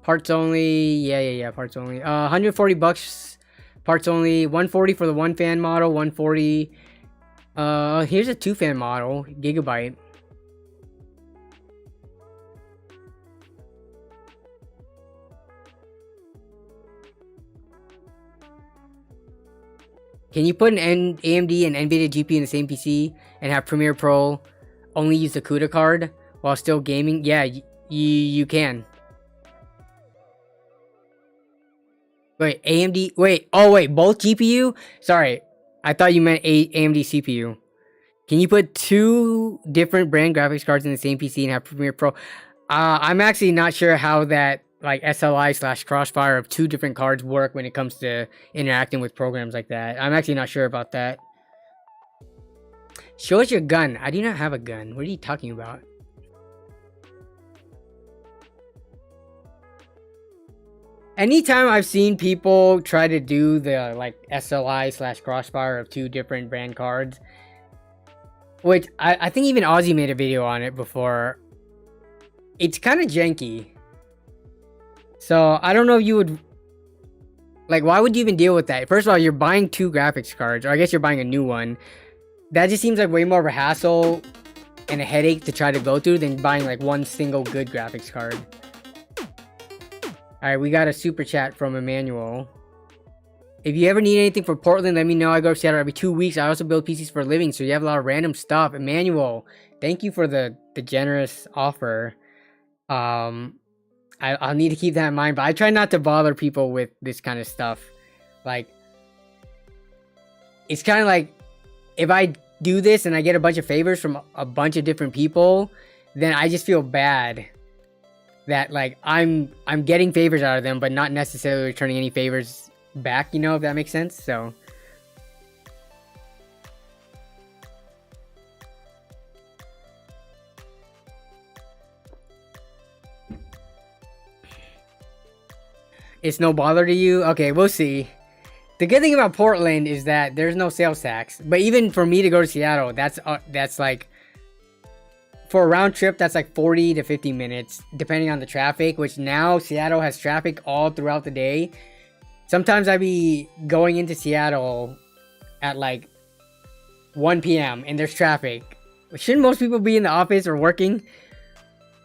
Parts only. Yeah. Parts only. 140 bucks. Parts only. 140 for the one fan model. 140. Here's a two fan model. Gigabyte. Can you put an AMD and NVIDIA GPU in the same PC and have Premiere Pro only use the CUDA card while still gaming? Yeah, you can. Wait, AMD. Wait, oh wait, both GPU? Sorry, I thought you meant AMD CPU. Can you put two different brand graphics cards in the same PC and have Premiere Pro? I'm actually not sure how that like SLI/Crossfire of two different cards work when it comes to interacting with programs like that. I'm actually not sure about that. Show us your gun. I do not have a gun. What are you talking about? Anytime I've seen people try to do the like SLI/Crossfire of two different brand cards, which I think even Ozzy made a video on it before, it's kind of janky. So I don't know if you would like, why would you even deal with that? First of all, you're buying two graphics cards, or I guess you're buying a new one. That just seems like way more of a hassle and a headache to try to go through than buying like one single good graphics card. Alright, we got a super chat from Emmanuel. If you ever need anything for Portland, let me know. I go to Seattle every 2 weeks. I also build PCs for a living, so you have a lot of random stuff. Emmanuel, thank you for the generous offer. I'll need to keep that in mind, but I try not to bother people with this kind of stuff. Like, it's kind of like, if I do this and I get a bunch of favors from a bunch of different people, then I just feel bad that like I'm getting favors out of them, but not necessarily returning any favors back, you know, if that makes sense. So it's no bother to you? Okay, we'll see. The good thing about Portland is that there's no sales tax. But even for me to go to Seattle, that's like, for a round trip, that's like 40 to 50 minutes, depending on the traffic, which now Seattle has traffic all throughout the day. Sometimes I be going into Seattle at like 1 p.m. and there's traffic. Shouldn't most people be in the office or working?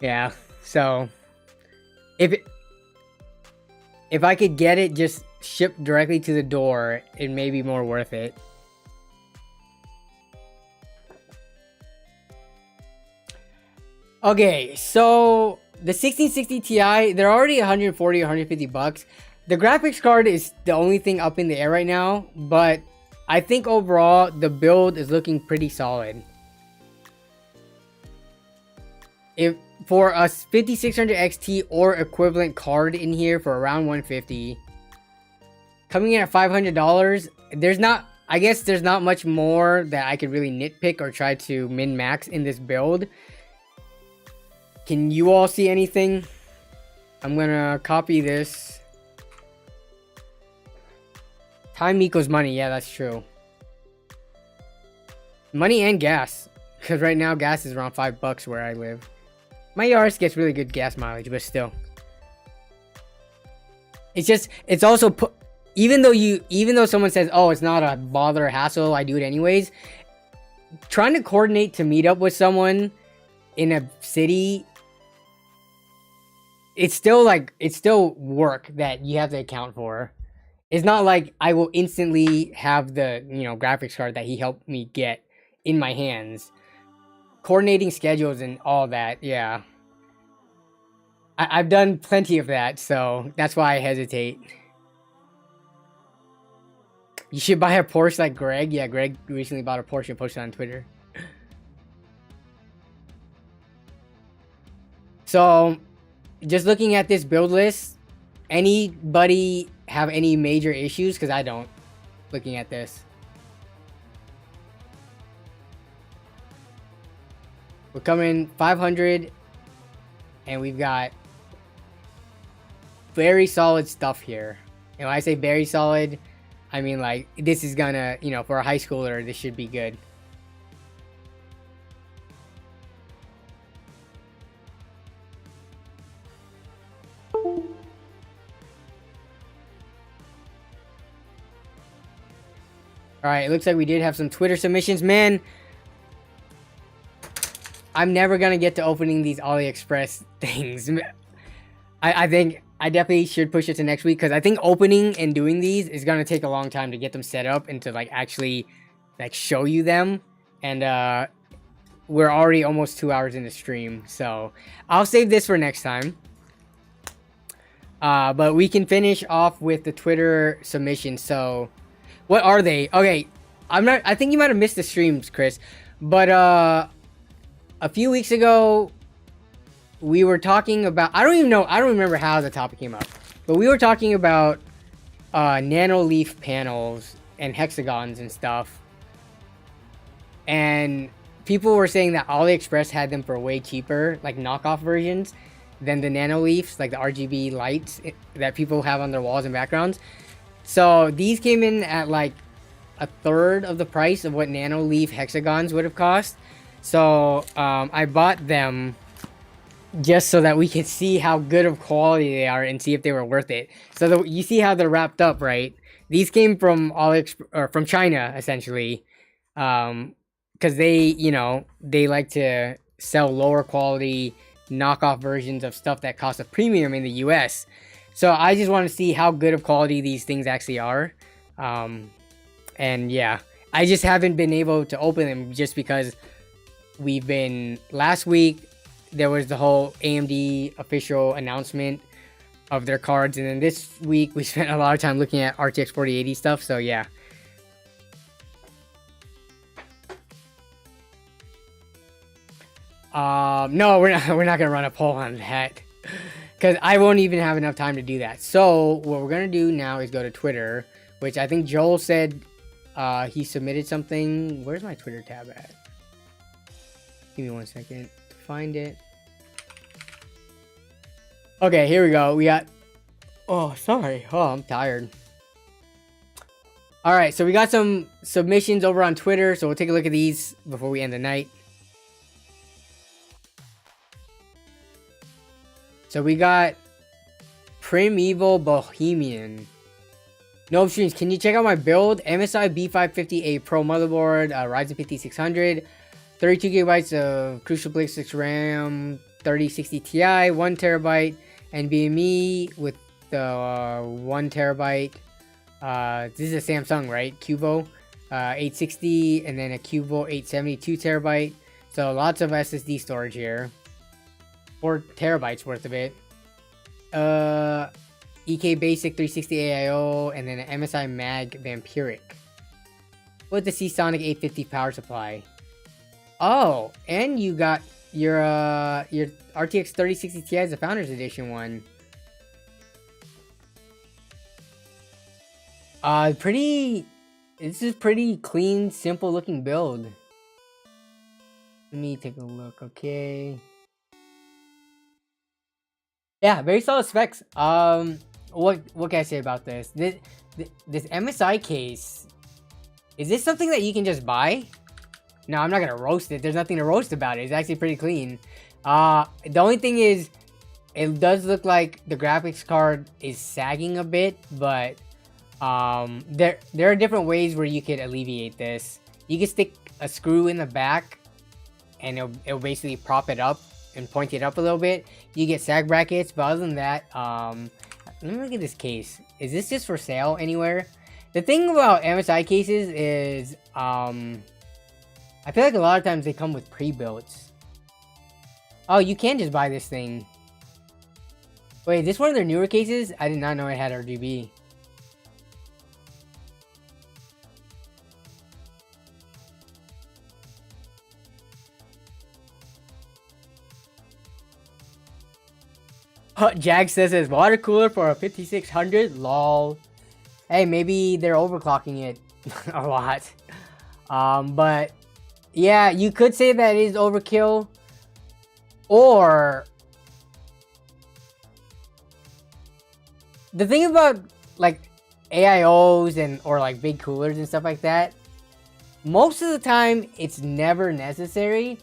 Yeah, so if I could get it just shipped directly to the door, it may be more worth it. Okay, so the 1660 Ti, they're already 140 or 150 bucks. The graphics card is the only thing up in the air right now, but I think overall the build is looking pretty solid. If for a 5600 XT or equivalent card in here for around 150, coming in at $500, I guess there's not much more that I could really nitpick or try to min-max in this build. Can you all see anything? I'm gonna copy this. Time equals money. Yeah, that's true. Money and gas. Because right now gas is around $5 where I live. My Aorus gets really good gas mileage, but still. It's also even though someone says, oh, it's not a bother or hassle, I do it anyways. Trying to coordinate to meet up with someone in a city, it's still work that you have to account for. It's not like I will instantly have the, graphics card that he helped me get in my hands. Coordinating schedules and all that, yeah. I've done plenty of that, so that's why I hesitate. You should buy a Porsche like Greg. Yeah, Greg recently bought a Porsche and posted on Twitter. So, just looking at this build list, anybody have any major issues? Because I don't, looking at this. We're coming 500, and we've got very solid stuff here. And when I say very solid, I mean like this is gonna, you know, for a high schooler, this should be good. Alright, it looks like we did have some Twitter submissions. Man, I'm never gonna get to opening these AliExpress things. I think I definitely should push it to next week, because I think opening and doing these is gonna take a long time to get them set up and to like actually like show you them. And we're already almost 2 hours in the stream, so I'll save this for next time. But we can finish off with the Twitter submission. So what are they? Okay, I think you might have missed the streams, Chris, but a few weeks ago we were talking about, I don't remember how the topic came up, but we were talking about nano leaf panels and hexagons and stuff, and people were saying that AliExpress had them for way cheaper, like knockoff versions, than the nano leafs, like the RGB lights that people have on their walls and backgrounds. So these came in at like a third of the price of what nano leaf hexagons would have cost. So I bought them just so that we could see how good of quality they are and see if they were worth it. So you see how they're wrapped up, right? These came from from China, essentially, because they, you know, they like to sell lower quality knockoff versions of stuff that costs a premium in the US. So I just want to see how good of quality these things actually are. And yeah, I just haven't been able to open them just because last week there was the whole AMD official announcement of their cards, and then this week we spent a lot of time looking at RTX 4080 stuff, so yeah. No, we're not gonna run a poll on that, because I won't even have enough time to do that. So what we're gonna do now is go to Twitter, which I think Joel said he submitted something. Where's my Twitter tab at? Give me 1 second to find it. Okay, here we go. We got... Oh, sorry. Oh, I'm tired. Alright, so we got some submissions over on Twitter, so we'll take a look at these before we end the night. So we got Primeval Bohemian. No streams. Can you check out my build? MSI B550A Pro motherboard, Ryzen 5600, 32 gigabytes of Crucial Blade 6 RAM, 3060 Ti, 1 terabyte NVMe with the 1 terabyte. This is a Samsung, right? Cubo 860, and then a Cubo 870 2 terabyte. So lots of SSD storage here. 4 terabytes worth of it. EK Basic 360 AIO, and then an MSI Mag Vampiric with the Seasonic 850 power supply. Oh, and you got your RTX 3060 Ti as a Founders Edition one. This is pretty clean, simple looking build. Let me take a look. Okay. Yeah, very solid specs. What can I say about this? This MSI case, is this something that you can just buy? No, I'm not gonna roast it. There's nothing to roast about it. It's actually pretty clean. The only thing is, it does look like the graphics card is sagging a bit, but there are different ways where you could alleviate this. You can stick a screw in the back, and it'll basically prop it up and point it up a little bit. You get sag brackets, but other than that, let me look at this case. Is this just for sale anywhere? The thing about MSI cases is, I feel like a lot of times they come with pre-builts. Oh, you can just buy this thing. Wait, is this one of their newer cases? I did not know it had RGB. Jag says it's water cooler for a 5600. Lol. Hey, maybe they're overclocking it a lot. But yeah, you could say that it is overkill, or the thing about like AIOs and or like big coolers and stuff like that, most of the time it's never necessary.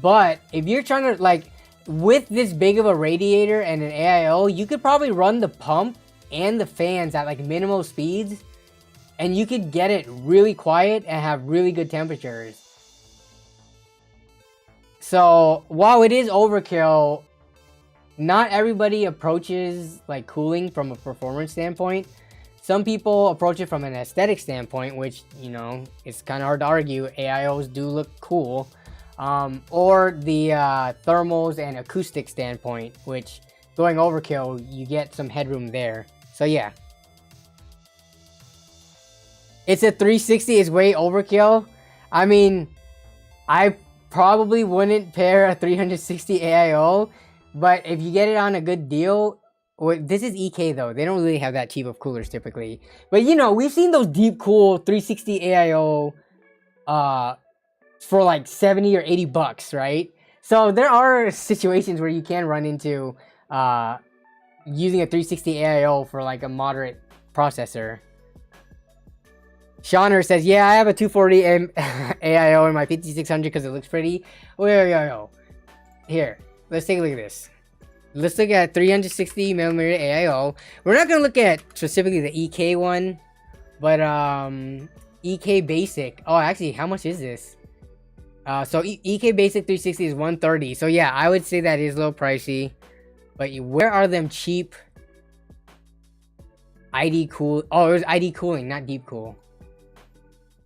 But if you're trying to like with this big of a radiator and an AIO, you could probably run the pump and the fans at like minimal speeds, and you could get it really quiet and have really good temperatures. So while it is overkill, not everybody approaches like cooling from a performance standpoint. Some people approach it from an aesthetic standpoint, which, you know, it's kind of hard to argue. AIOs do look cool. Or the thermals and acoustic standpoint, which going overkill, you get some headroom there. So yeah, it's a 360 is way overkill. I mean, I probably wouldn't pair a 360 AIO, but if you get it on a good deal, this is EK though. They don't really have that cheap of coolers typically. But you know, we've seen those deep cool 360 AIO for like 70 or 80 bucks, right? So there are situations where you can run into using a 360 AIO for like a moderate processor. Shauner says, yeah, I have a 240 AIO in my 5600 because it looks pretty. Wait. Here, let's take a look at this. Let's look at 360 millimeter AIO. We're not going to look at specifically the EK one, but EK Basic. Oh, actually, how much is this? So EK Basic 360 is 130. So yeah, I would say that is a little pricey. But where are them cheap ID cool? Oh, it was ID cooling, not deep cool.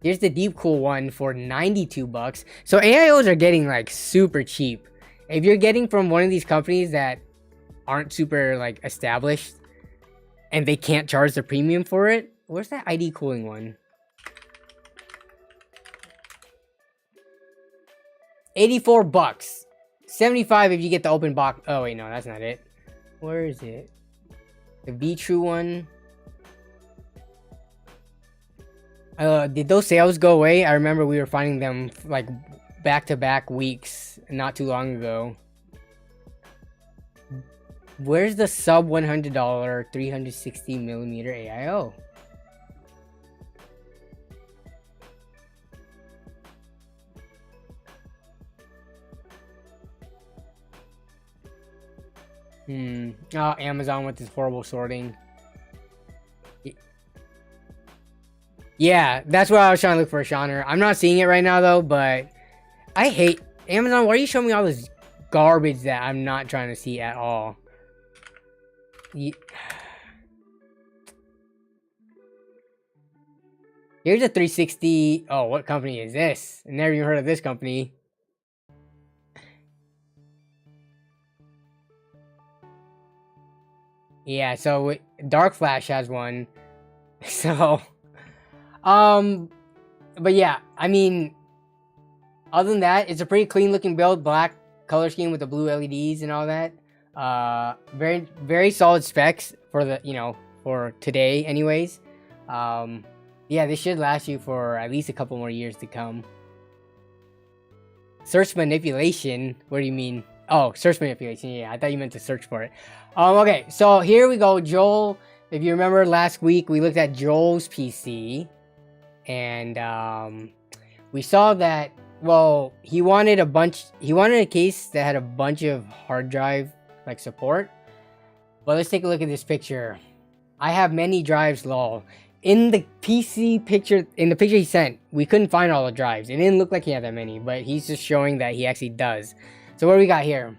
Here's the deep cool one for 92 bucks. So AIOs are getting like super cheap. If you're getting from one of these companies that aren't super like established and they can't charge the premium for it, where's that ID cooling one? 84 bucks. 75 if you get the open box. Oh wait, no, that's not it. Where is it? The Vetroo one. Did those sales go away? I remember we were finding them like back-to-back weeks not too long ago. Where's the sub $100 360 millimeter AIO? Oh, Amazon with this horrible sorting. Yeah, that's what I was trying to look for, Shauner. I'm not seeing it right now though, but I hate Amazon. Why are you showing me all this garbage that I'm not trying to see at all? Here's a 360. Oh, what company is this? I never even heard of this company. Yeah, so Dark Flash has one. So, but yeah, I mean, other than that, it's a pretty clean looking build. Black color scheme with the blue LEDs and all that. Very, very solid specs for the, you know, for today anyways. Yeah, this should last you for at least a couple more years to come. Search manipulation? What do you mean? Oh, search manipulation. Yeah, I thought you meant to search for it. Okay, so here we go. Joel, if you remember last week, we looked at Joel's PC. And we saw that, well, he wanted a case that had a bunch of hard drive like support. But let's take a look at this picture. I have many drives, lol. In the PC picture, in the picture he sent, we couldn't find all the drives. It didn't look like he had that many, but he's just showing that he actually does. So what do we got here?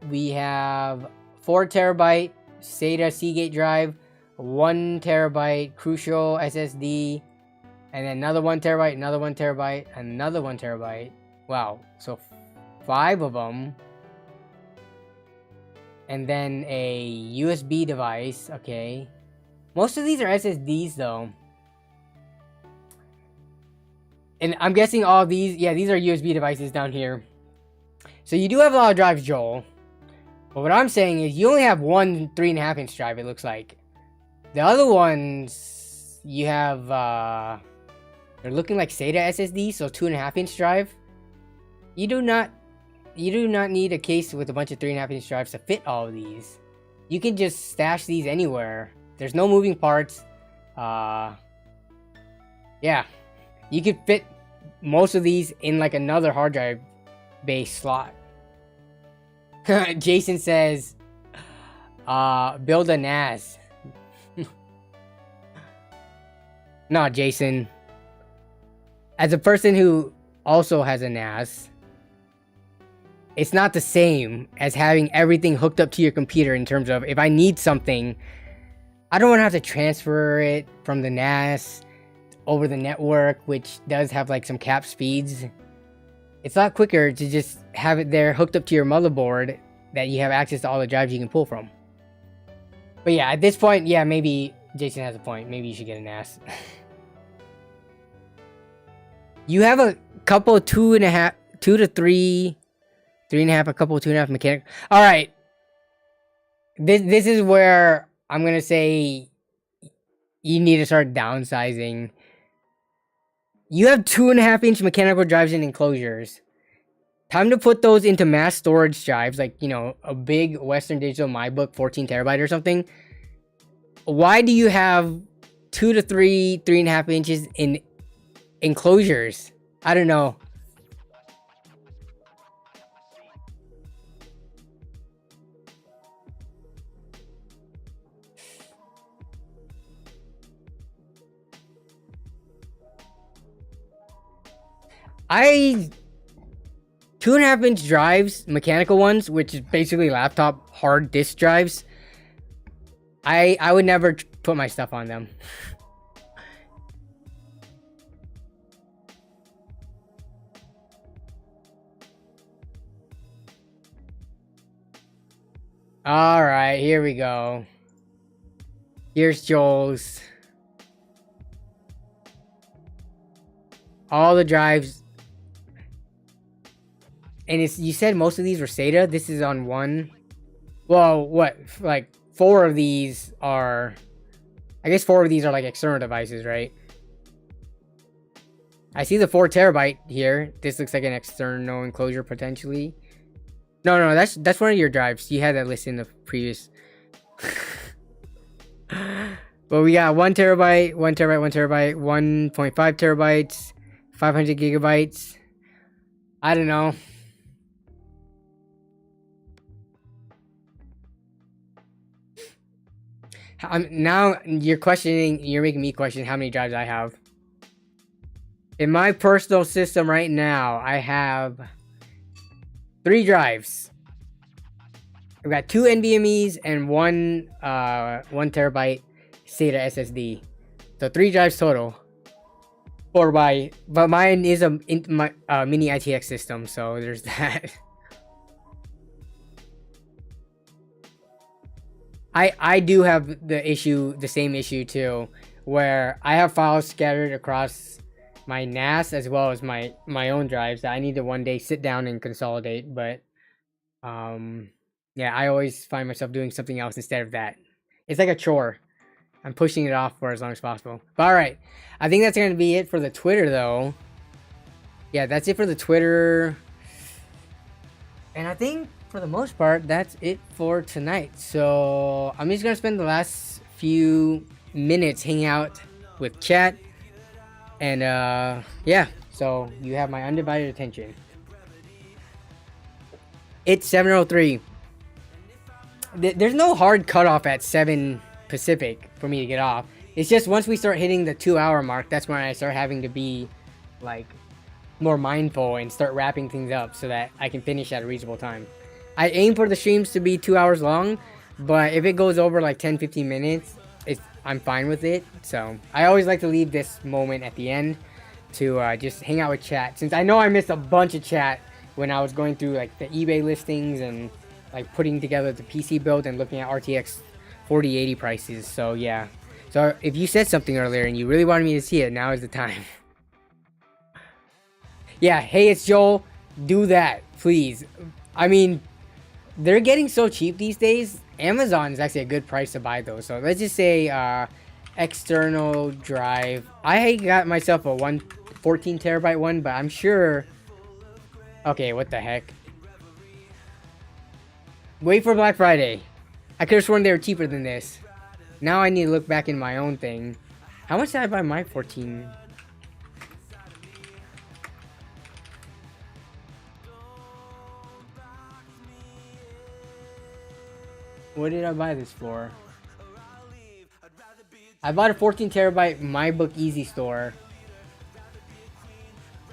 We have 4 terabyte SATA Seagate drive, 1 terabyte Crucial SSD, and then another 1 terabyte, another 1 terabyte, another 1 terabyte. Wow, so 5 of them. And then a USB device, okay. Most of these are SSDs though. And I'm guessing all these, yeah, these are USB devices down here. So you do have a lot of drives, Joel. But what I'm saying is you only have one 3.5-inch drive, it looks like. The other ones, you have, they're looking like SATA SSD, so 2.5-inch drive. You do not need a case with a bunch of 3.5-inch drives to fit all of these. You can just stash these anywhere. There's no moving parts. Yeah. You could fit most of these in like another hard drive base slot. Jason says, build a NAS. No, Jason. As a person who also has a NAS, it's not the same as having everything hooked up to your computer in terms of if I need something, I don't want to have to transfer it from the NAS over the network, which does have like some cap speeds. It's a lot quicker to just have it there hooked up to your motherboard that you have access to all the drives you can pull from. But yeah, at this point, yeah, maybe Jason has a point. Maybe you should get a NAS. You have a couple 2.5, 2 to 3, 3.5, a couple 2.5 mechanic. All right. This is where I'm going to say you need to start downsizing. You have 2.5-inch mechanical drives and enclosures. Time to put those into mass storage drives, like, you know, a big Western Digital MyBook 14 terabyte or something. Why do you have 2 to 3, 3.5 inches in enclosures? I don't know. I 2.5-inch drives, mechanical ones, which is basically laptop hard disk drives. I would never put my stuff on them. All right, here we go. Here's Joel's. All the drives. And it's, you said most of these were SATA. This is on one. Well, what? Like 4 of these are, I guess 4 of these are like external devices, right? I see the 4 terabyte here. This looks like an external enclosure potentially. No, that's one of your drives. You had that listed in the previous. But we got 1 terabyte, 1 terabyte, 1 terabyte, 1.5 terabytes, 500 gigabytes. I don't know. Now you're making me question how many drives I have. In my personal system right now, I have 3 drives. I've got 2 NVMe's and 1 terabyte SATA SSD. So 3 drives total. But mine is a mini ITX system, so there's that. I do have the same issue too, where I have files scattered across my NAS as well as my own drives that I need to one day sit down and consolidate. But yeah, I always find myself doing something else instead of that. It's like a chore. I'm pushing it off for as long as possible. But all right, I think that's going to be it for the Twitter though. Yeah, that's it for the Twitter. And I think for the most part, that's it for tonight. So I'm just going to spend the last few minutes hanging out with chat. And yeah, so you have my undivided attention. It's 7:03. There's no hard cutoff at 7 Pacific for me to get off. It's just once we start hitting the 2-hour mark, that's when I start having to be like more mindful and start wrapping things up so that I can finish at a reasonable time. I aim for the streams to be 2 hours long, but if it goes over like 10-15 minutes, I'm fine with it. So I always like to leave this moment at the end to just hang out with chat, since I know I missed a bunch of chat when I was going through like the eBay listings and like putting together the PC build and looking at RTX 4080 prices. So yeah, so if you said something earlier and you really wanted me to see it, now is the time. Yeah, hey, it's Joel. Do that, please. I mean, they're getting so cheap these days. Amazon is actually a good price to buy those. So let's just say external drive. I got myself a 14 terabyte one, but I'm sure. Okay, what the heck? Wait for Black Friday. I could have sworn they were cheaper than this. Now I need to look back in my own thing. How much did I buy my 14? What did I buy this for? I bought a 14 terabyte MyBook Easy store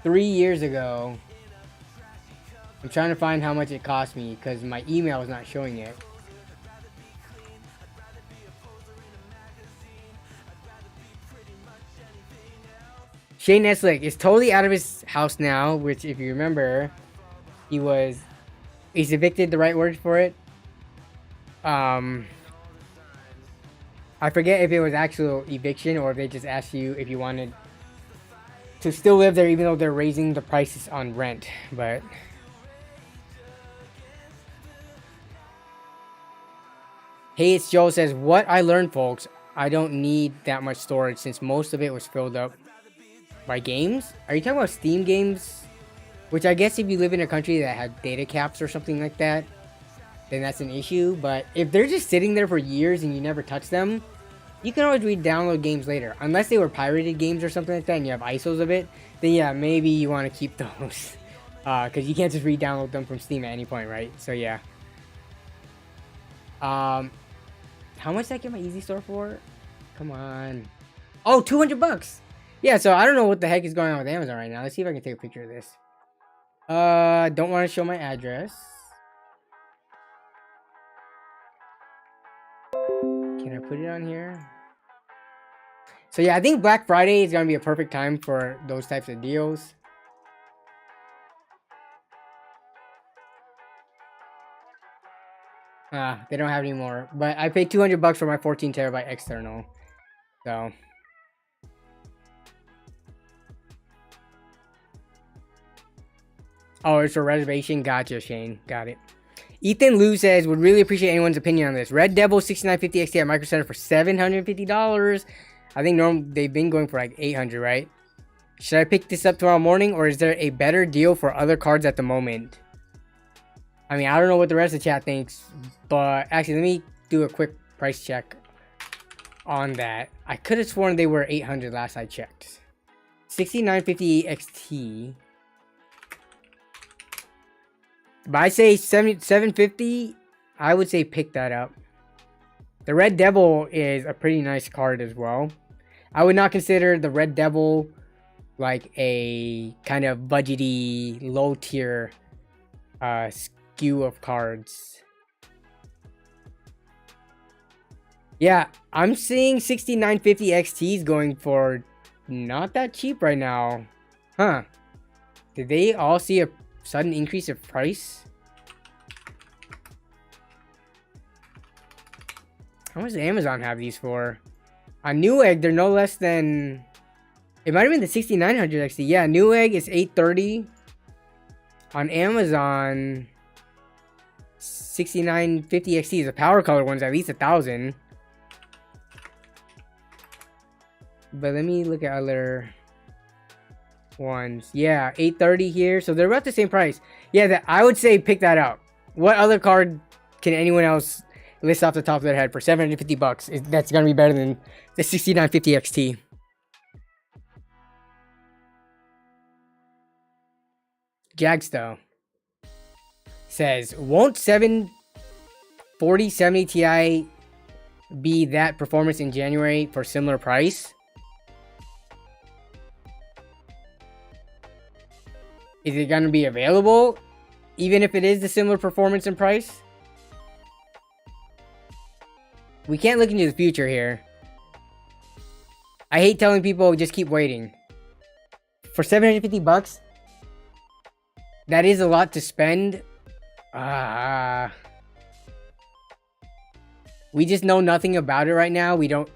3 years ago. I'm trying to find how much it cost me because my email is not showing it. Shane Neslick is totally out of his house now, which if you remember, he's evicted, the right word for it. I forget if it was actual eviction or if they just asked you if you wanted to still live there even though they're raising the prices on rent, but Hey, it's Joe says, what I learned, folks, I don't need that much storage since most of it was filled up by games. Are you talking about Steam games? Which I guess if you live in a country that had data caps or something like that, then that's an issue. But if they're just sitting there for years and you never touch them, you can always re-download games later. Unless they were pirated games or something like that and you have ISOs of it, then yeah, maybe you want to keep those. Because you can't just re-download them from Steam at any point, right? So yeah. How much did I get my Easy Store for? Come on. Oh, 200 bucks. Yeah, so I don't know what the heck is going on with Amazon right now. Let's see if I can take a picture of this. Don't want to show my address. Can I put it on here? So yeah, I think Black Friday is going to be a perfect time for those types of deals. They don't have any more. But I paid 200 bucks for my 14 terabyte external. So. Oh, it's a reservation? Gotcha, Shane. Got it. Ethan Liu says, would really appreciate anyone's opinion on this. Red Devil 6950 XT at Micro Center for $750. I think they've been going for like $800, right? Should I pick this up tomorrow morning, or is there a better deal for other cards at the moment? I mean, I don't know what the rest of the chat thinks, but actually, let me do a quick price check on that. I could have sworn they were $800 last I checked. 6950 XT. But I say $750, I would say pick that up. The Red Devil is a pretty nice card as well. I would not consider the Red Devil like a kind of budgety, low tier skew of cards. Yeah, I'm seeing 6950 XTs going for not that cheap right now. Huh. Did they all see a sudden increase of price? How much does Amazon have these for? On Newegg, they're no less than... It might have been the 6900 XT. Yeah, Newegg is $830. On Amazon, 6950 XT is a power color one's at least $1,000. But let me look at other ones. Yeah, $830 here. So they're about the same price. Yeah, I would say pick that up. What other card can anyone else list off the top of their head for 750 bucks? That's gonna be better than the 6950 XT. Jagsto says, won't 4070 Ti be that performance in January for similar price? Is it going to be available even if it is the similar performance and price? We can't look into the future here. I hate telling people just keep waiting. For 750 bucks, that is a lot to spend. We just know nothing about it right now. We don't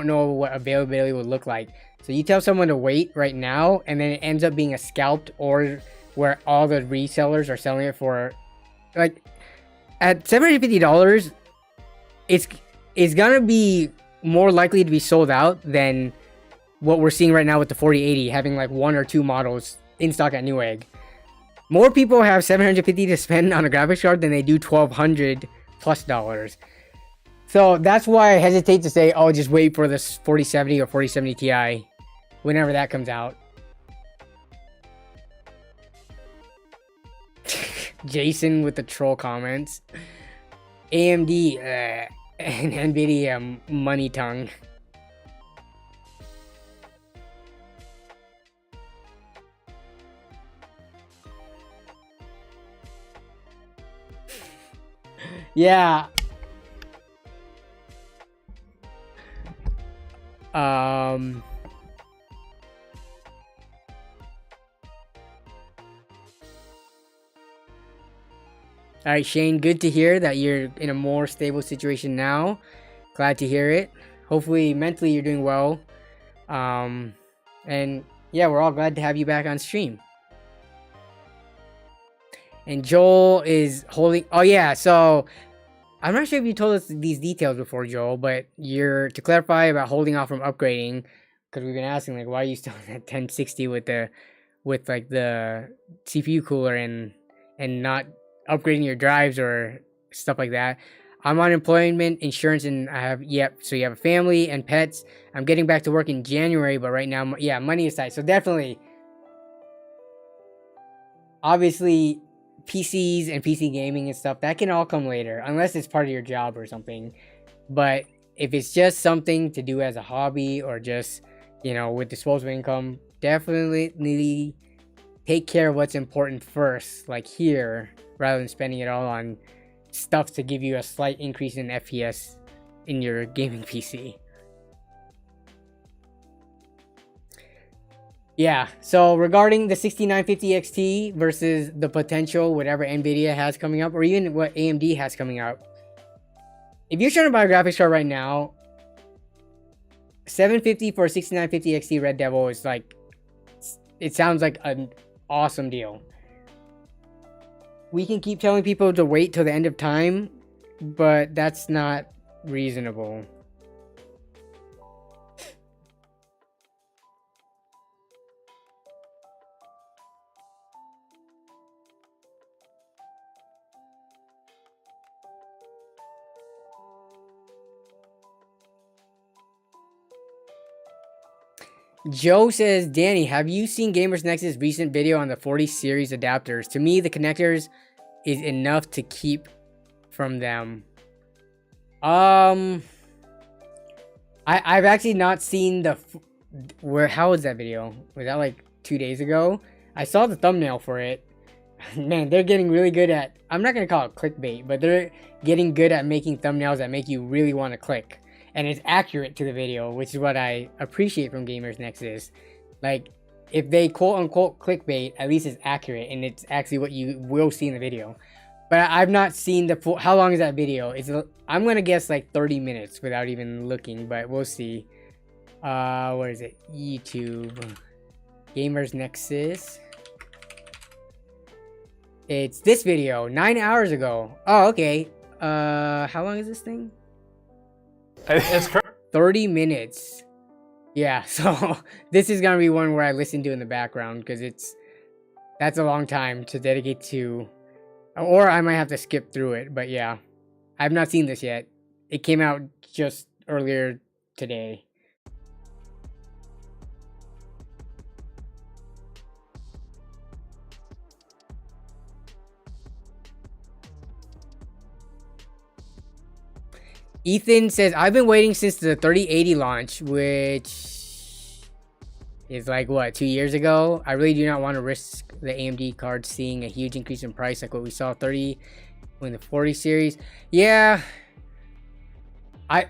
know what availability would look like. So you tell someone to wait right now, and then it ends up being a scalped or where all the resellers are selling it for, like, at $750, it's gonna be more likely to be sold out than what we're seeing right now with the 4080 having like 1 or 2 models in stock at Newegg. More people have $750 to spend on a graphics card than they do $1,200 plus dollars. So that's why I hesitate to say, oh, just wait for this 4070 or 4070 Ti whenever that comes out. Jason with the troll comments. AMD and Nvidia money tongue. Yeah. All right, Shane, good to hear that you're in a more stable situation now. Glad to hear it. Hopefully mentally you're doing well. And yeah, we're all glad to have you back on stream. And Joel is holding, oh yeah, so I'm not sure if you told us these details before, Joel, but you're, to clarify about holding off from upgrading, because we've been asking, like, why are you still at 1060 with like the CPU cooler and not upgrading your drives or stuff like that. I'm on employment insurance and I have, so you have a family and pets. I'm getting back to work in January, but right now, yeah, money aside. So definitely, obviously, PCs and PC gaming and stuff, that can all come later, unless it's part of your job or something. But if it's just something to do as a hobby or just, you know, with disposable income, definitely take care of what's important first, like here, rather than spending it all on stuff to give you a slight increase in FPS in your gaming PC. Yeah, so regarding the 6950 XT versus the potential whatever Nvidia has coming up, or even what AMD has coming up, if you're trying to buy a graphics card right now, $750 for a 6950 XT Red Devil is like, it sounds like an awesome deal. We can keep telling people to wait till the end of time, but that's not reasonable. Joe says, Danny, have you seen Gamers Next's recent video on the 40 series adapters? To me, the connectors is enough to keep from them. I've actually not seen the how was that video? Was that like 2 days ago? I saw the thumbnail for it. Man, they're getting really good at, I'm not gonna call it clickbait, but they're getting good at making thumbnails that make you really want to click. And it's accurate to the video, which is what I appreciate from Gamers Nexus. Like, if they quote-unquote clickbait, at least it's accurate, and it's actually what you will see in the video. But I've not seen the full... How long is that video? I'm going to guess like 30 minutes without even looking, but we'll see. Where is it? YouTube. Gamers Nexus. It's this video, 9 hours ago. Oh, okay. How long is this thing? It's 30 minutes. Yeah, so this is gonna be one where I listen to in the background because that's a long time to dedicate to, or I might have to skip through it. But yeah, I've not seen this yet. It came out just earlier today. Ethan says, I've been waiting since the 3080 launch, which is like, what, 2 years ago? I really do not want to risk the AMD card seeing a huge increase in price like what we saw 30 in the 40 series. Yeah.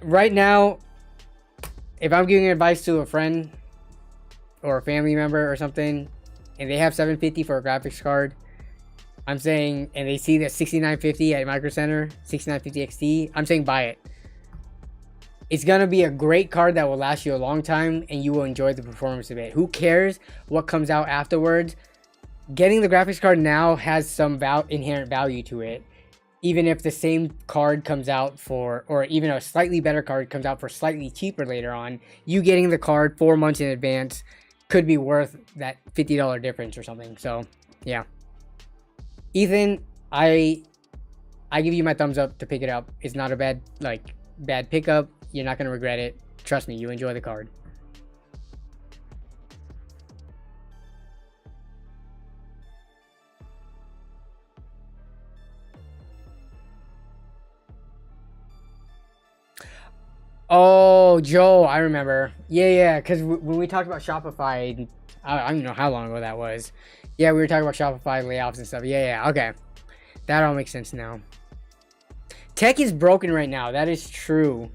Right now, if I'm giving advice to a friend or a family member or something, and they have $750 for a graphics card, I'm saying, and they see that 6950 at Micro Center, 6950 XT, I'm saying buy it. It's going to be a great card that will last you a long time and you will enjoy the performance of it. Who cares what comes out afterwards? Getting the graphics card now has some inherent value to it. even if the same card comes out for, or even a slightly better card comes out for slightly cheaper later on, you getting the card 4 months in advance could be worth that $50 difference or something. So yeah, Ethan, I give you my thumbs up to pick it up. It's not a bad pickup. You're not gonna regret it. Trust me, you enjoy the card. Oh, Joe, I remember. Yeah, because when we talked about Shopify, I don't know how long ago that was. Yeah, we were talking about Shopify layoffs and stuff. Yeah, okay. That all makes sense now. Tech is broken right now. That is true.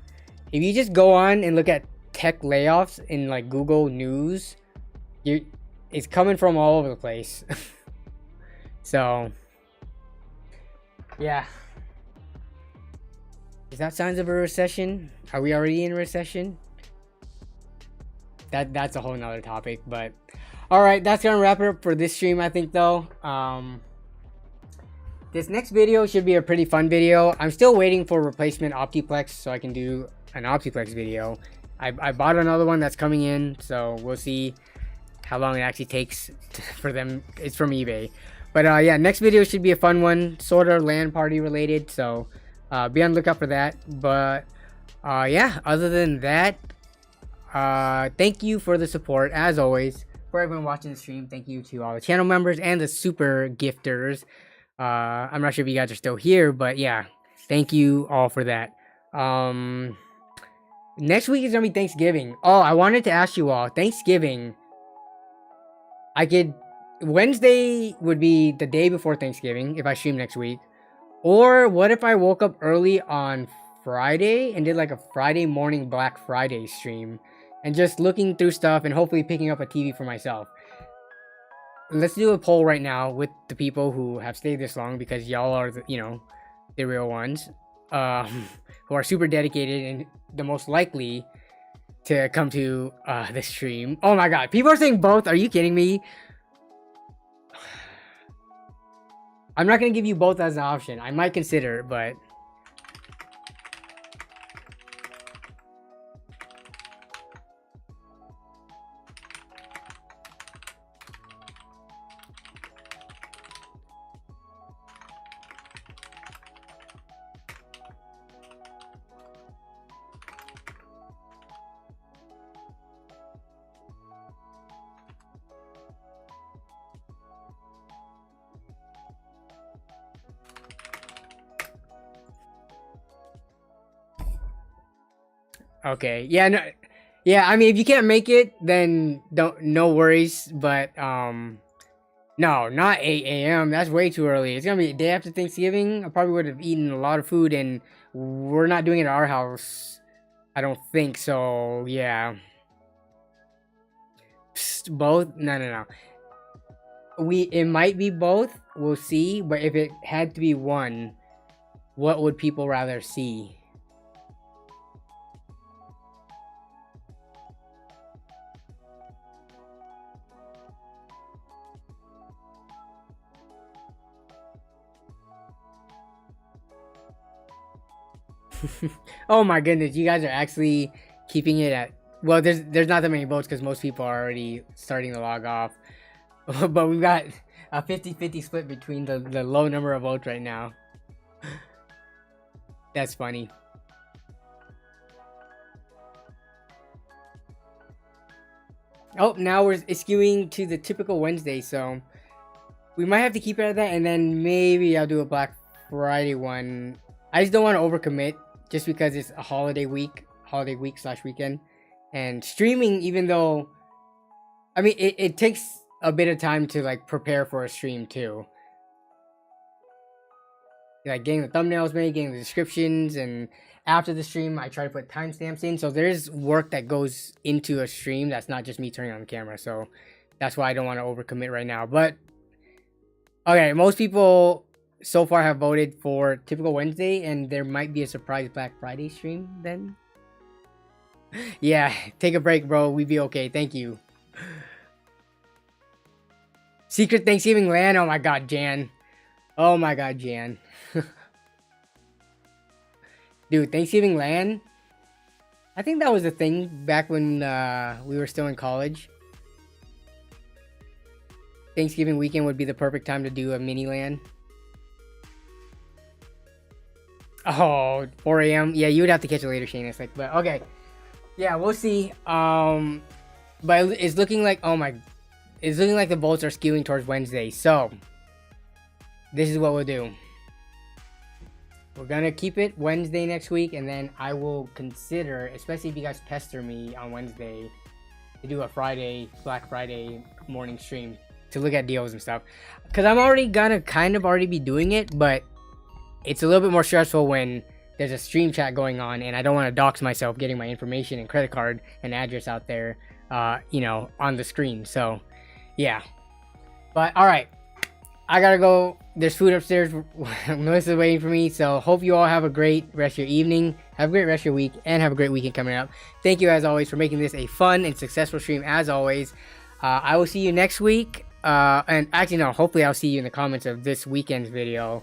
If you just go on and look at tech layoffs in like Google News, it's coming from all over the place. So, yeah. Is that signs of a recession? Are we already in a recession? That's a whole nother topic, but all right, that's gonna wrap it up for this stream, I think, though. This next video should be a pretty fun video. I'm still waiting for replacement Optiplex so I can do an Optiplex video. I bought another one that's coming in, so we'll see how long it actually takes for them. It's from eBay. But yeah, next video should be a fun one, sort of LAN party related, so be on the lookout for that. But yeah, other than that, thank you for the support, as always. For everyone watching the stream, thank you to all the channel members and the super gifters. I'm not sure if you guys are still here, but yeah, thank you all for that. Next week is gonna be Thanksgiving. Oh, I wanted to ask you all, Thanksgiving, Wednesday would be the day before Thanksgiving if I stream next week. Or what if I woke up early on Friday and did like a Friday morning Black Friday stream and just looking through stuff and hopefully picking up a TV for myself. Let's do a poll right now with the people who have stayed this long, because y'all are the real ones, who are super dedicated and the most likely to come to this stream. Oh my god, people are saying both. Are you kidding me? I'm not gonna give you both as an option. I might consider it, but okay. Yeah, no, yeah, I mean, if you can't make it, then no worries, but no, not 8 a.m. That's way too early. It's gonna be a day after Thanksgiving. I probably would have eaten a lot of food, and we're not doing it at our house, I don't think. So yeah, Psst, both? No. It might be both. We'll see. But if it had to be one, what would people rather see? Oh my goodness, you guys are actually keeping it at, well, there's not that many votes because most people are already starting to log off. But we've got a 50-50 split between the low number of votes right now. That's funny. Oh, now it's skewing to the typical Wednesday, so we might have to keep it at that, and then maybe I'll do a Black Friday one. I just don't want to overcommit, just because it's a holiday week / weekend, and streaming, even though, I mean, it takes a bit of time to like prepare for a stream too, like getting the thumbnails made, getting the descriptions, and after the stream I try to put timestamps in, so there's work that goes into a stream that's not just me turning on the camera. So that's why I don't want to overcommit right now. But okay, most people so far have voted for typical Wednesday, and there might be a surprise Black Friday stream then. Yeah, take a break, bro. We'd be okay. Thank you. Secret Thanksgiving LAN. Oh my god, Jan. Oh my god, Jan. Dude, Thanksgiving LAN. I think that was a thing back when we were still in college. Thanksgiving weekend would be the perfect time to do a mini LAN. Oh, 4 a.m. Yeah, you would have to catch it later, Shane. It's like, but okay. Yeah, we'll see. But it's looking like, it's looking like the bolts are skewing towards Wednesday. So this is what we'll do. We're gonna keep it Wednesday next week, and then I will consider, especially if you guys pester me on Wednesday, to do a Black Friday morning stream to look at deals and stuff. Because I'm already gonna kind of already be doing it, but it's a little bit more stressful when there's a stream chat going on, and I don't want to dox myself getting my information and credit card and address out there, you know, on the screen. So, yeah. But all right, I gotta go. There's food upstairs. Melissa's waiting for me. So hope you all have a great rest of your evening. Have a great rest of your week, and have a great weekend coming up. Thank you as always for making this a fun and successful stream as always. I will see you next week. And actually no, hopefully I'll see you in the comments of this weekend's video.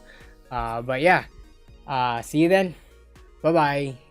But yeah, see you then. Bye bye.